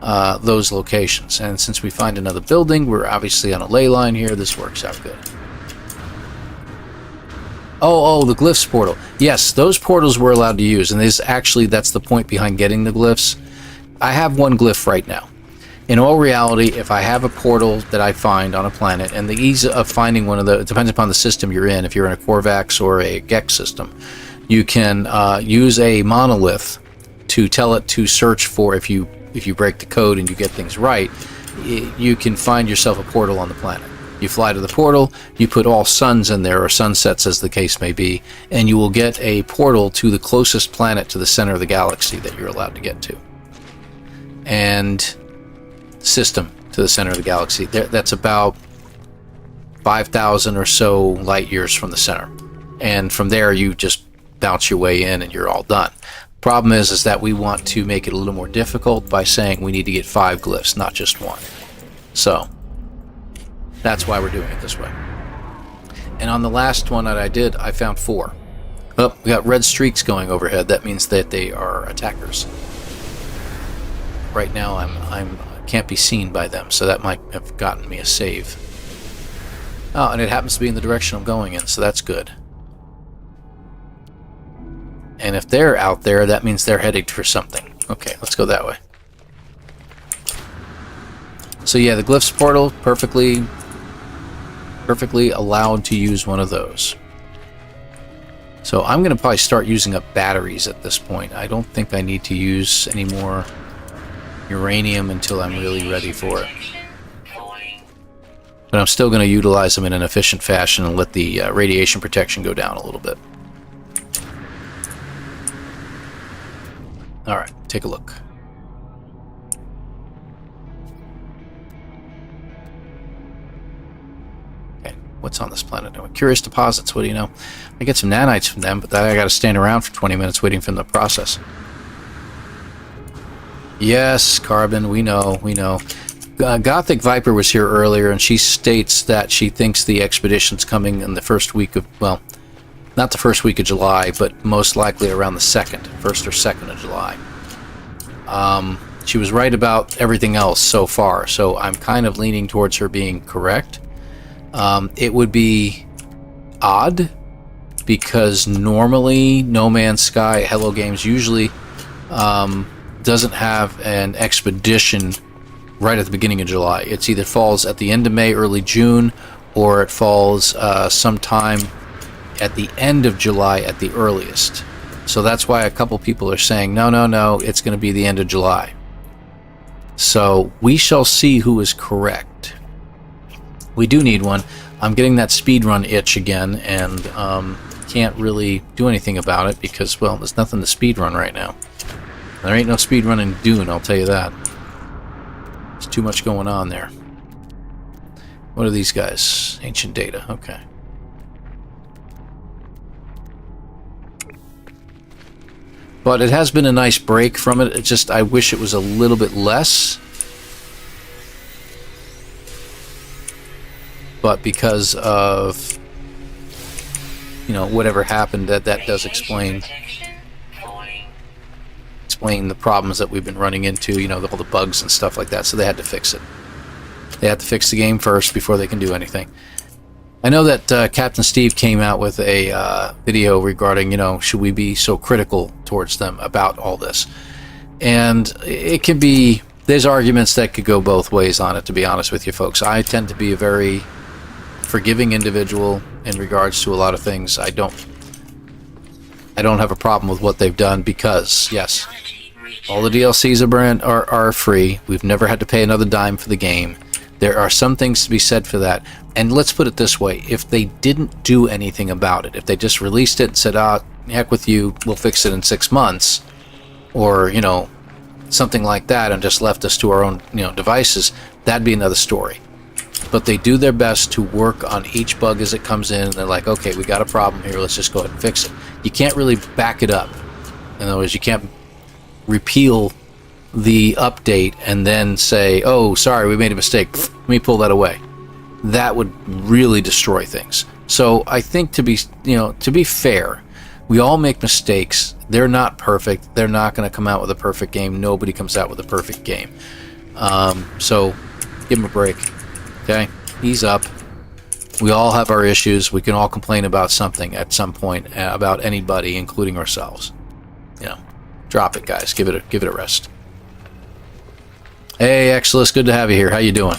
those locations. And since we find another building, we're obviously on a ley line here. This works out good. Oh, the glyphs portal. Yes, those portals we're allowed to use, and that's the point behind getting the glyphs. I have one glyph right now. In all reality, if I have a portal that I find on a planet, and the ease of finding one of those, it depends upon the system you're in. If you're in a Corvax or a Gex system, you can use a monolith to tell it to search for, if you break the code and you get things right, you can find yourself a portal on the planet. You fly to the portal, you put all suns in there, or sunsets as the case may be, and you will get a portal to the closest planet to the center of the galaxy that you're allowed to get to. And system to the center of the galaxy. That's about 5,000 or so light years from the center. And from there, you just bounce your way in and you're all done. Problem is that we want to make it a little more difficult by saying we need to get 5 glyphs, not just 1. So that's why we're doing it this way. And on the last one that I did, I found 4. Oh, we got red streaks going overhead. That means that they are attackers. Right now, I can't be seen by them, so that might have gotten me a save. Oh, and it happens to be in the direction I'm going in, so that's good. And if they're out there, that means they're heading for something. Okay, let's go that way. So yeah, the glyphs portal, perfectly allowed to use one of those. So I'm going to probably start using up batteries at this point. I don't think I need to use any more uranium until I'm really ready for it. But I'm still going to utilize them in an efficient fashion and let the radiation protection go down a little bit. Alright, take a look. Okay, what's on this planet now? Curious deposits, what do you know? I get some nanites from them, but then I got to stand around for 20 minutes waiting for them to process. Yes, Carbon, we know. Gothic Viper was here earlier, and she states that she thinks the expedition's coming in the first week of, well, not the first week of July, but most likely around the 1st or 2nd of July. She was right about everything else so far, so I'm kind of leaning towards her being correct. It would be odd, because normally No Man's Sky, Hello Games, usually doesn't have an expedition right at the beginning of July. It's either falls at the end of May, early June, or it falls sometime at the end of July at the earliest. So that's why a couple people are saying, no, it's going to be the end of July. So we shall see who is correct. We do need one. I'm getting that speedrun itch again, and can't really do anything about it because, well, there's nothing to speedrun right now. There ain't no speedrun in Dune, I'll tell you that. There's too much going on there. What are these guys? Ancient data, okay. But it has been a nice break from it. It's just, I wish it was a little bit less. But because of, you know, whatever happened, that does explain the problems that we've been running into, you know, all the bugs and stuff like that. So they had to fix it. They had to fix the game first before they can do anything. I know that Captain Steve came out with a video regarding, you know, should we be so critical towards them about all this? And it can be, there's arguments that could go both ways on it, to be honest with you folks. I tend to be a very forgiving individual in regards to a lot of things. I don't have a problem with what they've done because, yes, all the DLCs are free. We've never had to pay another dime for the game. There are some things to be said for that. And let's put it this way. If they didn't do anything about it, if they just released it and said, heck with you, we'll fix it in 6 months, or, you know, something like that, and just left us to our own, you know, devices, that'd be another story. But they do their best to work on each bug as it comes in, and they're like, okay, we got a problem here, let's just go ahead and fix it. You can't really back it up. In other words, you can't repeal the update and then say, oh, sorry, we made a mistake, let me pull that away. That would really destroy things. So I think to be fair, we all make mistakes. They're not perfect. They're not going to come out with a perfect game. Nobody comes out with a perfect game. So give them a break. Okay? Ease up. We all have our issues. We can all complain about something at some point, about anybody, including ourselves. You know, drop it, guys. Give it a rest. Hey, Exelis, good to have you here. How you doing?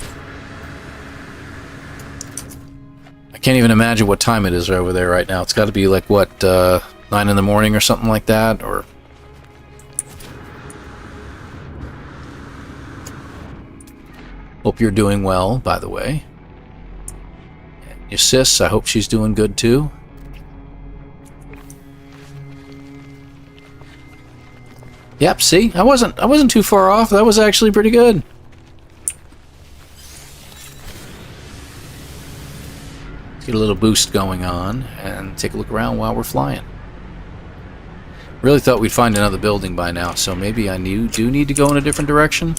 I can't even imagine what time it is over there right now. It's got to be like, what, 9 in the morning or something like that? Or hope you're doing well, by the way. Your sis, I hope she's doing good too. Yep, see? I wasn't too far off. That was actually pretty good. Let's get a little boost going on and take a look around while we're flying. Really thought we'd find another building by now, so maybe I do need to go in a different direction.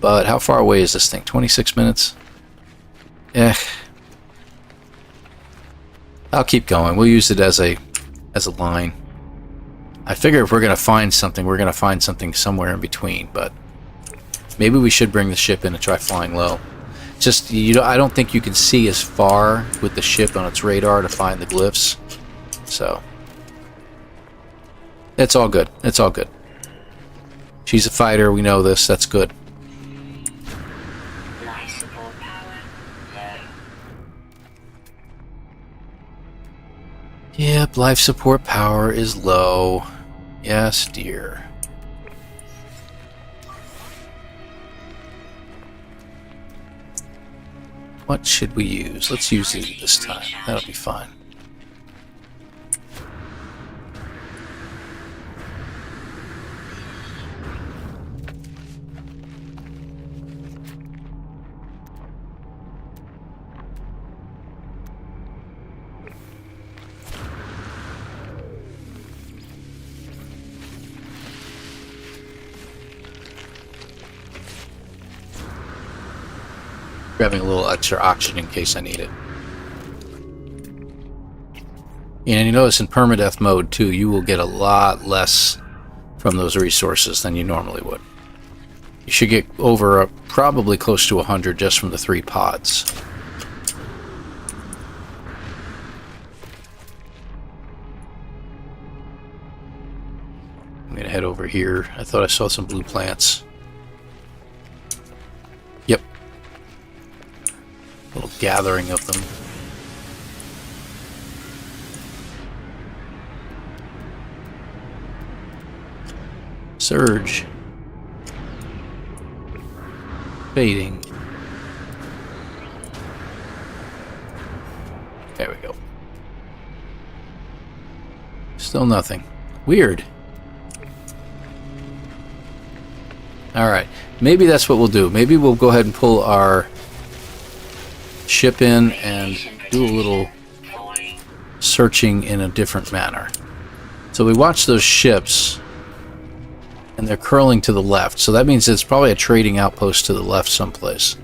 But how far away is this thing? 26 minutes? I'll keep going. We'll use it as a line. I figure if we're going to find something, we're going to find something somewhere in between, but maybe we should bring the ship in and try flying low. Just, I don't think you can see as far with the ship on its radar to find the glyphs. So, it's all good. It's all good. She's a fighter. We know this. That's good. Life support power low. Yep, life support power is low. Yes, dear. What should we use? Let's use it this time. That'll be fine. Grabbing a little extra oxygen in case I need it. And you notice in permadeath mode too, you will get a lot less from those resources than you normally would. You should get over probably close to 100 just from the 3 pods. I'm gonna head over here. I thought I saw some blue plants. gathering of them. Surge. Fading. There we go. Still nothing. Weird. Alright. Maybe that's what we'll do. Maybe we'll go ahead and pull our ship in and do a little searching in a different manner. So we watch those ships, and they're curling to the left. So that means it's probably a trading outpost to the left someplace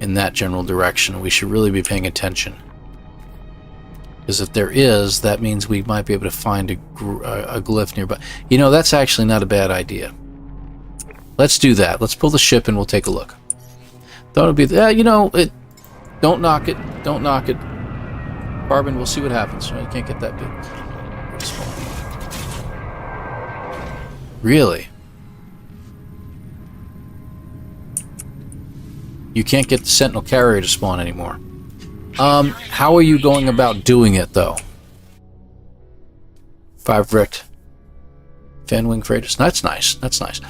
in that general direction. We should really be paying attention. Because if there is, that means we might be able to find a glyph nearby. You know, that's actually not a bad idea. Let's do that. Let's pull the ship and we'll take a look. Thought it'd be... you know, don't knock it. Don't knock it. Carbon, we'll see what happens. You can't get that big. Really? You can't get the Sentinel carrier to spawn anymore. How are you going about doing it, though? 5 Richt. Fanwing freighters. That's nice. That's nice.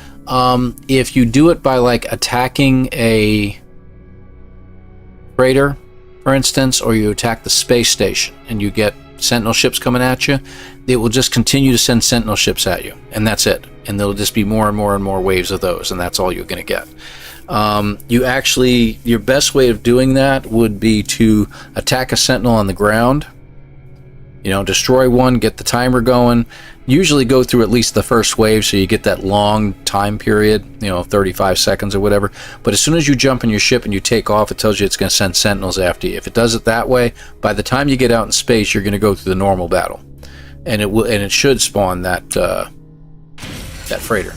If you do it by, like, attacking a freighter, for instance, or you attack the space station and you get Sentinel ships coming at you, it will just continue to send Sentinel ships at you, and that's it. And there'll just be more and more and more waves of those, and that's all you're going to get. Your best way of doing that would be to attack a Sentinel on the ground. You know, destroy one, get the timer going. Usually go through at least the first wave, so you get that long time period, you know, 35 seconds or whatever. But as soon as you jump in your ship and you take off, it tells you it's going to send Sentinels after you. If it does it that way, by the time you get out in space, you're going to go through the normal battle, and it should spawn that that freighter,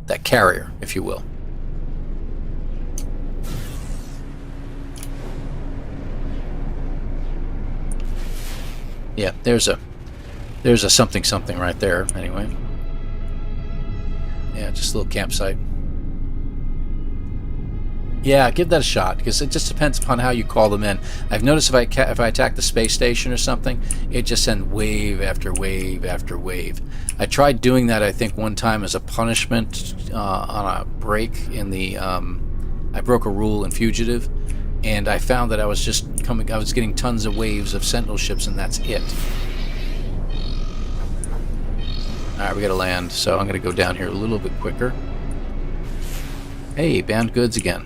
that carrier, if you will. Yeah, there's a something right there, anyway. Yeah, just a little campsite. Yeah, give that a shot, because it just depends upon how you call them in. I've noticed if I attack the space station or something, it just sends wave after wave after wave. I tried doing that, I think, one time as a punishment on a break in the... I broke a rule in Fugitive, and I found that I was getting tons of waves of Sentinel ships, and that's it. Alright, we gotta land, so I'm gonna go down here a little bit quicker. Hey, banned goods again.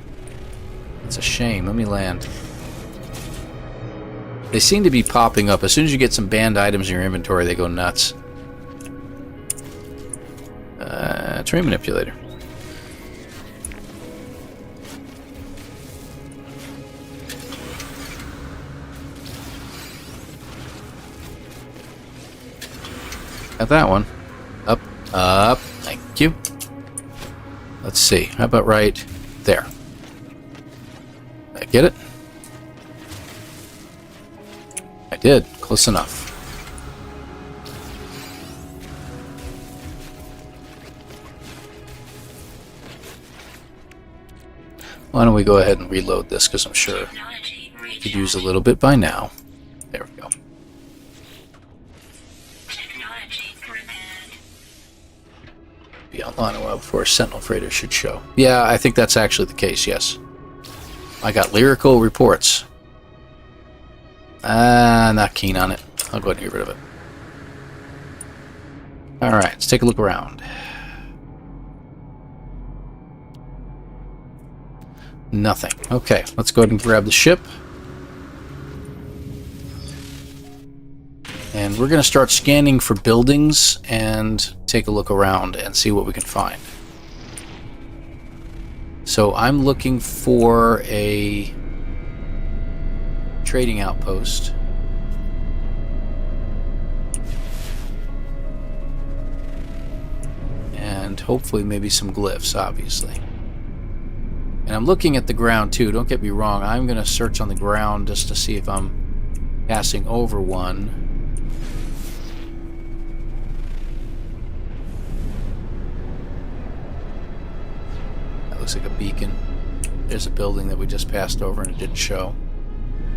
It's a shame. Let me land. They seem to be popping up. As soon as you get some banned items in your inventory, they go nuts. Terrain manipulator. Got that one. Up. Thank you. Let's see. How about right there? Did I get it? I did. Close enough. Why don't we go ahead and reload this, because I'm sure we could use a little bit by now. There we go. Be online a while before a Sentinel freighter should show. Yeah, I think that's actually the case, yes. I got lyrical reports. Not keen on it. I'll go ahead and get rid of it. Alright, let's take a look around. Nothing. Okay, let's go ahead and grab the ship. And we're going to start scanning for buildings and take a look around and see what we can find. So I'm looking for a trading outpost. And hopefully maybe some glyphs, obviously. And I'm looking at the ground too, don't get me wrong. I'm going to search on the ground just to see if I'm passing over one. Looks like a beacon. There's a building that we just passed over and it didn't show.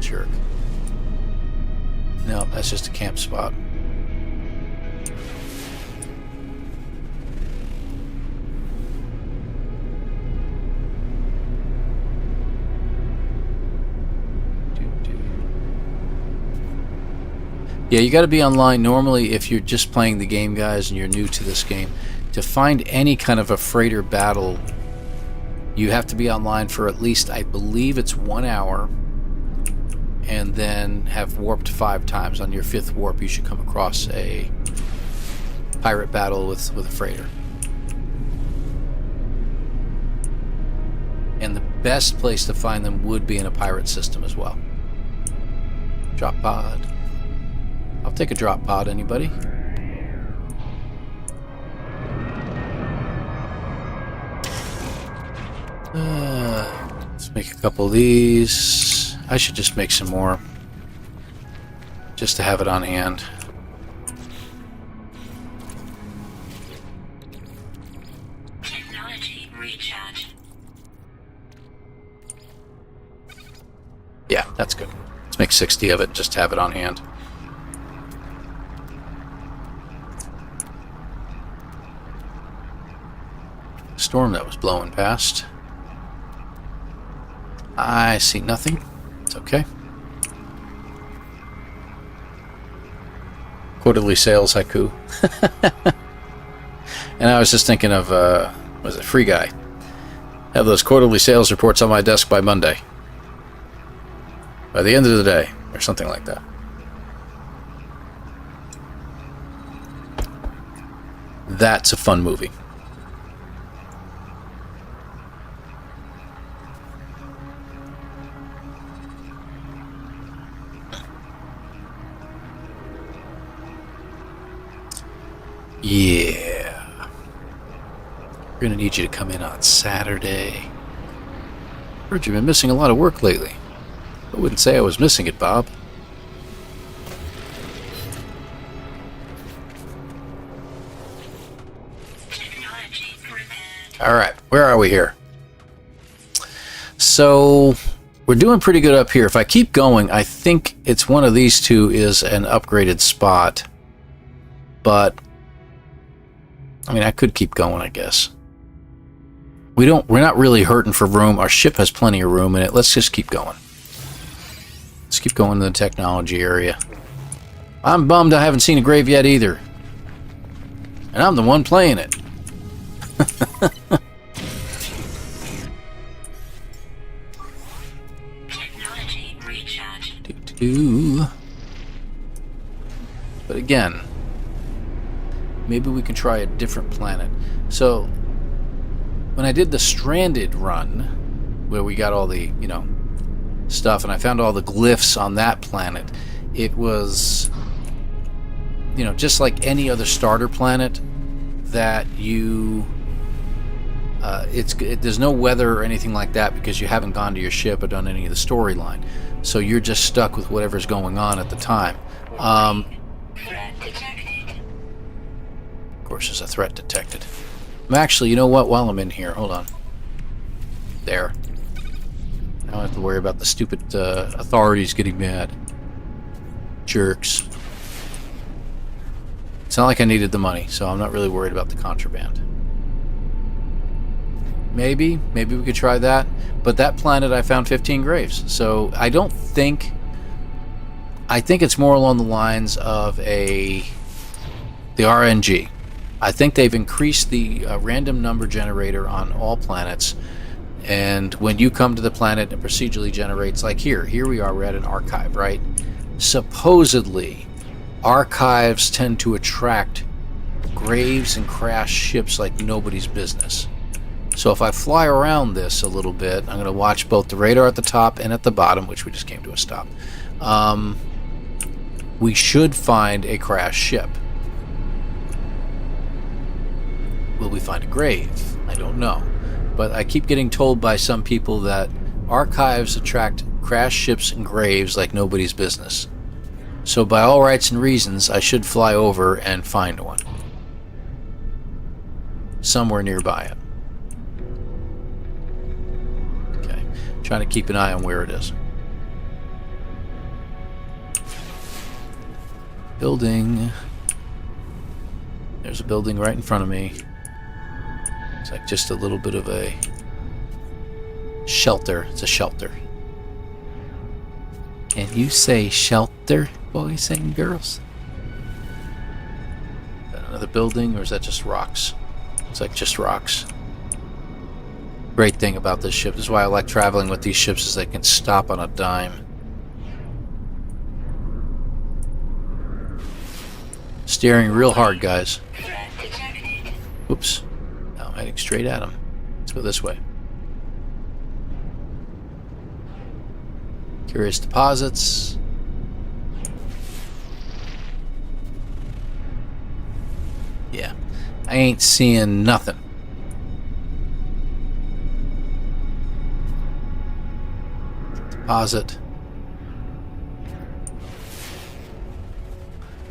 Jerk. No, that's just a camp spot. Yeah, you got to be online normally if you're just playing the game, guys, and you're new to this game. To find any kind of a freighter battle, you have to be online for at least, I believe it's 1 hour, and then have warped 5 times. On your 5th warp, you should come across a pirate battle with a freighter. And the best place to find them would be in a pirate system as well. Drop pod. I'll take a drop pod, anybody? Let's make a couple of these. I should just make some more, just to have it on hand. Technology recharge. Yeah, that's good. Let's make 60 of it, just to have it on hand. Storm that was blowing past. I see nothing. It's okay. Quarterly sales haiku. And I was just thinking of, was it Free Guy? Have those quarterly sales reports on my desk by Monday. By the end of the day, or something like that. That's a fun movie. Yeah. We're going to need you to come in on Saturday. Heard you've been missing a lot of work lately. I wouldn't say I was missing it, Bob. Technology prepared. Alright, where are we here? So, we're doing pretty good up here. If I keep going, I think it's one of these two is an upgraded spot. But I mean, I could keep going, I guess. We're not really hurting for room. Our ship has plenty of room in it. Let's just keep going. Let's keep going to the technology area. I'm bummed I haven't seen a grave yet either. And I'm the one playing it. Technology recharge. But again, maybe we can try a different planet. So, when I did the Stranded run, where we got all the, stuff, and I found all the glyphs on that planet, it was, just like any other starter planet that you, there's no weather or anything like that because you haven't gone to your ship or done any of the storyline. So you're just stuck with whatever's going on at the time. Threat detected. Of course, there's a threat detected. Actually, you know what? While I'm in here, hold on. There. Now I have to worry about the stupid authorities getting mad. Jerks. It's not like I needed the money, so I'm not really worried about the contraband. Maybe we could try that. But that planet, I found 15 graves. So I think it's more along the lines of the RNG. I think they've increased the random number generator on all planets, and when you come to the planet, it procedurally generates, like here we are, we're at an archive, right? Supposedly, archives tend to attract graves and crashed ships like nobody's business. So if I fly around this a little bit, I'm going to watch both the radar at the top and at the bottom, which we just came to a stop. We should find a crashed ship. Will we find a grave? I don't know. But I keep getting told by some people that archives attract crashed ships and graves like nobody's business. So by all rights and reasons, I should fly over and find one. Somewhere nearby it. Okay. Trying to keep an eye on where it is. Building. There's a building right in front of me. It's like just a little bit of a shelter. It's a shelter. And you say shelter, boys and girls? Is that another building, or is that just rocks? It's like just rocks. Great thing about this ship, this is why I like traveling with these ships, is they can stop on a dime. Steering real hard, guys. Threat detected. Oops. Now I'm heading straight at him. Let's go this way. Curious deposits. Yeah. I ain't seeing nothing. Deposit.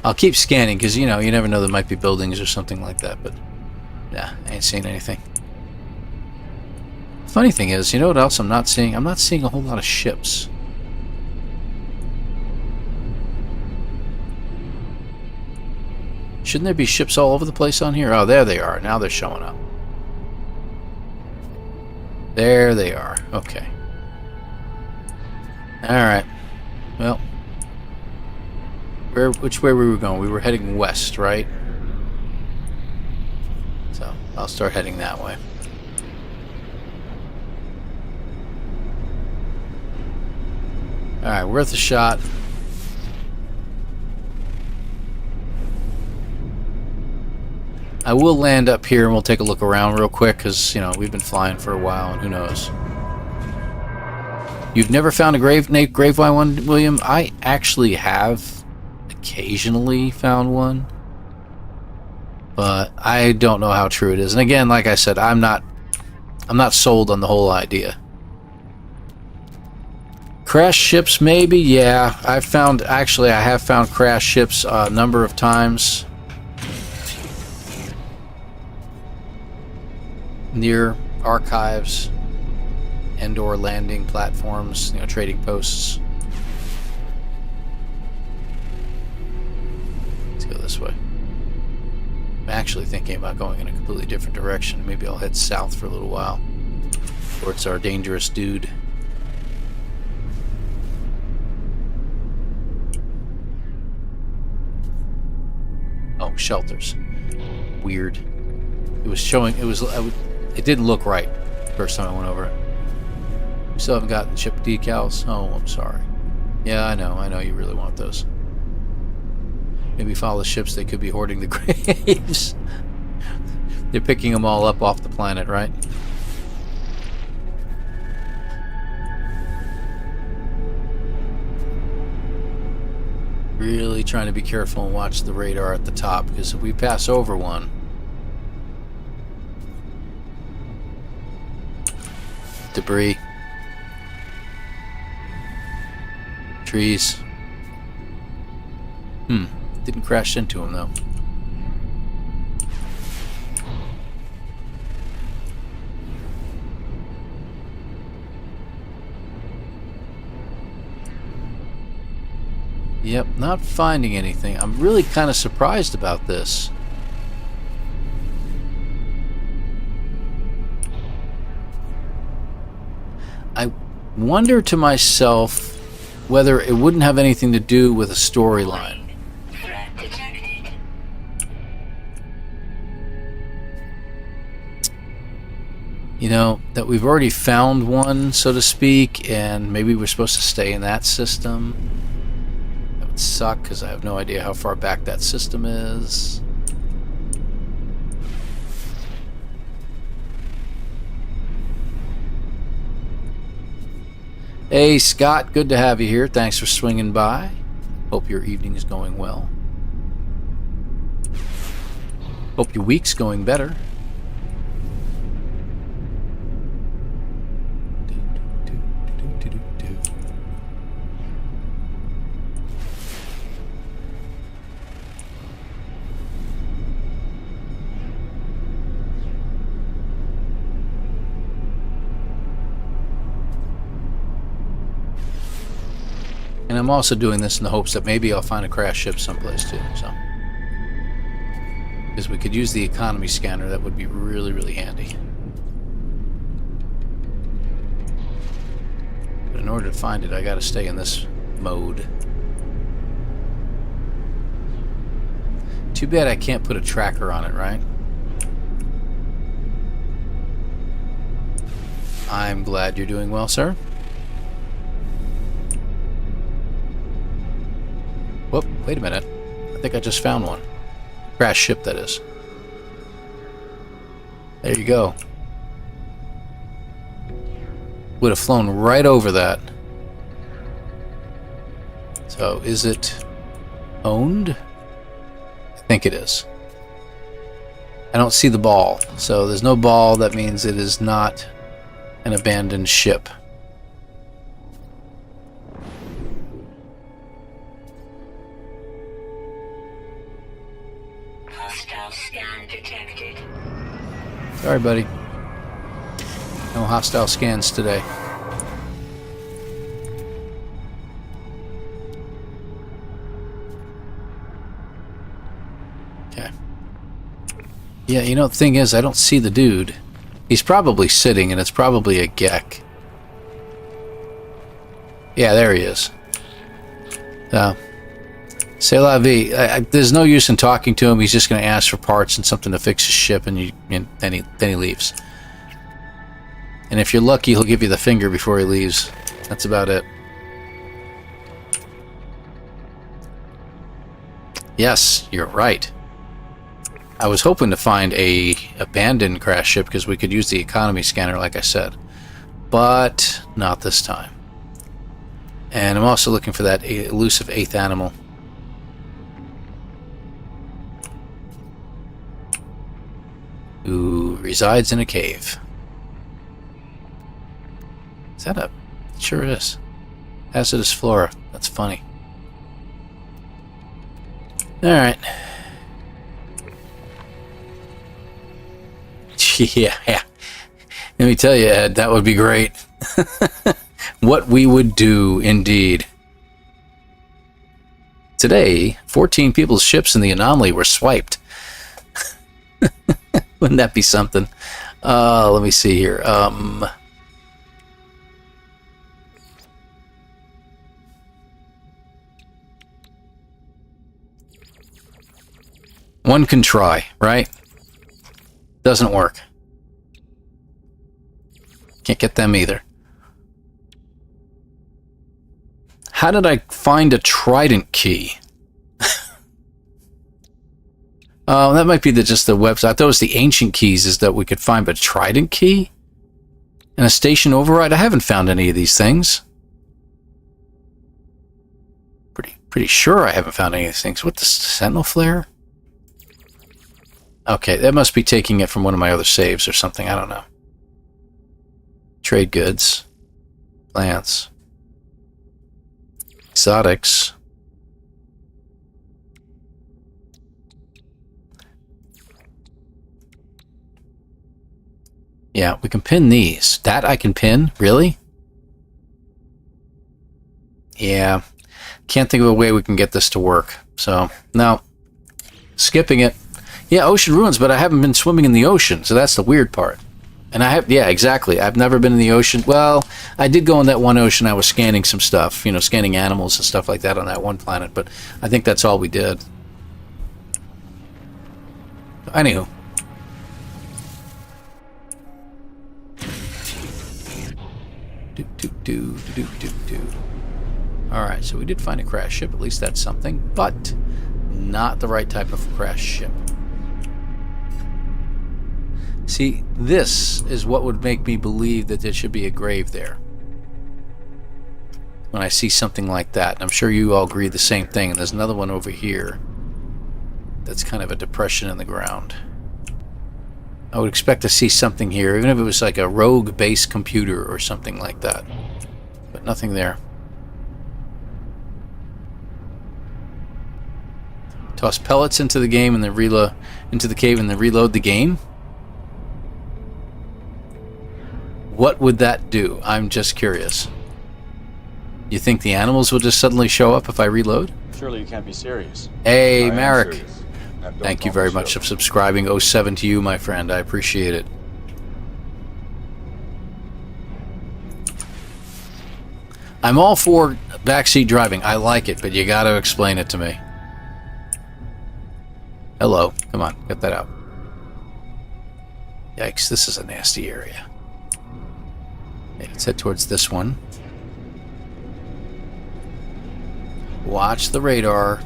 I'll keep scanning because, you know, you never know, there might be buildings or something like that, but yeah, I ain't seeing anything. Funny thing is, you know what else I'm not seeing? I'm not seeing a whole lot of ships. Shouldn't there be ships all over the place on here? Oh, there they are. Now they're showing up. There they are. Okay. Alright. Well, which way were we going? We were heading west, right? So, I'll start heading that way. Alright, worth a shot. I will land up here and we'll take a look around real quick because, you know, we've been flying for a while and who knows. You've never found a Gravewine one, William? I actually have occasionally found one, but I don't know how true it is. And again, like I said, I'm not sold on the whole idea. Crash ships, maybe, yeah. I have found crash ships a number of times. Near archives and/or landing platforms, you know, trading posts. Let's go this way. I'm actually thinking about going in a completely different direction. Maybe I'll head south for a little while, towards our dangerous dude. Oh, shelters. Weird. It was showing. It didn't look right first time I went over it. We still haven't gotten ship decals. Oh, I'm sorry. Yeah, I know you really want those. Maybe follow the ships, they could be hoarding the graves. They're picking them all up off the planet, right? Really trying to be careful and watch the radar at the top, because if we pass over one, debris, trees. Didn't crash into him though. Yep, not finding anything. I'm really kind of surprised about this. I wonder to myself whether it wouldn't have anything to do with a storyline. Threat detected. You know, that we've already found one, so to speak, and maybe we're supposed to stay in that system. That would suck, because I have no idea how far back that system is. Hey, Scott, good to have you here. Thanks for swinging by. Hope your evening is going well. Hope your week's going better. And I'm also doing this in the hopes that maybe I'll find a crashed ship someplace too. So, because we could use the economy scanner, that would be really, really handy. But in order to find it, I got to stay in this mode. Too bad I can't put a tracker on it, right? I'm glad you're doing well, sir. Whoop, wait a minute. I think I just found one. Crashed ship, that is. There you go. Would have flown right over that. So, is it owned? I think it is. I don't see the ball. So, there's no ball. That means it is not an abandoned ship. Hostile scan detected. Sorry, buddy. No hostile scans today. Okay. Yeah, you know, the thing is, I don't see the dude. He's probably sitting, and it's probably a Gek. Yeah, there he is. C'est la vie. There's no use in talking to him. He's just going to ask for parts and something to fix his ship, and then he leaves. And if you're lucky, he'll give you the finger before he leaves. That's about it. Yes, you're right. I was hoping to find a abandoned crash ship because we could use the economy scanner, like I said. But not this time. And I'm also looking for that elusive eighth animal. Who resides in a cave. Is that a... It sure is. Hazardous flora. That's funny. Alright. Yeah. Let me tell you, Ed, that would be great. What we would do, indeed. Today, 14 people's ships in the anomaly were swiped. Wouldn't that be something? Let me see here. One can try, right? Doesn't work. Can't get them either. How did I find a trident key? That might be just the website. I thought it was the ancient keys is that we could find, but trident key? And a station override? I haven't found any of these things. Pretty sure I haven't found any of these things. What, the sentinel flare? Okay, that must be taking it from one of my other saves or something. I don't know. Trade goods. Plants. Exotics. Yeah, we can pin these. That I can pin? Really? Yeah. Can't think of a way we can get this to work. So, no. Skipping it. Yeah, ocean ruins, but I haven't been swimming in the ocean, so that's the weird part. And I have, yeah, exactly. I've never been in the ocean. Well, I did go in that one ocean. I was scanning some stuff, you know, scanning animals and stuff like that on that one planet, but I think that's all we did. Anywho. Alright, so we did find a crash ship. At least that's something, but not the right type of crash ship. See, this is what would make me believe that there should be a grave there. When I see something like that. And I'm sure you all agree the same thing. And there's another one over here that's kind of a depression in the ground. I would expect to see something here, even if it was like a rogue base computer or something like that. But nothing there. Toss pellets into the game and then reload into the cave and then reload the game? What would that do? I'm just curious. You think the animals will just suddenly show up if I reload? Surely you can't be serious. Hey, I am Marek. serious. Don't Thank you call me very much silly. for subscribing. 07 to you, my friend. I appreciate it. I'm all for backseat driving. I like it, but you got to explain it to me. Hello. Come on, get that out. Yikes, this is a nasty area. Okay, let's head towards this one. Watch the radar.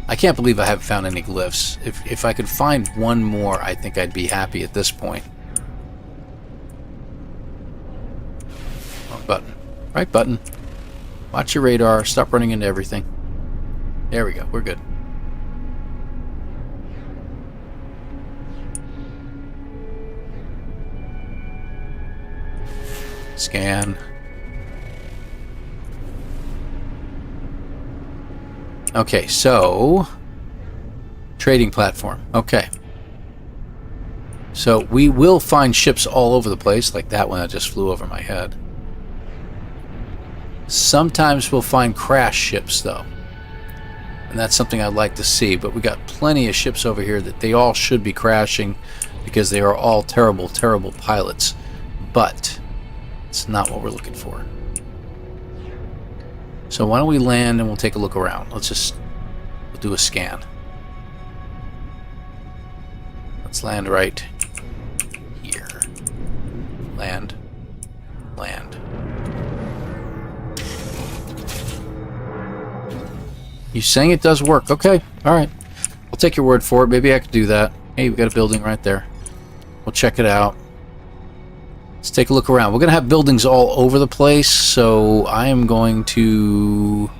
I can't believe I haven't found any glyphs. If I could find one more, I think I'd be happy at this point. Wrong button. Right button. Watch your radar. Stop running into everything. There we go. We're good. Scan. Okay, so trading platform. Okay. So we will find ships all over the place, like that one that just flew over my head. Sometimes we'll find crash ships, though. And that's something I'd like to see, but we got plenty of ships over here that they all should be crashing because they are all terrible, terrible pilots. But it's not what we're looking for. So why don't we land and we'll take a look around. We'll do a scan. Let's land right here. Land. You saying it does work. Okay, alright. I'll take your word for it. Maybe I could do that. Hey, we got a building right there. We'll check it out. Let's take a look around. We're going to have buildings all over the place, so I am going to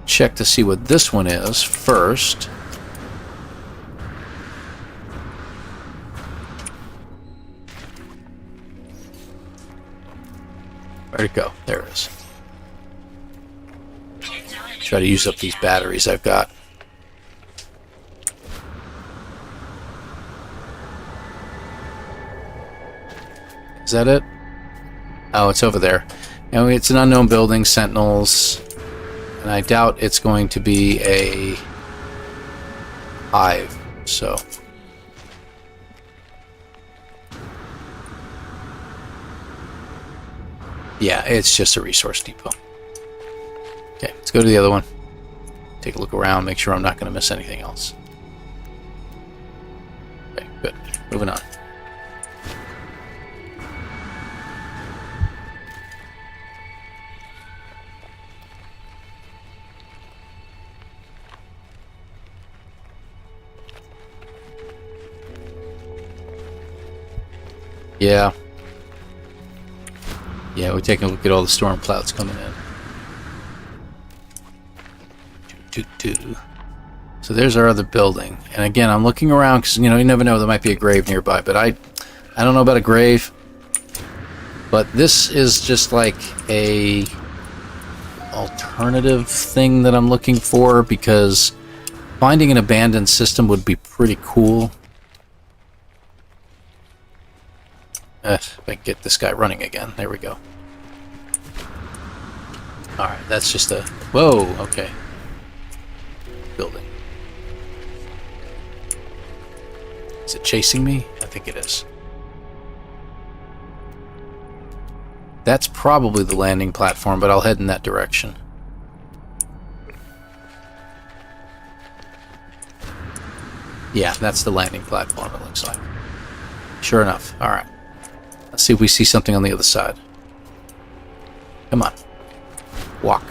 check to see what this one is first. Where'd it go? There it is. Try to use up these batteries I've got. Is that it? Oh, it's over there. And it's an unknown building, sentinels. And I doubt it's going to be a hive, so. Yeah, it's just a resource depot. Okay, let's go to the other one. Take a look around, make sure I'm not going to miss anything else. Okay, good. Moving on. Yeah. Yeah, we're taking a look at all the storm clouds coming in. So there's our other building. And again, I'm looking around because, you never know, there might be a grave nearby. But I don't know about a grave. But this is just like a alternative thing that I'm looking for, because finding an abandoned system would be pretty cool. If I can get this guy running again. There we go. Alright, that's just a... Whoa, okay. Building. Is it chasing me? I think it is. That's probably the landing platform, but I'll head in that direction. Yeah, that's the landing platform, it looks like. Sure enough. Alright. Let's see if we see something on the other side. Come on. Walk.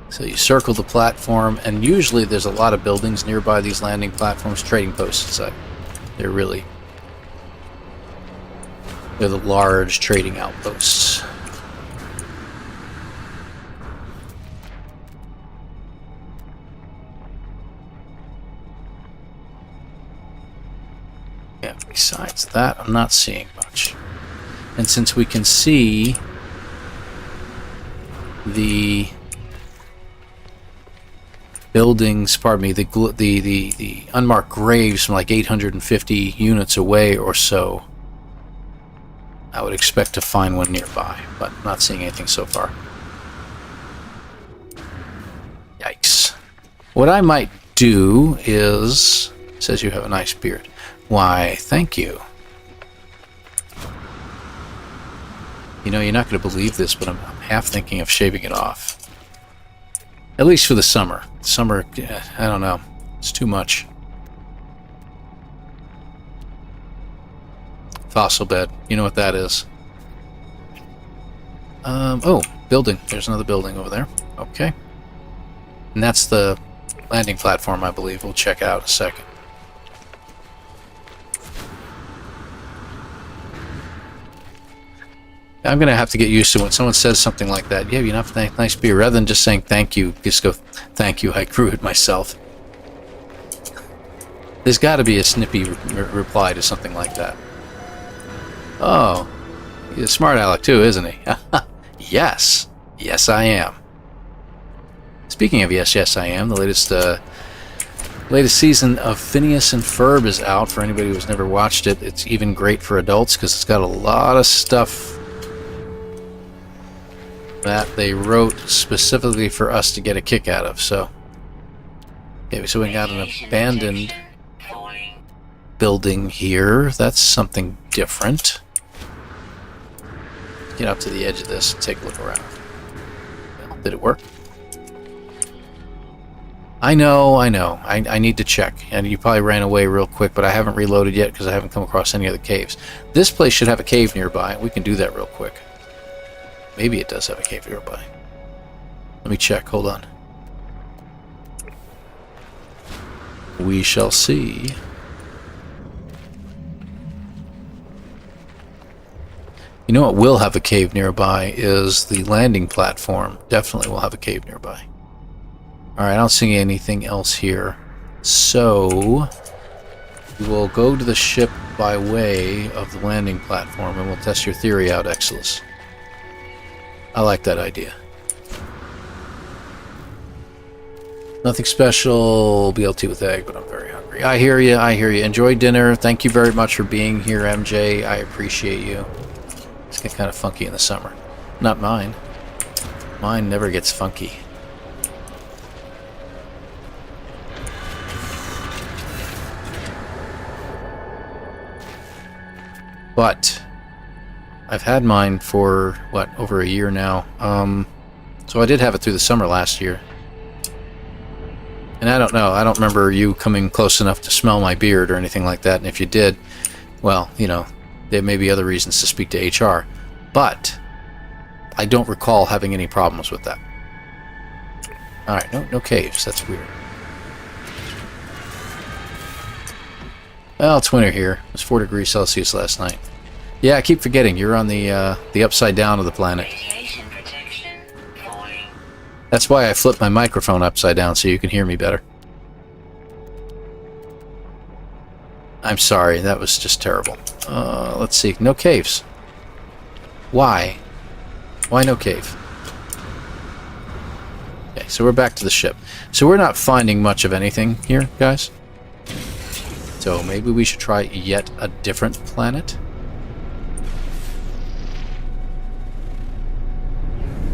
So you circle the platform, and usually there's a lot of buildings nearby these landing platforms, trading posts. They're the large trading outposts. Yeah, besides that, I'm not seeing much. And since we can see the buildings, pardon me, the unmarked graves from like 850 units away or so. I would expect to find one nearby, but not seeing anything so far. Yikes. What I might do is... Says you have a nice beard. Why, thank you. You know, you're not going to believe this, but I'm half thinking of shaving it off. At least for the summer. Summer, I don't know. It's too much. Fossil bed. You know what that is. Oh, building. There's another building over there. Okay. And that's the landing platform, I believe. We'll check out in a second. I'm going to have to get used to when someone says something like that. Yeah, you know, nice beer. Rather than just saying thank you, just go, thank you, I grew it myself. There's got to be a snippy reply to something like that. Oh, he's a smart aleck too, isn't he? Yes. Yes, I am. Speaking of yes, I am, the latest season of Phineas and Ferb is out for anybody who's never watched it. It's even great for adults because it's got a lot of stuff that they wrote specifically for us to get a kick out of. So, okay, so we got an abandoned building here. That's something different. Get up to the edge of this and take a look around. Well, did it work? I know. I need to check. And you probably ran away real quick, but I haven't reloaded yet because I haven't come across any other caves. This place should have a cave nearby. We can do that real quick. Maybe it does have a cave nearby. Let me check. Hold on. We shall see. You know what will have a cave nearby is the landing platform. Definitely will have a cave nearby. Alright, I don't see anything else here. So, we will go to the ship by way of the landing platform and we'll test your theory out, Exilus. I like that idea. Nothing special, BLT with egg, but I'm very hungry. I hear you, I hear you. Enjoy dinner. Thank you very much for being here, MJ. I appreciate you. It's getting kind of funky in the summer. Not mine. Mine never gets funky. But I've had mine for, what, over a year now. So I did have it through the summer last year. And I don't know, I don't remember you coming close enough to smell my beard or anything like that. And if you did, well, you know, there may be other reasons to speak to HR. But I don't recall having any problems with that. Alright, no caves, that's weird. Well, it's winter here. It was 4 degrees Celsius last night. Yeah, I keep forgetting. You're on the upside down of the planet. That's why I flipped my microphone upside down so you can hear me better. I'm sorry, that was just terrible. Let's see. No caves. Why? Why no cave? Okay, so we're back to the ship. So we're not finding much of anything here, guys. So maybe we should try yet a different planet.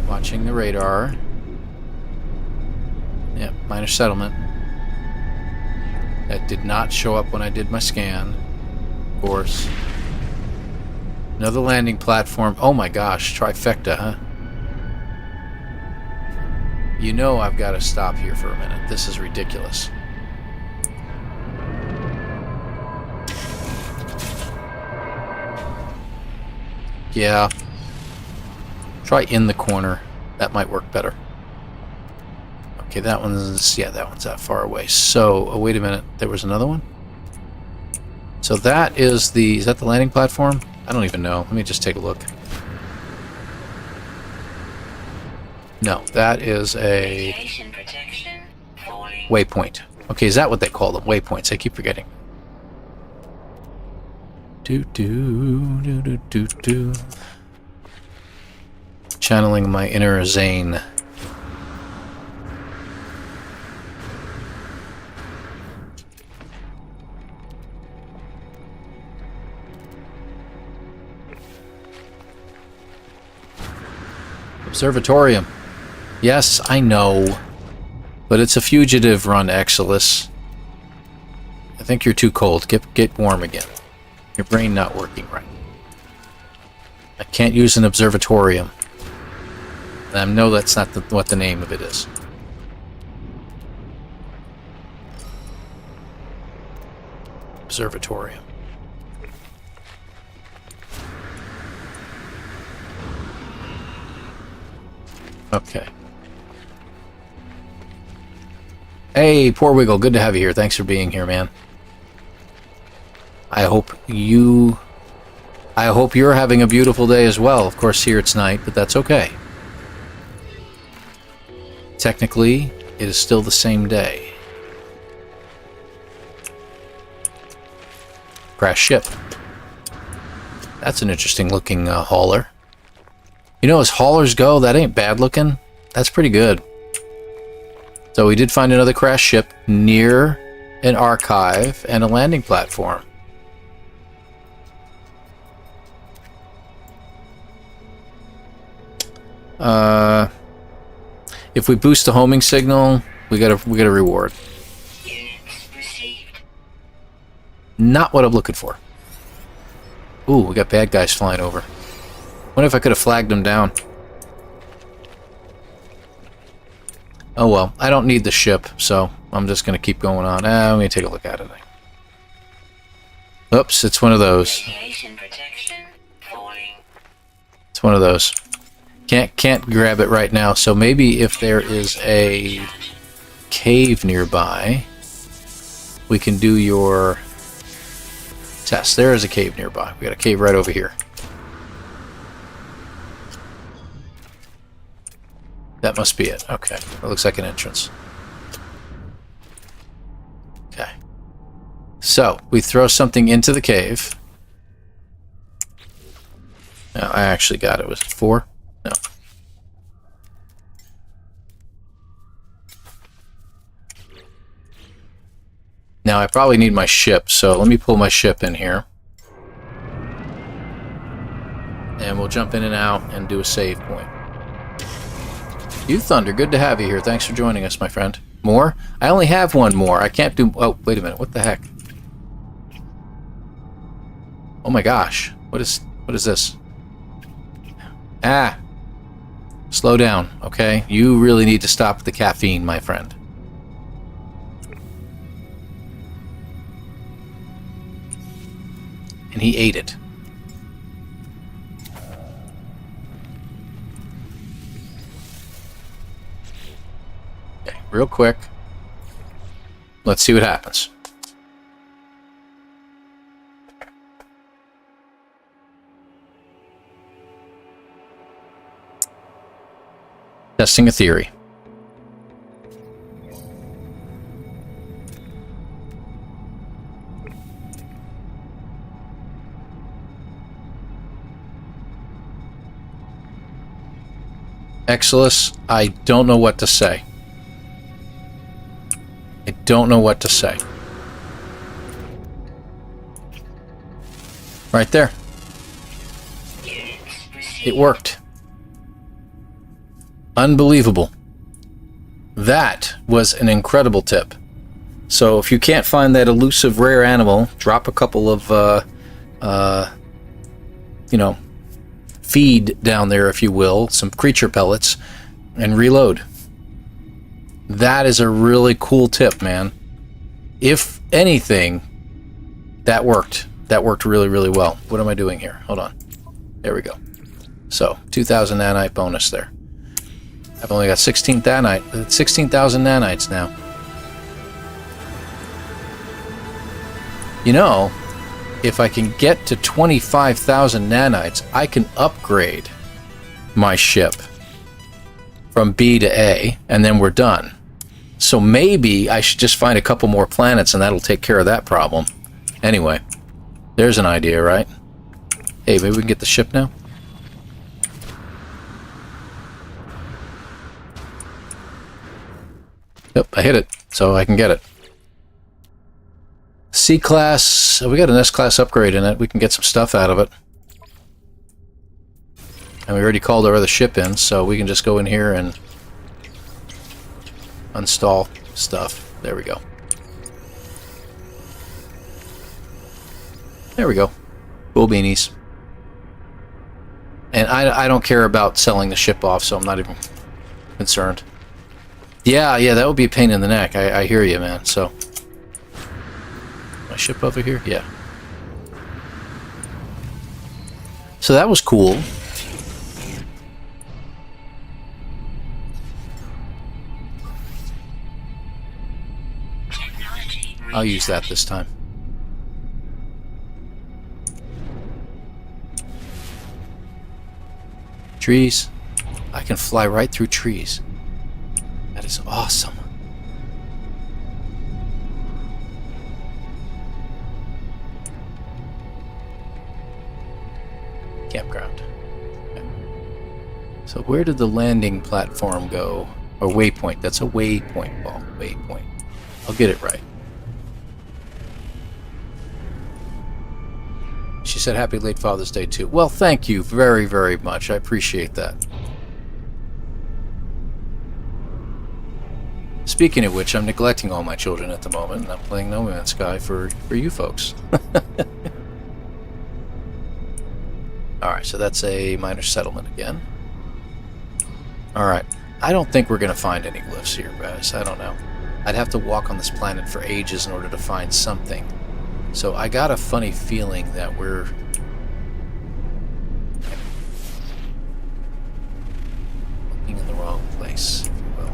Watching the radar. Yep, minor settlement. That did not show up when I did my scan. Of course. Another landing platform. Oh my gosh, trifecta, huh? You know I've got to stop here for a minute. This is ridiculous. Yeah. Try in the corner. That might work better. Okay, that one's... yeah, that one's that far away. So, oh, wait a minute. There was another one? So that is the... is that the landing platform? I don't even know. Let me just take a look. No, that is a... waypoint. Okay, is that what they call them? Waypoints. I keep forgetting. Do. Channeling my inner Zane. Observatorium. Yes, I know. But it's a Fugitive Run, Exilus. I think you're too cold. Get warm again. Your brain not working right. I can't use an observatorium. And I know that's not what the name of it is. Observatorium. Okay. Hey, Poor Wiggle, good to have you here. Thanks for being here, man. I hope you're having a beautiful day as well. Of course, here it's night, but that's okay. Technically, it is still the same day. Crash ship. That's an interesting looking hauler. You know, as haulers go, that ain't bad looking. That's pretty good. So we did find another crash ship near an archive and a landing platform. If we boost the homing signal, we got a reward. Units received. Not what I'm looking for. Ooh, we got bad guys flying over. Wonder if I could have flagged them down. Oh well, I don't need the ship, so I'm just going to keep going on. Let me take a look at it. Oops, it's one of those. Radiation protection falling. It's one of those. Can't grab it right now, so maybe if there is a cave nearby, we can do your test. There is a cave nearby. We got a cave right over here. That must be it. Okay. It looks like an entrance. Okay. So, we throw something into the cave. No, I actually got it. Was it 4? No. Now, I probably need my ship, so let me pull my ship in here. And we'll jump in and out and do a save point. You Thunder, good to have you here. Thanks for joining us, my friend. More? I only have one more. I can't do... Oh, wait a minute. What the heck? Oh my gosh. What is this? Ah. Slow down, okay? You really need to stop the caffeine, my friend. And he ate it. Okay, real quick. Let's see what happens. Testing a theory. Exilus, I don't know what to say. I don't know what to say. Right there. It worked. Unbelievable. That was an incredible tip. So if you can't find that elusive rare animal, drop a couple of, you know, feed down there, if you will, some creature pellets, and reload. That is a really cool tip, man. If anything, that worked. That worked really, really well. What am I doing here? Hold on. There we go. So, 2,000 nanite bonus there. I've only got 16,000 nanites now. You know, if I can get to 25,000 nanites, I can upgrade my ship from B to A, and then we're done. So maybe I should just find a couple more planets, and that'll take care of that problem. Anyway, there's an idea, right? Hey, maybe we can get the ship now? Yep, I hit it, so I can get it. C-Class, we got an S-Class upgrade in it. We can get some stuff out of it. And we already called our other ship in, so we can just go in here and install stuff. There we go. There we go. Cool beanies. And I don't care about selling the ship off, so I'm not even concerned. Yeah, that would be a pain in the neck. I hear you, man. So, my ship over here? Yeah. So that was cool. I'll use that this time. Trees. I can fly right through trees. That is awesome. Campground. Okay. So where did the landing platform go? Or waypoint. That's a waypoint, Paul. Waypoint. I'll get it right. She said happy late Father's Day too. Well, thank you very, very much. I appreciate that. Speaking of which, I'm neglecting all my children at the moment, and I'm playing No Man's Sky for you folks. Alright, so that's a minor settlement again. Alright, I don't think we're going to find any glyphs here, guys. I don't know. I'd have to walk on this planet for ages in order to find something. So I got a funny feeling that we're looking in the wrong place, if you will.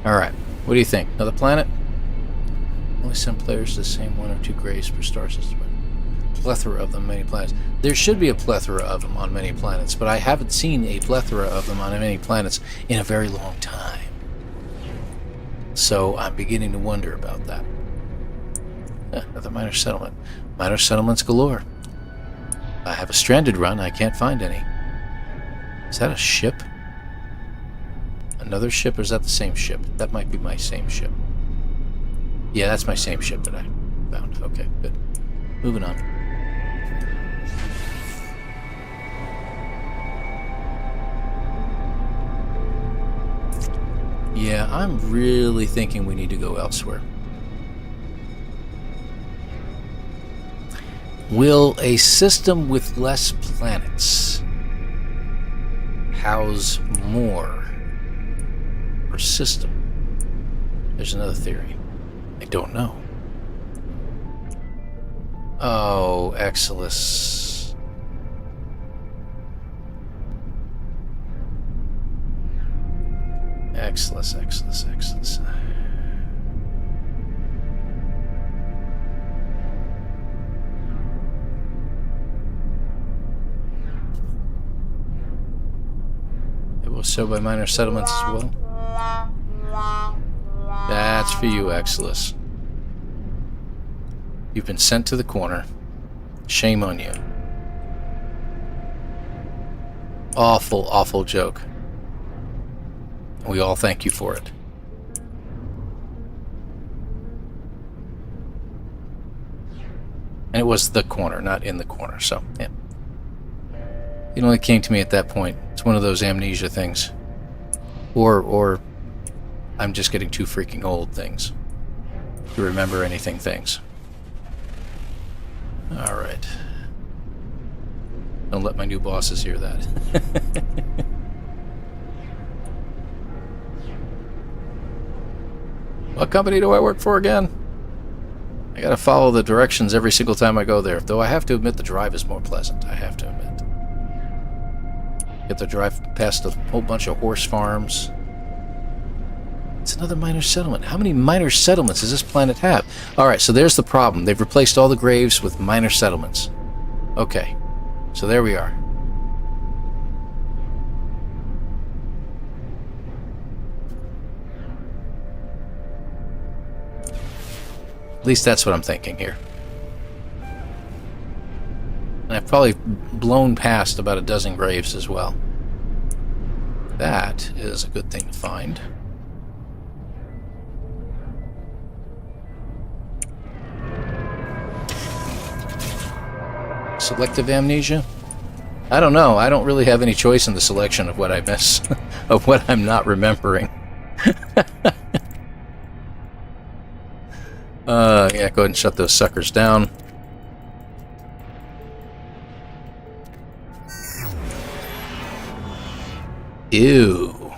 Alright, what do you think? Another planet? Only some players the same one or two graves per star system. Plethora of them, many planets. There should be a plethora of them on many planets, but I haven't seen a plethora of them on many planets in a very long time. So I'm beginning to wonder about that. Another minor settlement. Minor settlements galore. I have a stranded run. I can't find any. Is that a ship? Another ship, or is that the same ship? That might be my same ship. Yeah, that's my same ship that I found. Okay, good. Moving on. Yeah, I'm really thinking we need to go elsewhere. Will a system with less planets house more per system? There's another theory. I don't know. Oh, Exilus. Exilus. It will show by minor settlements as well. That's for you, Exilus. You've been sent to the corner. Shame on you. Awful, awful joke. We all thank you for it. And it was the corner, not in the corner, so, yeah. It only came to me at that point. It's one of those amnesia things. Or I'm just getting too freaking old things to remember anything things. Alright. Don't let my new bosses hear that. What company do I work for again? I gotta follow the directions every single time I go there. Though I have to admit the drive is more pleasant. I have to admit. Get to drive past a whole bunch of horse farms. It's another minor settlement. How many minor settlements does this planet have? Alright, so there's the problem. They've replaced all the graves with minor settlements. Okay, so there we are. At least that's what I'm thinking here. And I've probably blown past about a dozen graves as well. That is a good thing to find. Selective amnesia? I don't know. I don't really have any choice in the selection of what I miss, of what I'm not remembering. Yeah, go ahead and shut those suckers down. Ew.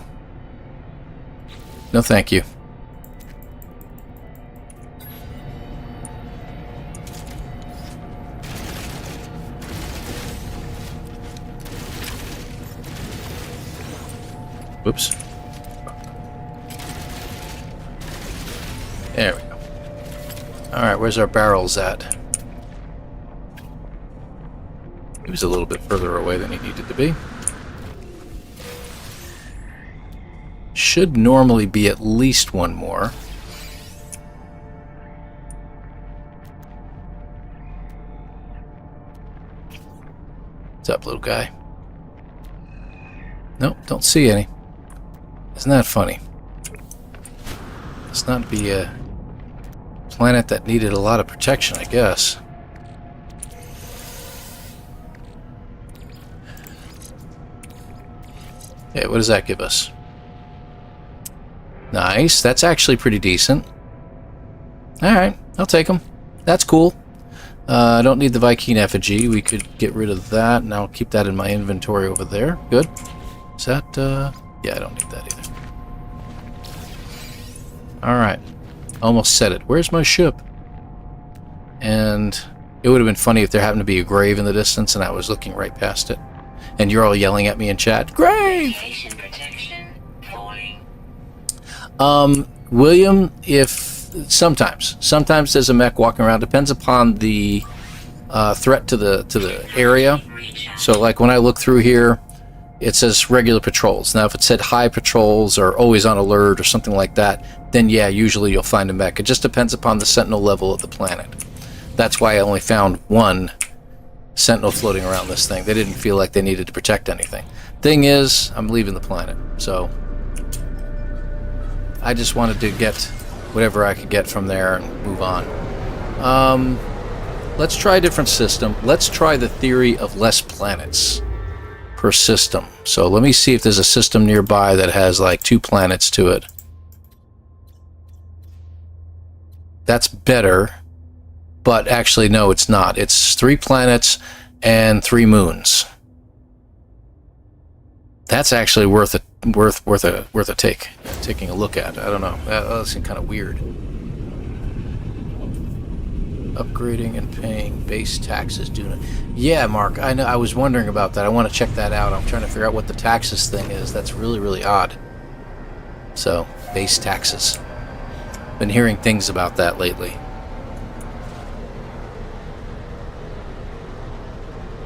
No, thank you. Whoops. There we go. Alright, where's our barrels at? He was a little bit further away than he needed to be. Should normally be at least one more. What's up, little guy? Nope, don't see any. Isn't that funny? Must not be a planet that needed a lot of protection, I guess. Okay, what does that give us? Nice, that's actually pretty decent. Alright, I'll take them. That's cool. I don't need the Viking effigy. We could get rid of that, and I'll keep that in my inventory over there. Good. Is that, yeah, I don't need that either. Alright. Almost said it. Where's my ship? And it would have been funny if there happened to be a grave in the distance and I was looking right past it. And you're all yelling at me in chat, grave! Radiation protection falling. William, if sometimes there's a mech walking around. Depends upon the threat to the area. So like when I look through here, it says regular patrols. Now if it said high patrols or always on alert or something like that, then yeah, usually you'll find a mech. It just depends upon the sentinel level of the planet. That's why I only found one sentinel floating around this thing. They didn't feel like they needed to protect anything. Thing is, I'm leaving the planet, so I just wanted to get whatever I could get from there and move on. Let's try a different system. Let's try the theory of less planets per system. So let me see if there's a system nearby that has like 2 planets to it. That's better, but actually no, it's not. It's 3 planets and 3 moons. That's actually worth a taking a look at. I don't know. That seems kind of weird. Upgrading and paying base taxes due. Yeah, Mark, I know. I was wondering about that. I want to check that out. I'm trying to figure out what the taxes thing is. That's really, really odd. So, base taxes. Been hearing things about that lately.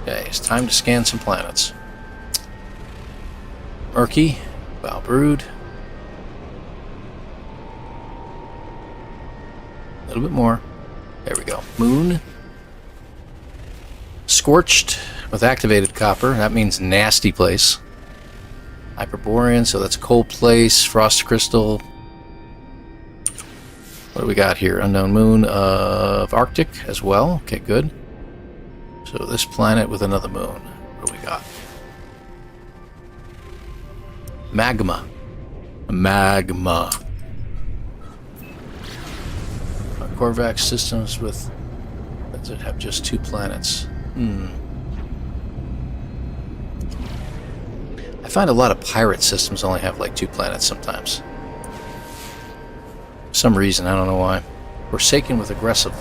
Okay, it's time to scan some planets. Murky, Balbrood. A little bit more. There we go. Moon. Scorched with activated copper. That means nasty place. Hyperborean, so that's a cold place. Frost crystal. What do we got here? Unknown moon of Arctic as well. Okay, good. So this planet with another moon. What do we got? Magma. Magma. Korvax systems with that have just 2 planets. I find a lot of pirate systems only have like 2 planets sometimes. For some reason, I don't know why. Forsaken with aggressive.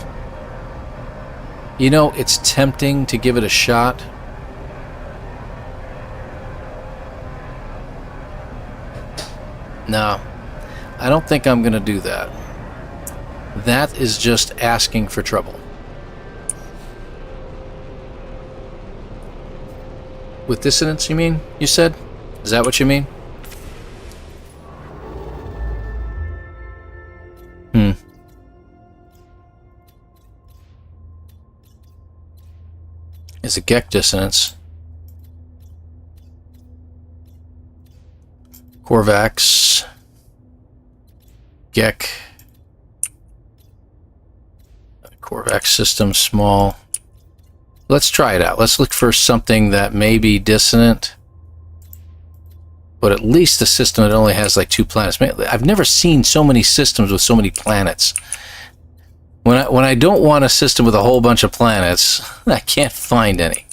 You know, it's tempting to give it a shot. No, I don't think I'm going to do that. That is just asking for trouble. With dissonance, you mean? You said? Is that what you mean? Is a Gek dissonance. Korvax. Gek. Korvax system small. Let's try it out. Let's look for something that may be dissonant, but at least a system that only has like 2 planets. Man, I've never seen so many systems with so many planets. When I don't want a system with a whole bunch of planets, I can't find any.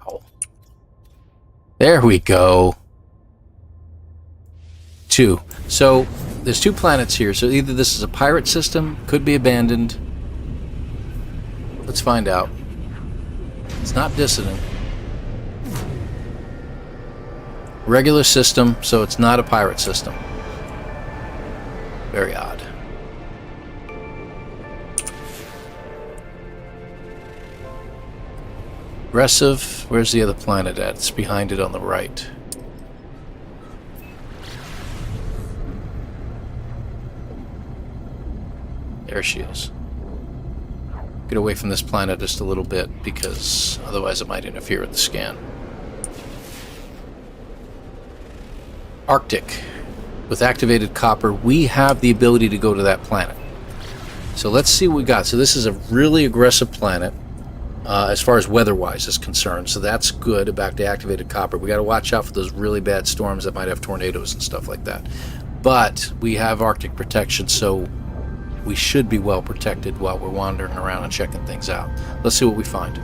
Ow. There we go. 2. So there's 2 planets here. So either this is a pirate system, could be abandoned. Let's find out. It's not dissonant. Regular system, so it's not a pirate system. Very odd. Aggressive. Where's the other planet at? It's behind it on the right. There she is. Get away from this planet just a little bit, because otherwise it might interfere with the scan. Arctic. With activated copper, we have the ability to go to that planet. So let's see what we got. So this is a really aggressive planet as far as weather-wise is concerned. So that's good about the activated copper. We got to watch out for those really bad storms that might have tornadoes and stuff like that. But we have Arctic protection, so we should be well protected while we're wandering around and checking things out. Let's see what we find.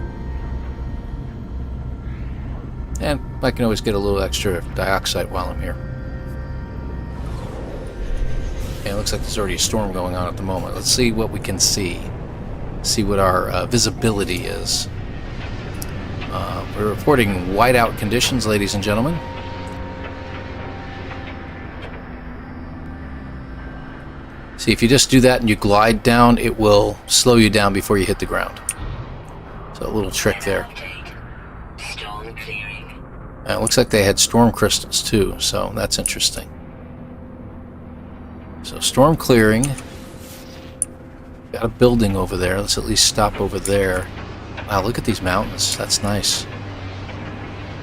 And I can always get a little extra dioxide while I'm here. Okay, it looks like there's already a storm going on at the moment. Let's see what we can see. See what our visibility is. We're reporting whiteout conditions, ladies and gentlemen. See, if you just do that and you glide down, it will slow you down before you hit the ground. So a little trick there. Storm clearing. It looks like they had storm crystals too, so that's interesting. So storm clearing. Got a building over there. Let's at least stop over there. Wow, look at these mountains. That's nice.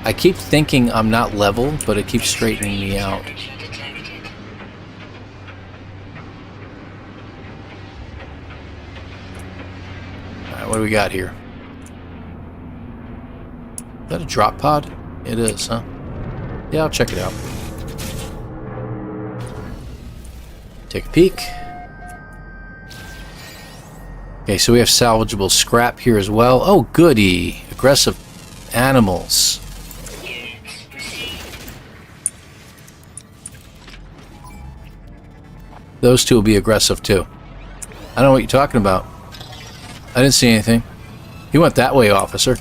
I keep thinking I'm not level, but it keeps straightening me out. Energy detected. Alright, what do we got here? Is that a drop pod? It is, huh? Yeah, I'll check it out. Take a peek. Okay, so we have salvageable scrap here as well. Oh, goody. Aggressive animals. Units proceed. Those two will be aggressive too. I don't know what you're talking about. I didn't see anything. You went that way, officer.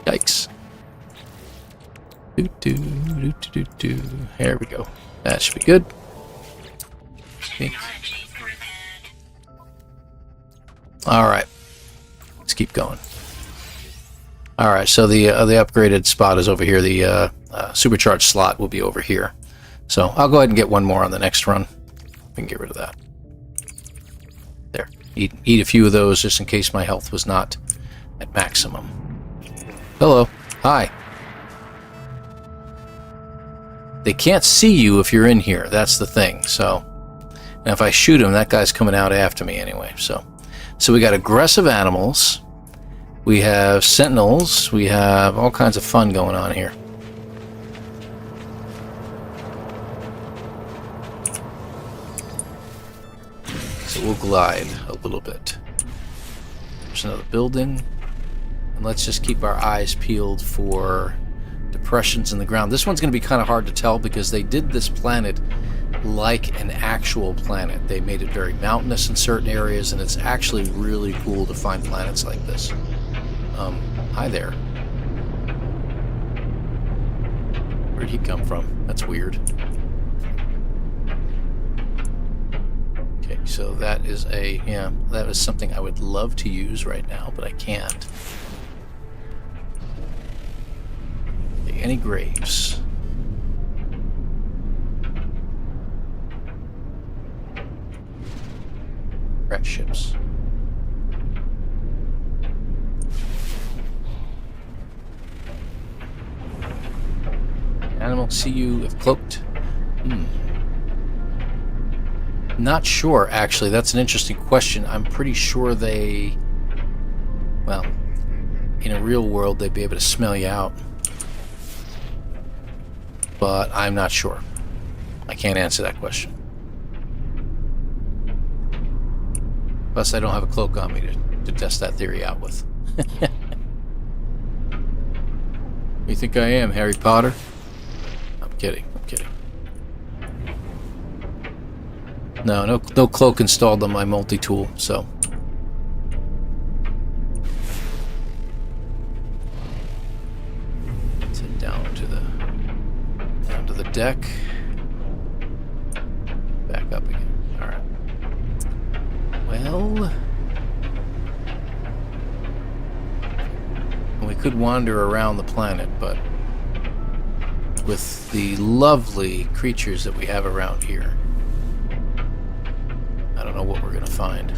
Yikes. Do. There we go. That should be good. Okay. Technology prepared. All right. Let's keep going. All right. So the upgraded spot is over here. The supercharged slot will be over here. So I'll go ahead and get one more on the next run. We can get rid of that. There. Eat a few of those just in case my health was not at maximum. Hello. Hi. They can't see you if you're in here. That's the thing. So, and if I shoot him, that guy's coming out after me anyway. So we got aggressive animals. We have sentinels. We have all kinds of fun going on here. So we'll glide a little bit. There's another building. And let's just keep our eyes peeled for depressions in the ground. This one's going to be kind of hard to tell because they did this planet like an actual planet. They made it very mountainous in certain areas, and it's actually really cool to find planets like this. Hi there. Where'd he come from? That's weird. Okay, so that is that is something I would love to use right now, but I can't. Any graves? Rat ships. Animal see you if cloaked? Not sure, actually. That's an interesting question. I'm pretty sure they... Well, in a real world, they'd be able to smell you out. But I'm not sure. I can't answer that question. Plus, I don't have a cloak on me to test that theory out with. You think I am, Harry Potter? I'm kidding. I'm kidding. No cloak installed on my multi-tool, so... Let's head down to the deck. Back up again. Alright. Well... We could wander around the planet, but... with the lovely creatures that we have around here, I don't know what we're going to find.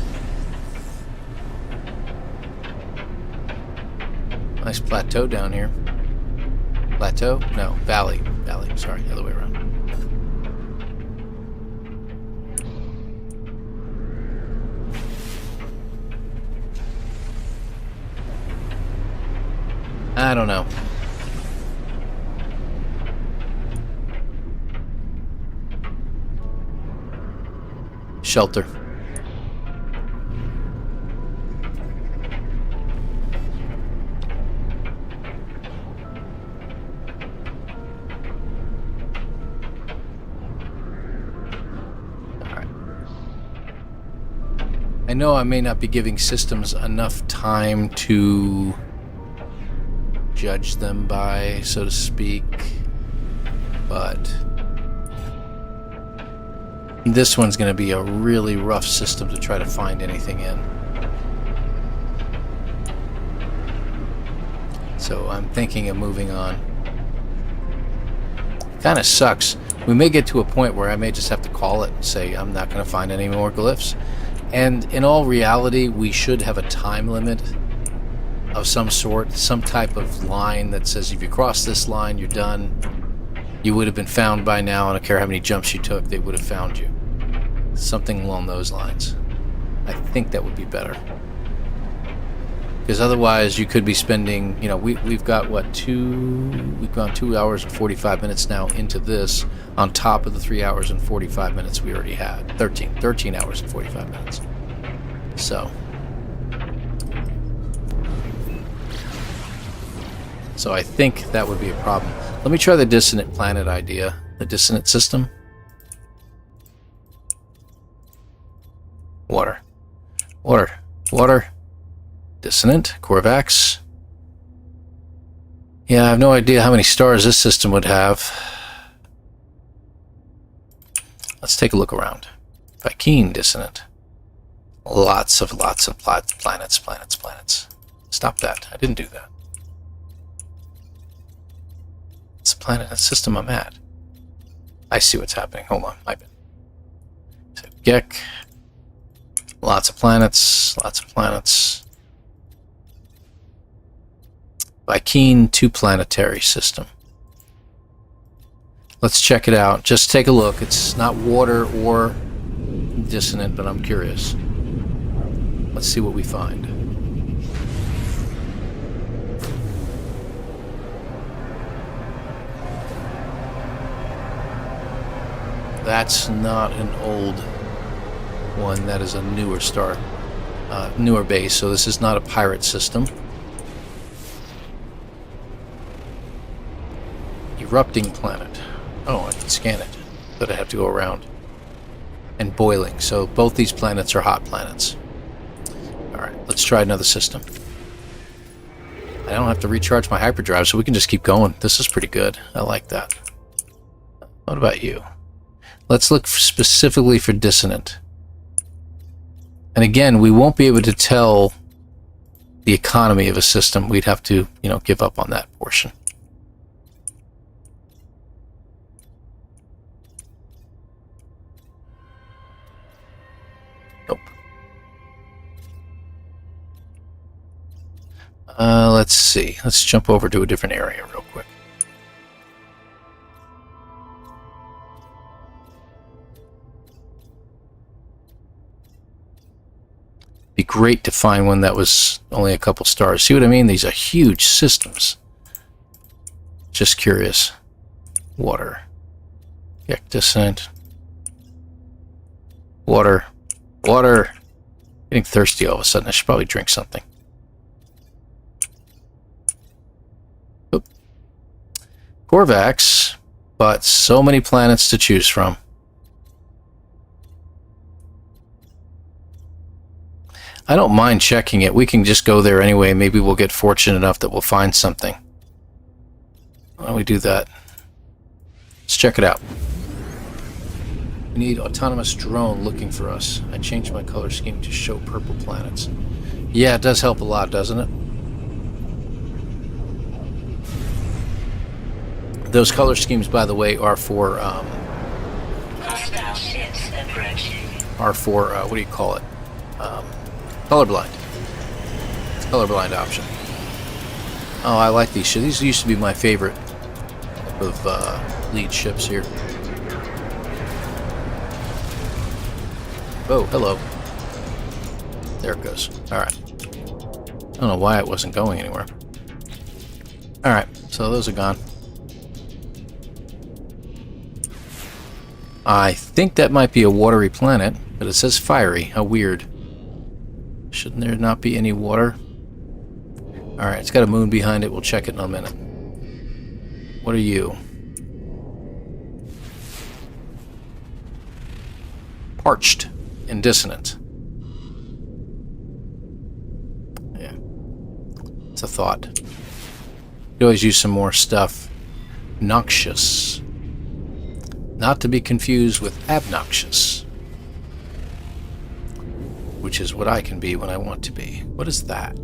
Nice plateau down here. Plateau? No, valley. Valley, sorry, the other way around. I don't know. Shelter. Alright. I know I may not be giving systems enough time to judge them by, so to speak, but this one's going to be a really rough system to try to find anything in. So I'm thinking of moving on. Kind of sucks. We may get to a point where I may just have to call it and say I'm not going to find any more glyphs. And in all reality, we should have a time limit of some sort, some type of line that says if you cross this line, you're done. You would have been found by now. I don't care how many jumps you took, they would have found you. Something along those lines. I think that would be better. Because otherwise you could be spending, you know, we've got what, we've gone 2 hours and 45 minutes now into this on top of the 3 hours and 45 minutes we already had. 13 hours and 45 minutes. So I think that would be a problem. Let me try the dissonant planet idea. The dissonant system. Water. Dissonant. Corvax. Yeah, I have no idea how many stars this system would have. Let's take a look around. Vy'keen dissonant. Lots of planets. Stop that. I didn't do that. It's a planet, a system I'm at. I see what's happening. Hold on. My bad. So, Gek. Lots of planets. Vy'keen 2 planetary system. Let's check it out. Just take a look. It's not water or dissonant, but I'm curious. Let's see what we find. That's not an old one. That is a newer star, newer base. So this is not a pirate system. Erupting planet. Oh, I can scan it, but I have to go around. And boiling. So both these planets are hot planets. All right, let's try another system. I don't have to recharge my hyperdrive, so we can just keep going. This is pretty good. I like that. What about you? Let's look specifically for dissonant. And again, we won't be able to tell the economy of a system. We'd have to, you know, give up on that portion. Nope. Let's see. Let's jump over to a different area real quick. great to find one that was only a couple stars. See what I mean? These are huge systems. Just curious. Water. Descent. Water. Water. Getting thirsty all of a sudden. I should probably drink something. Oop. Korvax, but so many planets to choose from. I don't mind checking it. We can just go there anyway. Maybe we'll get fortunate enough that we'll find something. Why don't we do that? Let's check it out. We need autonomous drone looking for us. I changed my color scheme to show purple planets. Yeah, it does help a lot, doesn't it? Those color schemes, by the way, are for Hostile ships approaching. what do you call it? Colorblind. It's a colorblind option. Oh, I like these ships. These used to be my favorite of lead ships here. Oh, hello. There it goes. Alright. I don't know why it wasn't going anywhere. Alright, so those are gone. I think that might be a watery planet, but it says fiery. How weird. Shouldn't there not be any water? Alright, it's got a moon behind it. We'll check it in a minute. What are you? Parched and dissonant. Yeah. It's a thought. You always use some more stuff. Noxious. Not to be confused with obnoxious. Which is what I can be when I want to be. What is that?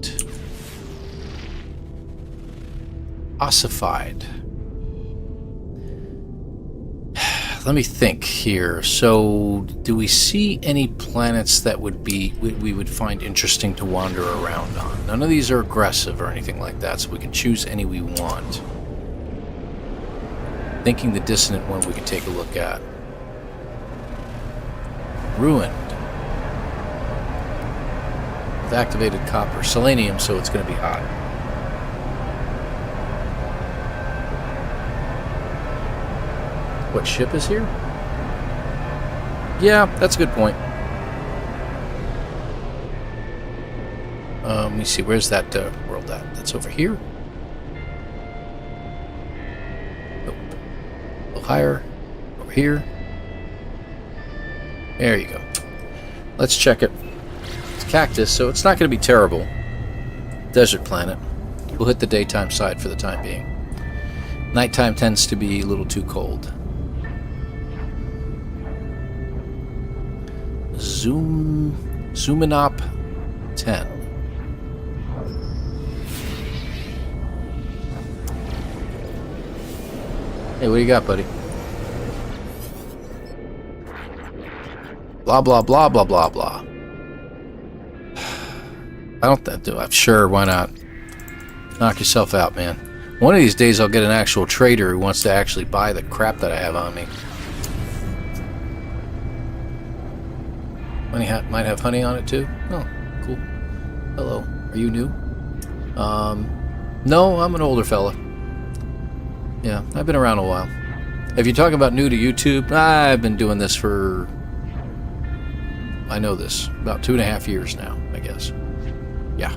Ossified. Let me think here. So, do we see any planets that would be we would find interesting to wander around on? None of these are aggressive or anything like that, so we can choose any we want. Thinking the dissonant one we could take a look at. Ruined. With activated copper. Selenium, so it's going to be hot. What ship is here? Yeah, that's a good point. Let me see, where's that world at? That's over here? Nope. A little higher. Over here. There you go. Let's check it. It's cactus, so it's not going to be terrible. Desert planet. We'll hit the daytime side for the time being. Nighttime tends to be a little too cold. Zoominop 10. Hey, what do you got, buddy? Blah, blah, blah, blah, blah, blah. I'm sure, why not? Knock yourself out, man. One of these days I'll get an actual trader who wants to actually buy the crap that I have on me. Might have honey on it too? Oh, cool. Hello. Are you new? No, I'm an older fella. Yeah, I've been around a while. If you're talking about new to YouTube, I've been doing this for... I know this. About 2.5 years now, I guess. Yeah.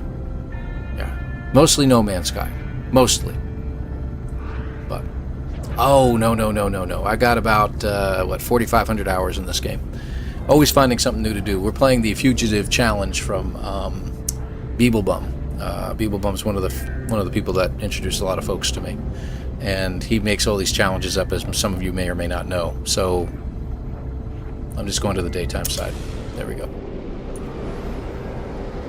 Mostly No Man's Sky. Mostly. But... Oh, no. I got about, 4,500 hours in this game. Always finding something new to do. We're playing the Fugitive Challenge from Beeblebum. Beeblebum's one of the people that introduced a lot of folks to me, and he makes all these challenges up, as some of you may or may not know. So I'm just going to the daytime side. There we go.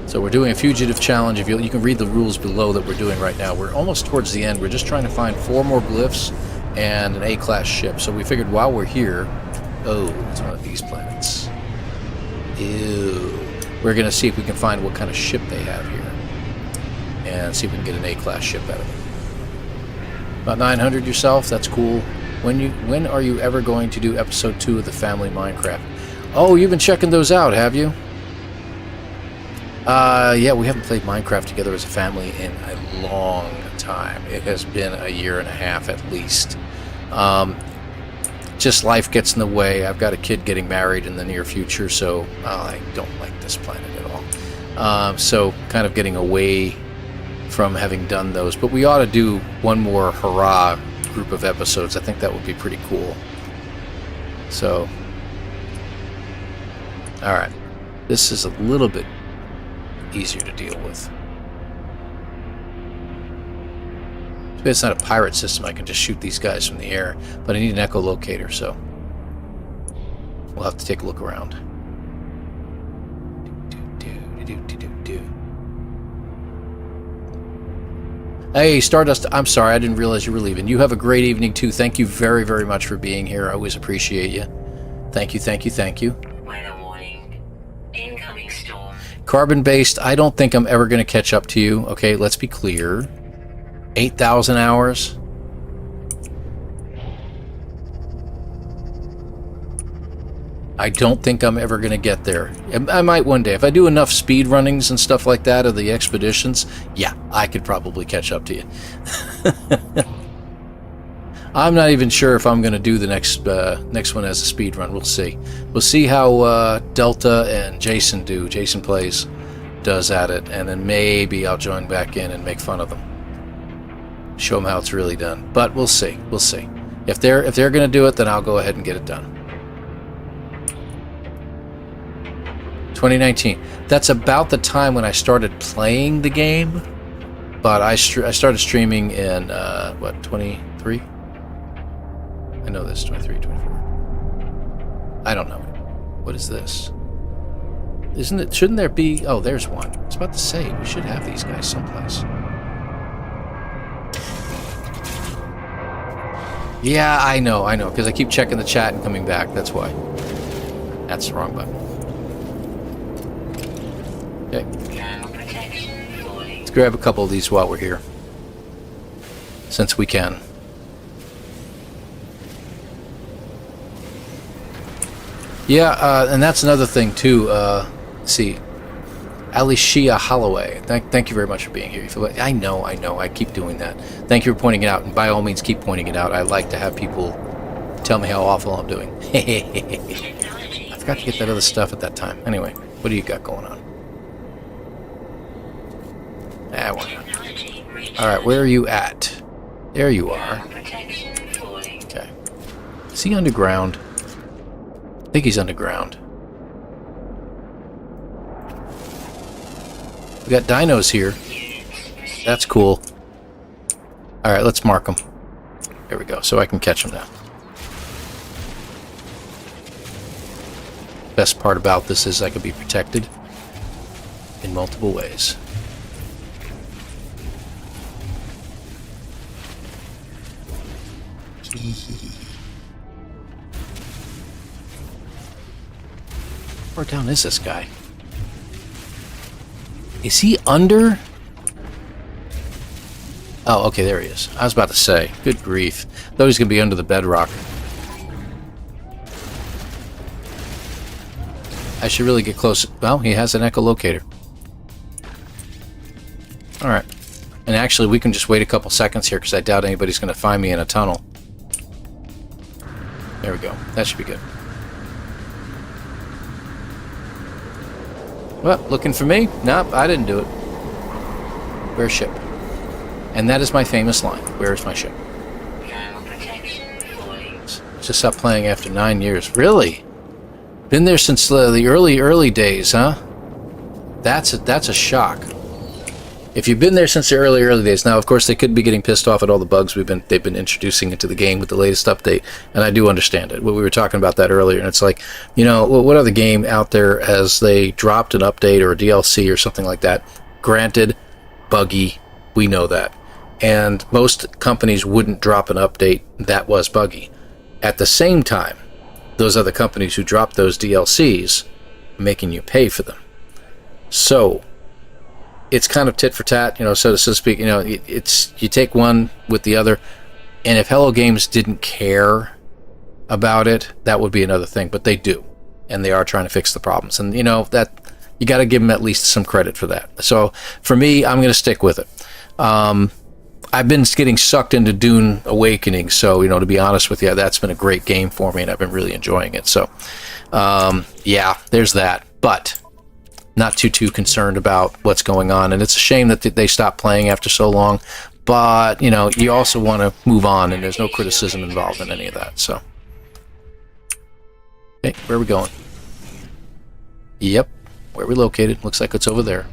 So we're doing a Fugitive Challenge. If you can read the rules below that we're doing right now. We're almost towards the end. We're just trying to find 4 more glyphs and an A-class ship. So we figured while we're here... Oh, it's one of these planets. Ew. We're going to see if we can find what kind of ship they have here. And see if we can get an A-class ship out of it. About 900 yourself? That's cool. When are you ever going to do episode 2 of the Family Minecraft? Oh, you've been checking those out, have you? Yeah, we haven't played Minecraft together as a family in a long time. It has been a year and a half at least. Just life gets in the way. I've got a kid getting married in the near future, so I don't like this planet at all. So kind of getting away from having done those. But we ought to do one more hurrah group of episodes. I think that would be pretty cool. So, alright. This is a little bit easier to deal with. It's not a pirate system. I can just shoot these guys from the air, but I need an echolocator, so we'll have to take a look around. Hey, Stardust, I'm sorry, I didn't realize you were leaving. You have a great evening, too. Thank you very, very much for being here. I always appreciate you. Thank you, thank you, thank you. Weather warning. Incoming storm. Carbon-based, I don't think I'm ever going to catch up to you. Okay, let's be clear. 8,000 hours? I don't think I'm ever going to get there. I might one day. If I do enough speed runnings and stuff like that of the expeditions, yeah, I could probably catch up to you. I'm not even sure if I'm going to do the next one as a speed run. We'll see. We'll see how Delta and Jason do. Jason Plays does at it, and then maybe I'll join back in and make fun of them. Show them how it's really done. But we'll see. We'll see. If they're going to do it, then I'll go ahead and get it done. 2019. That's about the time when I started playing the game. But I started streaming in, 23? I know this, 23, 24. I don't know. What is this? Isn't it, shouldn't there be, oh, there's one. I was about to say, we should have these guys someplace. Yeah, I know, because I keep checking the chat and coming back, that's why. That's the wrong button. Okay. Let's grab a couple of these while we're here. Since we can. Yeah, and that's another thing too. See, Alicia Holloway. Thank you very much for being here. I know. I keep doing that. Thank you for pointing it out, and by all means, keep pointing it out. I like to have people tell me how awful I'm doing. I forgot to get that other stuff at that time. Anyway, what do you got going on? Why not? All right, where are you at? There you are. Okay. Is he underground? I think he's underground. We got dinos here. That's cool. Alright, let's mark them. There we go, so I can catch them now. Best part about this is I can be protected in multiple ways. Where down is this guy? Is he under? Oh, okay, there he is. I was about to say, good grief. Thought he was going to be under the bedrock. I should really get close. Well, he has an echolocator. Alright. And actually, we can just wait a couple seconds here because I doubt anybody's going to find me in a tunnel. There we go. That should be good. Well, looking for me? Nope, I didn't do it. Where's ship? And that is my famous line. Where is my ship? Just stopped playing after 9 years. Really? Been there since the early days, huh? That's a shock. If you've been there since the early days, now of course they could be getting pissed off at all the bugs they've been introducing into the game with the latest update, and I do understand it. We were talking about that earlier, and it's like, you know, what other game out there has they dropped an update or a DLC or something like that? Granted, buggy, we know that, and most companies wouldn't drop an update that was buggy. At the same time, those other companies who dropped those DLCs are making you pay for them. So it's kind of tit for tat, you know, so to speak. You know, it's you take one with the other, and if Hello Games didn't care about it, that would be another thing. But they do, and they are trying to fix the problems. And you know that you got to give them at least some credit for that. So for me, I'm going to stick with it. I've been getting sucked into Dune Awakening, so, to be honest with you, that's been a great game for me, and I've been really enjoying it. So, yeah, there's that. But not too concerned about what's going on, and it's a shame that they stopped playing after so long. But, you also want to move on, and there's no criticism involved in any of that. So, okay, where are we going? Yep, where are we located? Looks like it's over there.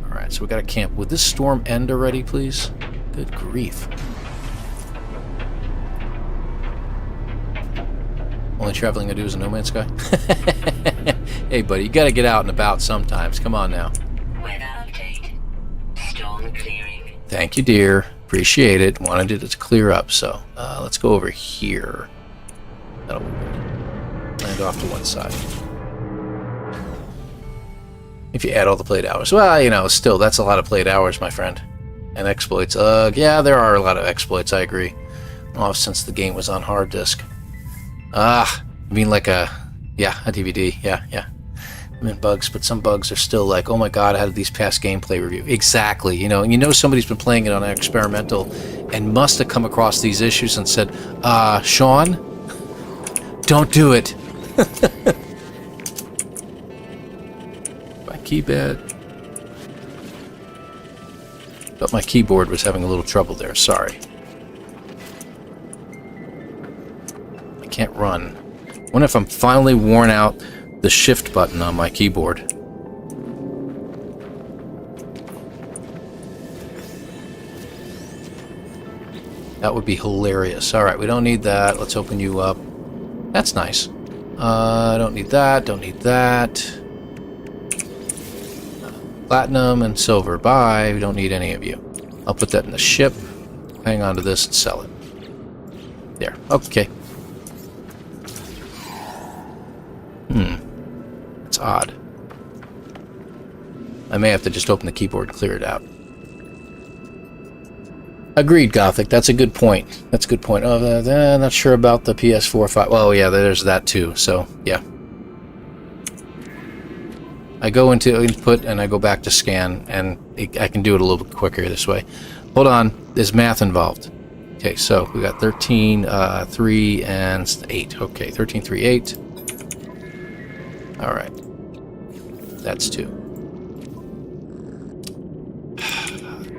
Alright, so we got a camp. Would this storm end already, please? Good grief. Only traveling I do is a No Man's Sky? Hey, buddy, you gotta get out and about sometimes. Come on now. Weather update. Storm clearing. Thank you, dear. Appreciate it. Wanted it to clear up, so let's go over here. That'll be good. Land off to one side. If you add all the played hours. Well, still, that's a lot of played hours, my friend. And exploits. Yeah, there are a lot of exploits, I agree. Oh, since the game was on hard disk. I mean like a DVD. Yeah. I mean bugs, but some bugs are still like, oh my god, how did these pass gameplay review? Exactly, and somebody's been playing it on an experimental and must have come across these issues and said, Sean, don't do it. My keypad. But my keyboard was having a little trouble there, sorry. I can't run. I wonder if I'm finally worn out the shift button on my keyboard. That would be hilarious. Alright, we don't need that. Let's open you up. That's nice. Don't need that. Don't need that. Platinum and silver. Bye. We don't need any of you. I'll put that in the ship. Hang on to this and sell it. There. Okay. It's odd. I may have to just open the keyboard and clear it out. Agreed, Gothic. That's a good point. That's a good point. Oh, not sure about the PS4 5. Well, yeah, there's that too. So, yeah. I go into input and I go back to scan, and I can do it a little bit quicker this way. Hold on. There's math involved. Okay, so we got 13, 3, and 8. Okay, 13, 3, 8. All right. That's 2.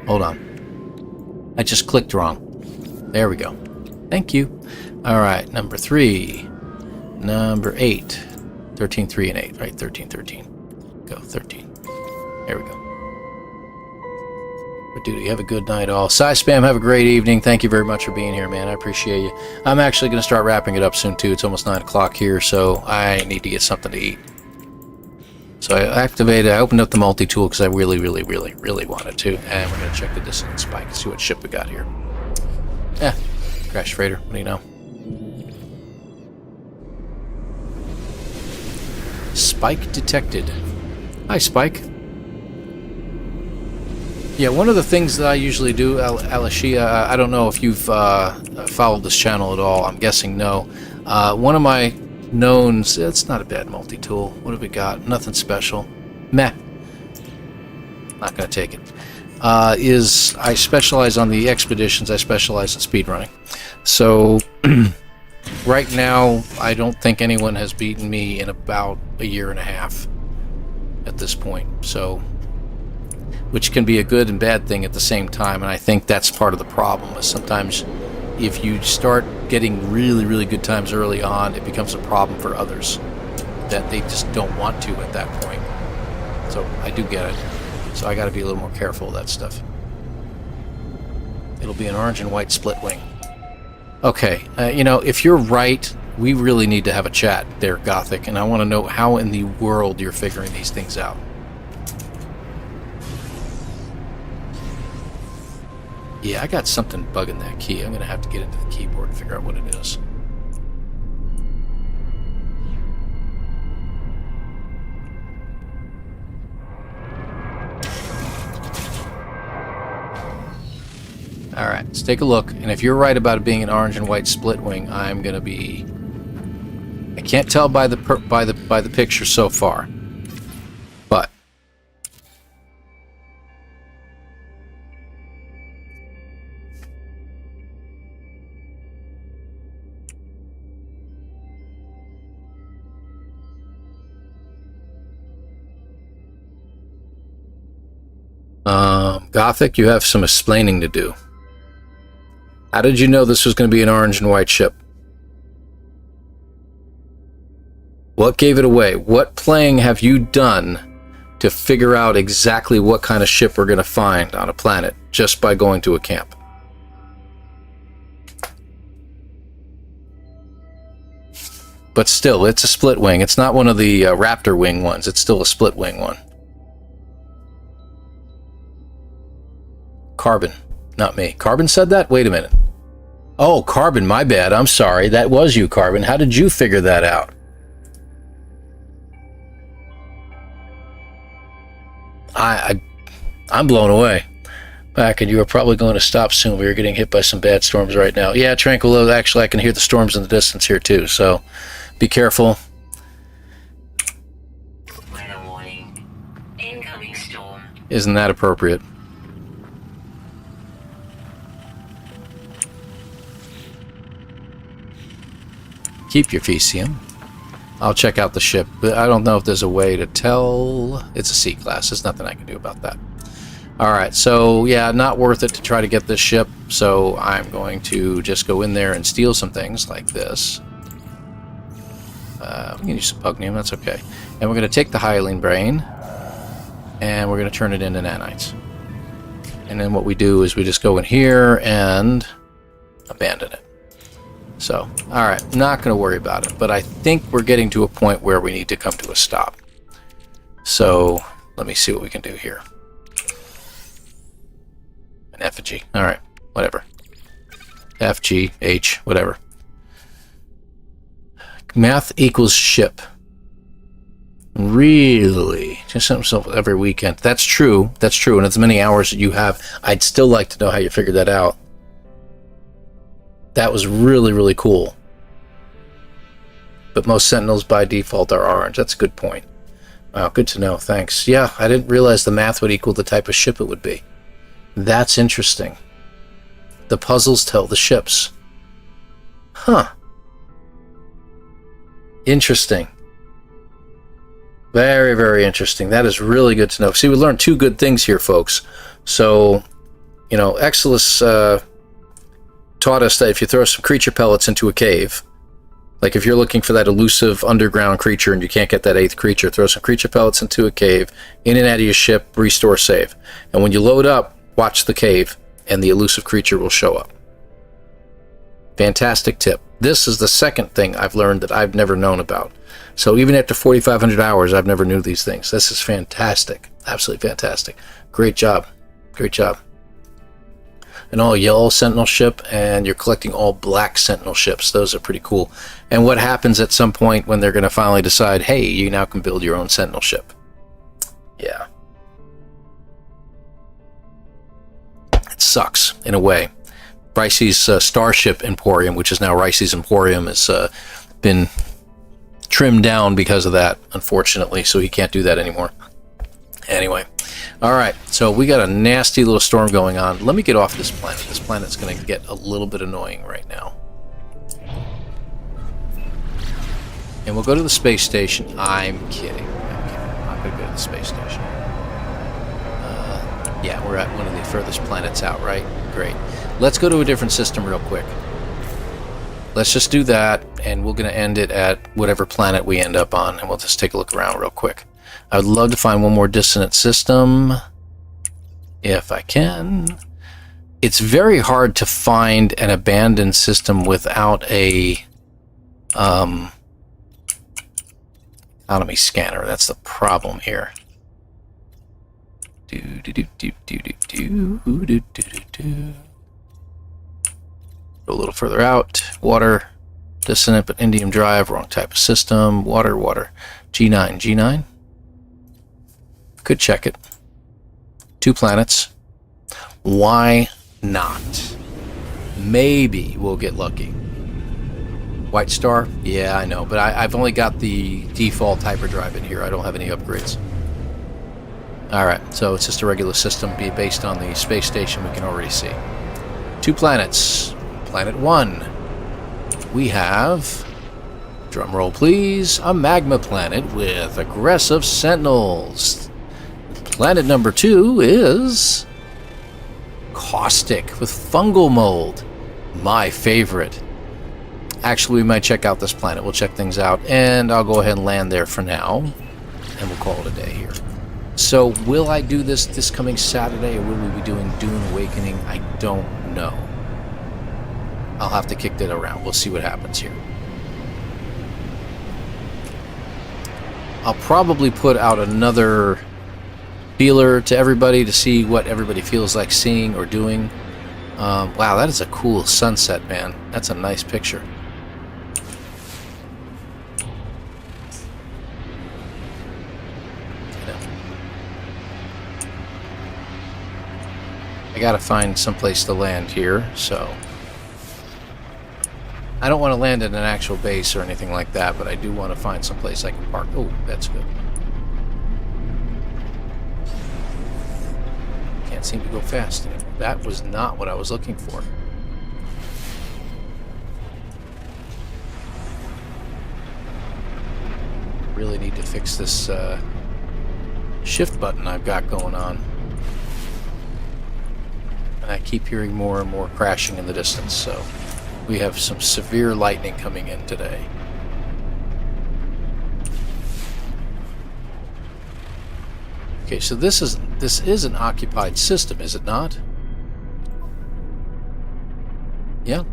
Hold on. I just clicked wrong. There we go. Thank you. All right, number 3. Number 8. 13, 3, and 8. Right, 13, 13. Go, 13. There we go. For duty, have a good night all. Spam, have a great evening. Thank you very much for being here, man. I appreciate you. I'm actually going to start wrapping it up soon, too. It's almost 9 o'clock here, so I need to get something to eat. So I opened up the multi-tool because I really wanted to. And we're going to check the dissonance spike, see what ship we got here. Crash freighter, what do you know? Spike detected. Hi, Spike. Yeah, one of the things that I usually do, Alashia, I don't know if you've followed this channel at all. I'm guessing no. One of my knowns, it's not a bad multi-tool. What have we got? Nothing special. Meh. Not going to take it. Is I specialize on the expeditions. I specialize in speedrunning. So right now, I don't think anyone has beaten me in about a year and a half at this point. So, which can be a good and bad thing at the same time, and I think that's part of the problem. Is sometimes if you start getting really good times early on, it becomes a problem for others that they just don't want to at that point. So I do get it. So I got to be a little more careful of that stuff. It'll be an orange and white split wing. Okay, if you're right, we really need to have a chat there, Gothic, and I want to know how in the world you're figuring these things out. Yeah, I got something bugging that key. I'm going to have to get into the keyboard and figure out what it is. Alright, let's take a look. And if you're right about it being an orange and white split wing, I'm going to be... I can't tell by the picture so far. Gothic, you have some explaining to do. How did you know this was going to be an orange and white ship? What gave it away? What playing have you done to figure out exactly what kind of ship we're going to find on a planet just by going to a camp? But still, it's a split wing. It's not one of the Raptor wing ones. It's still a split wing one. Carbon, not me. Carbon said that? Wait a minute. Oh, Carbon, my bad. I'm sorry. That was you, Carbon. How did you figure that out? I'm blown away. Back, and you are probably going to stop soon. We are getting hit by some bad storms right now. Yeah, Tranquilo, actually, I can hear the storms in the distance here, too, so be careful. Weather warning. Incoming storm. Isn't that appropriate? Keep your Fecium. I'll check out the ship, but I don't know if there's a way to tell. It's a C-class. There's nothing I can do about that. Alright, so yeah, not worth it to try to get this ship, so I'm going to just go in there and steal some things like this. We can use some Pugnium, that's okay. And we're going to take the Hylian Brain, and we're going to turn it into nanites. And then what we do is we just go in here and abandon it. So, alright, not going to worry about it, but I think we're getting to a point where we need to come to a stop. So, let me see what we can do here. An effigy. Alright, whatever. F, G, H, whatever. Math equals ship. Really? Just something every weekend. That's true. That's true. And as many hours that you have, I'd still like to know how you figured that out. That was really, really cool. But most Sentinels by default are orange. That's a good point. Wow, good to know. Thanks. Yeah, I didn't realize the math would equal the type of ship it would be. That's interesting. The puzzles tell the ships. Huh. Interesting. Very, very interesting. That is really good to know. See, we learned two good things here, folks. So, you know, Exilus taught us that if you throw some creature pellets into a cave, like if you're looking for that elusive underground creature and you can't get that 8th creature, throw some creature pellets into a cave, in and out of your ship, restore save. And when you load up, watch the cave, and the elusive creature will show up. Fantastic tip. This is the second thing I've learned that I've never known about. So even after 4,500 hours, I've never knew these things. This is fantastic. Absolutely fantastic. Great job. Great job. An all yellow Sentinel ship, and you're collecting all black Sentinel ships. Those are pretty cool. And what happens at some point when they're going to finally decide, hey, you now can build your own Sentinel ship? Yeah. It sucks, in a way. Ricey's Starship Emporium, which is now Ricey's Emporium, has been trimmed down because of that, unfortunately, so he can't do that anymore. Anyway. Alright, so we got a nasty little storm going on. Let me get off this planet. This planet's going to get a little bit annoying right now. And we'll go to the space station. I'm kidding. I'm not going to go to the space station. Yeah, we're at one of the furthest planets out, right? Great. Let's go to a different system real quick. Let's just do that, and we're going to end it at whatever planet we end up on, and we'll just take a look around real quick. I would love to find one more dissonant system, if I can. It's very hard to find an abandoned system without a economy scanner. That's the problem here. Go a little further out. Water, dissonant but indium drive, wrong type of system. Water, water. G9, G9. Could check it. 2 planets. Why not? Maybe we'll get lucky. White Star? Yeah, I know, but I've only got the default hyperdrive in here. I don't have any upgrades. Alright, so it's just a regular system based on the space station we can already see. 2 planets. Planet 1. We have, drum roll please, a magma planet with aggressive sentinels. Planet number 2 is Caustic with fungal mold. My favorite. Actually, we might check out this planet. We'll check things out, and I'll go ahead and land there for now, and we'll call it a day here. So, will I do this coming Saturday, or will we be doing Dune Awakening? I don't know. I'll have to kick that around. We'll see what happens here. I'll probably put out another feeler to everybody to see what everybody feels like seeing or doing. Wow, that is a cool sunset, man. That's a nice picture. I gotta find someplace to land here, so I don't want to land in an actual base or anything like that, but I do want to find someplace I can park. Oh, that's good. Can't seem to go fast anymore. That was not what I was looking for. Really need to fix this shift button I've got going on. And I keep hearing more and more crashing in the distance, so we have some severe lightning coming in today. Okay, so this is an occupied system, is it not? Yeah.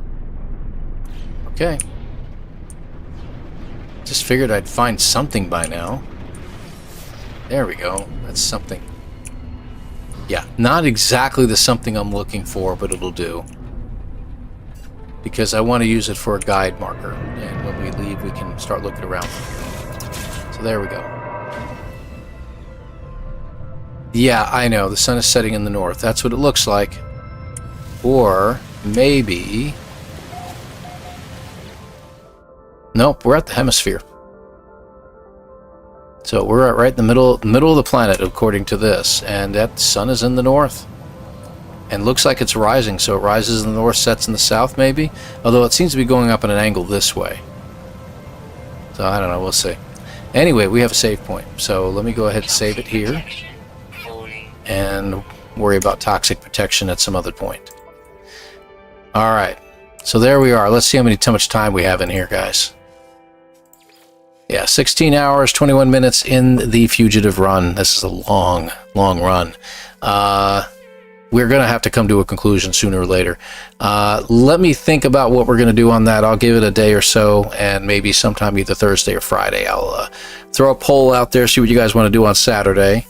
Okay. Just figured I'd find something by now. There we go. That's something. Yeah, not exactly the something I'm looking for, but it'll do. Because I want to use it for a guide marker, and when we leave we can start looking around. So there we go. Yeah, I know, the sun is setting in the north. That's what it looks like. Or maybe... Nope, we're at the hemisphere. So we're right in the middle of the planet, according to this, and that sun is in the north. And looks like it's rising, so it rises in the north, sets in the south, maybe? Although it seems to be going up at an angle this way. So I don't know, we'll see. Anyway, we have a save point, so let me go ahead and save it here. And worry about toxic protection at some other point. Alright, so there we are. Let's see how much time we have in here, guys. Yeah, 16 hours, 21 minutes in the Fugitive Run. This is a long, long run. We're going to have to come to a conclusion sooner or later. Let me think about what we're going to do on that. I'll give it a day or so, and maybe sometime either Thursday or Friday. I'll throw a poll out there, see what you guys want to do on Saturday.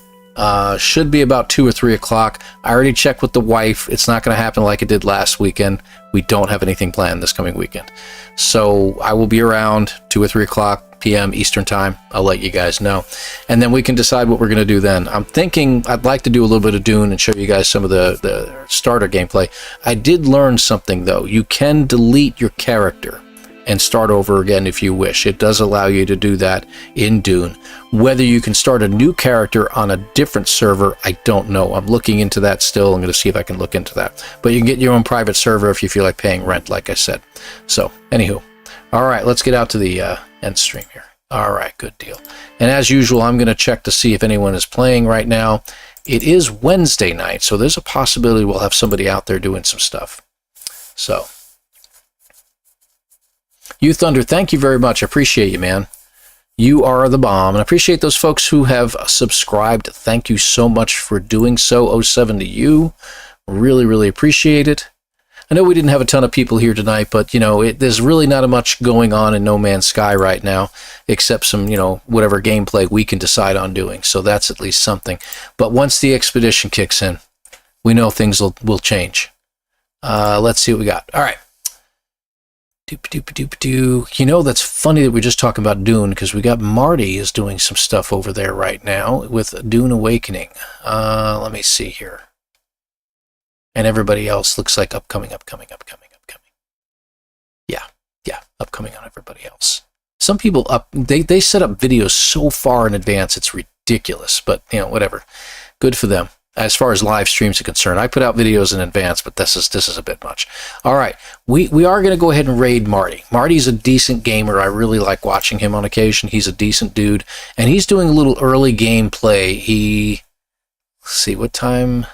Should be about 2 or 3 o'clock. I already checked with the wife. It's not going to happen like it did last weekend. We don't have anything planned this coming weekend. So I will be around 2 or 3 o'clock p.m. Eastern time. I'll let you guys know. And then we can decide what we're going to do then. I'm thinking I'd like to do a little bit of Dune and show you guys some of the starter gameplay. I did learn something, though. You can delete your character and start over again if you wish. It does allow you to do that in Dune. Whether you can start a new character on a different server, I don't know. I'm looking into that still. I'm going to see if I can look into that. But you can get your own private server if you feel like paying rent, like I said. So, anywho. All right, let's get out to the end stream here. All right, good deal. And as usual, I'm going to check to see if anyone is playing right now. It is Wednesday night, so there's a possibility we'll have somebody out there doing some stuff. So, You Thunder, thank you very much. I appreciate you, man. You are the bomb. And I appreciate those folks who have subscribed. Thank you so much for doing so. 07 to you. Really, really appreciate it. I know we didn't have a ton of people here tonight, but, you know, there's really not much going on in No Man's Sky right now, except some, you know, whatever gameplay we can decide on doing. So that's at least something. But once the expedition kicks in, we know things will change. Let's see what we got. All right. You know, that's funny that we're just talking about Dune, because we got Marty is doing some stuff over there right now with Dune Awakening. Let me see here. And everybody else looks like upcoming. Yeah, upcoming on everybody else. Some people they set up videos so far in advance, it's ridiculous, but, you know, whatever. Good for them. As far as live streams are concerned, I put out videos in advance, but this is a bit much. All right, we are going to go ahead and raid Marty. Marty's a decent gamer. I really like watching him on occasion. He's a decent dude, and he's doing a little early gameplay. Let's see what time.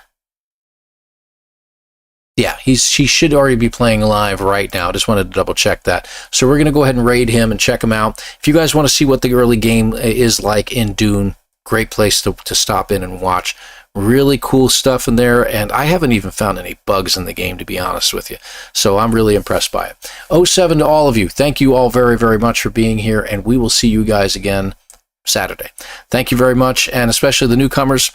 Yeah, he should already be playing live right now. Just wanted to double check that. So we're going to go ahead and raid him and check him out. If you guys want to see what the early game is like in Dune, great place to stop in and watch. Really cool stuff in there, and I haven't even found any bugs in the game, to be honest with you. So I'm really impressed by it. 07 to all of you. Thank you all very, very much for being here, and we will see you guys again Saturday. Thank you very much, and especially the newcomers.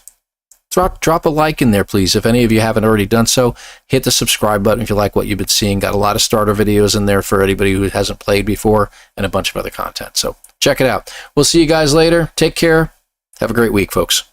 Drop a like in there, please. If any of you haven't already done so, hit the subscribe button if you like what you've been seeing. Got a lot of starter videos in there for anybody who hasn't played before, and a bunch of other content. So check it out. We'll see you guys later. Take care. Have a great week, folks.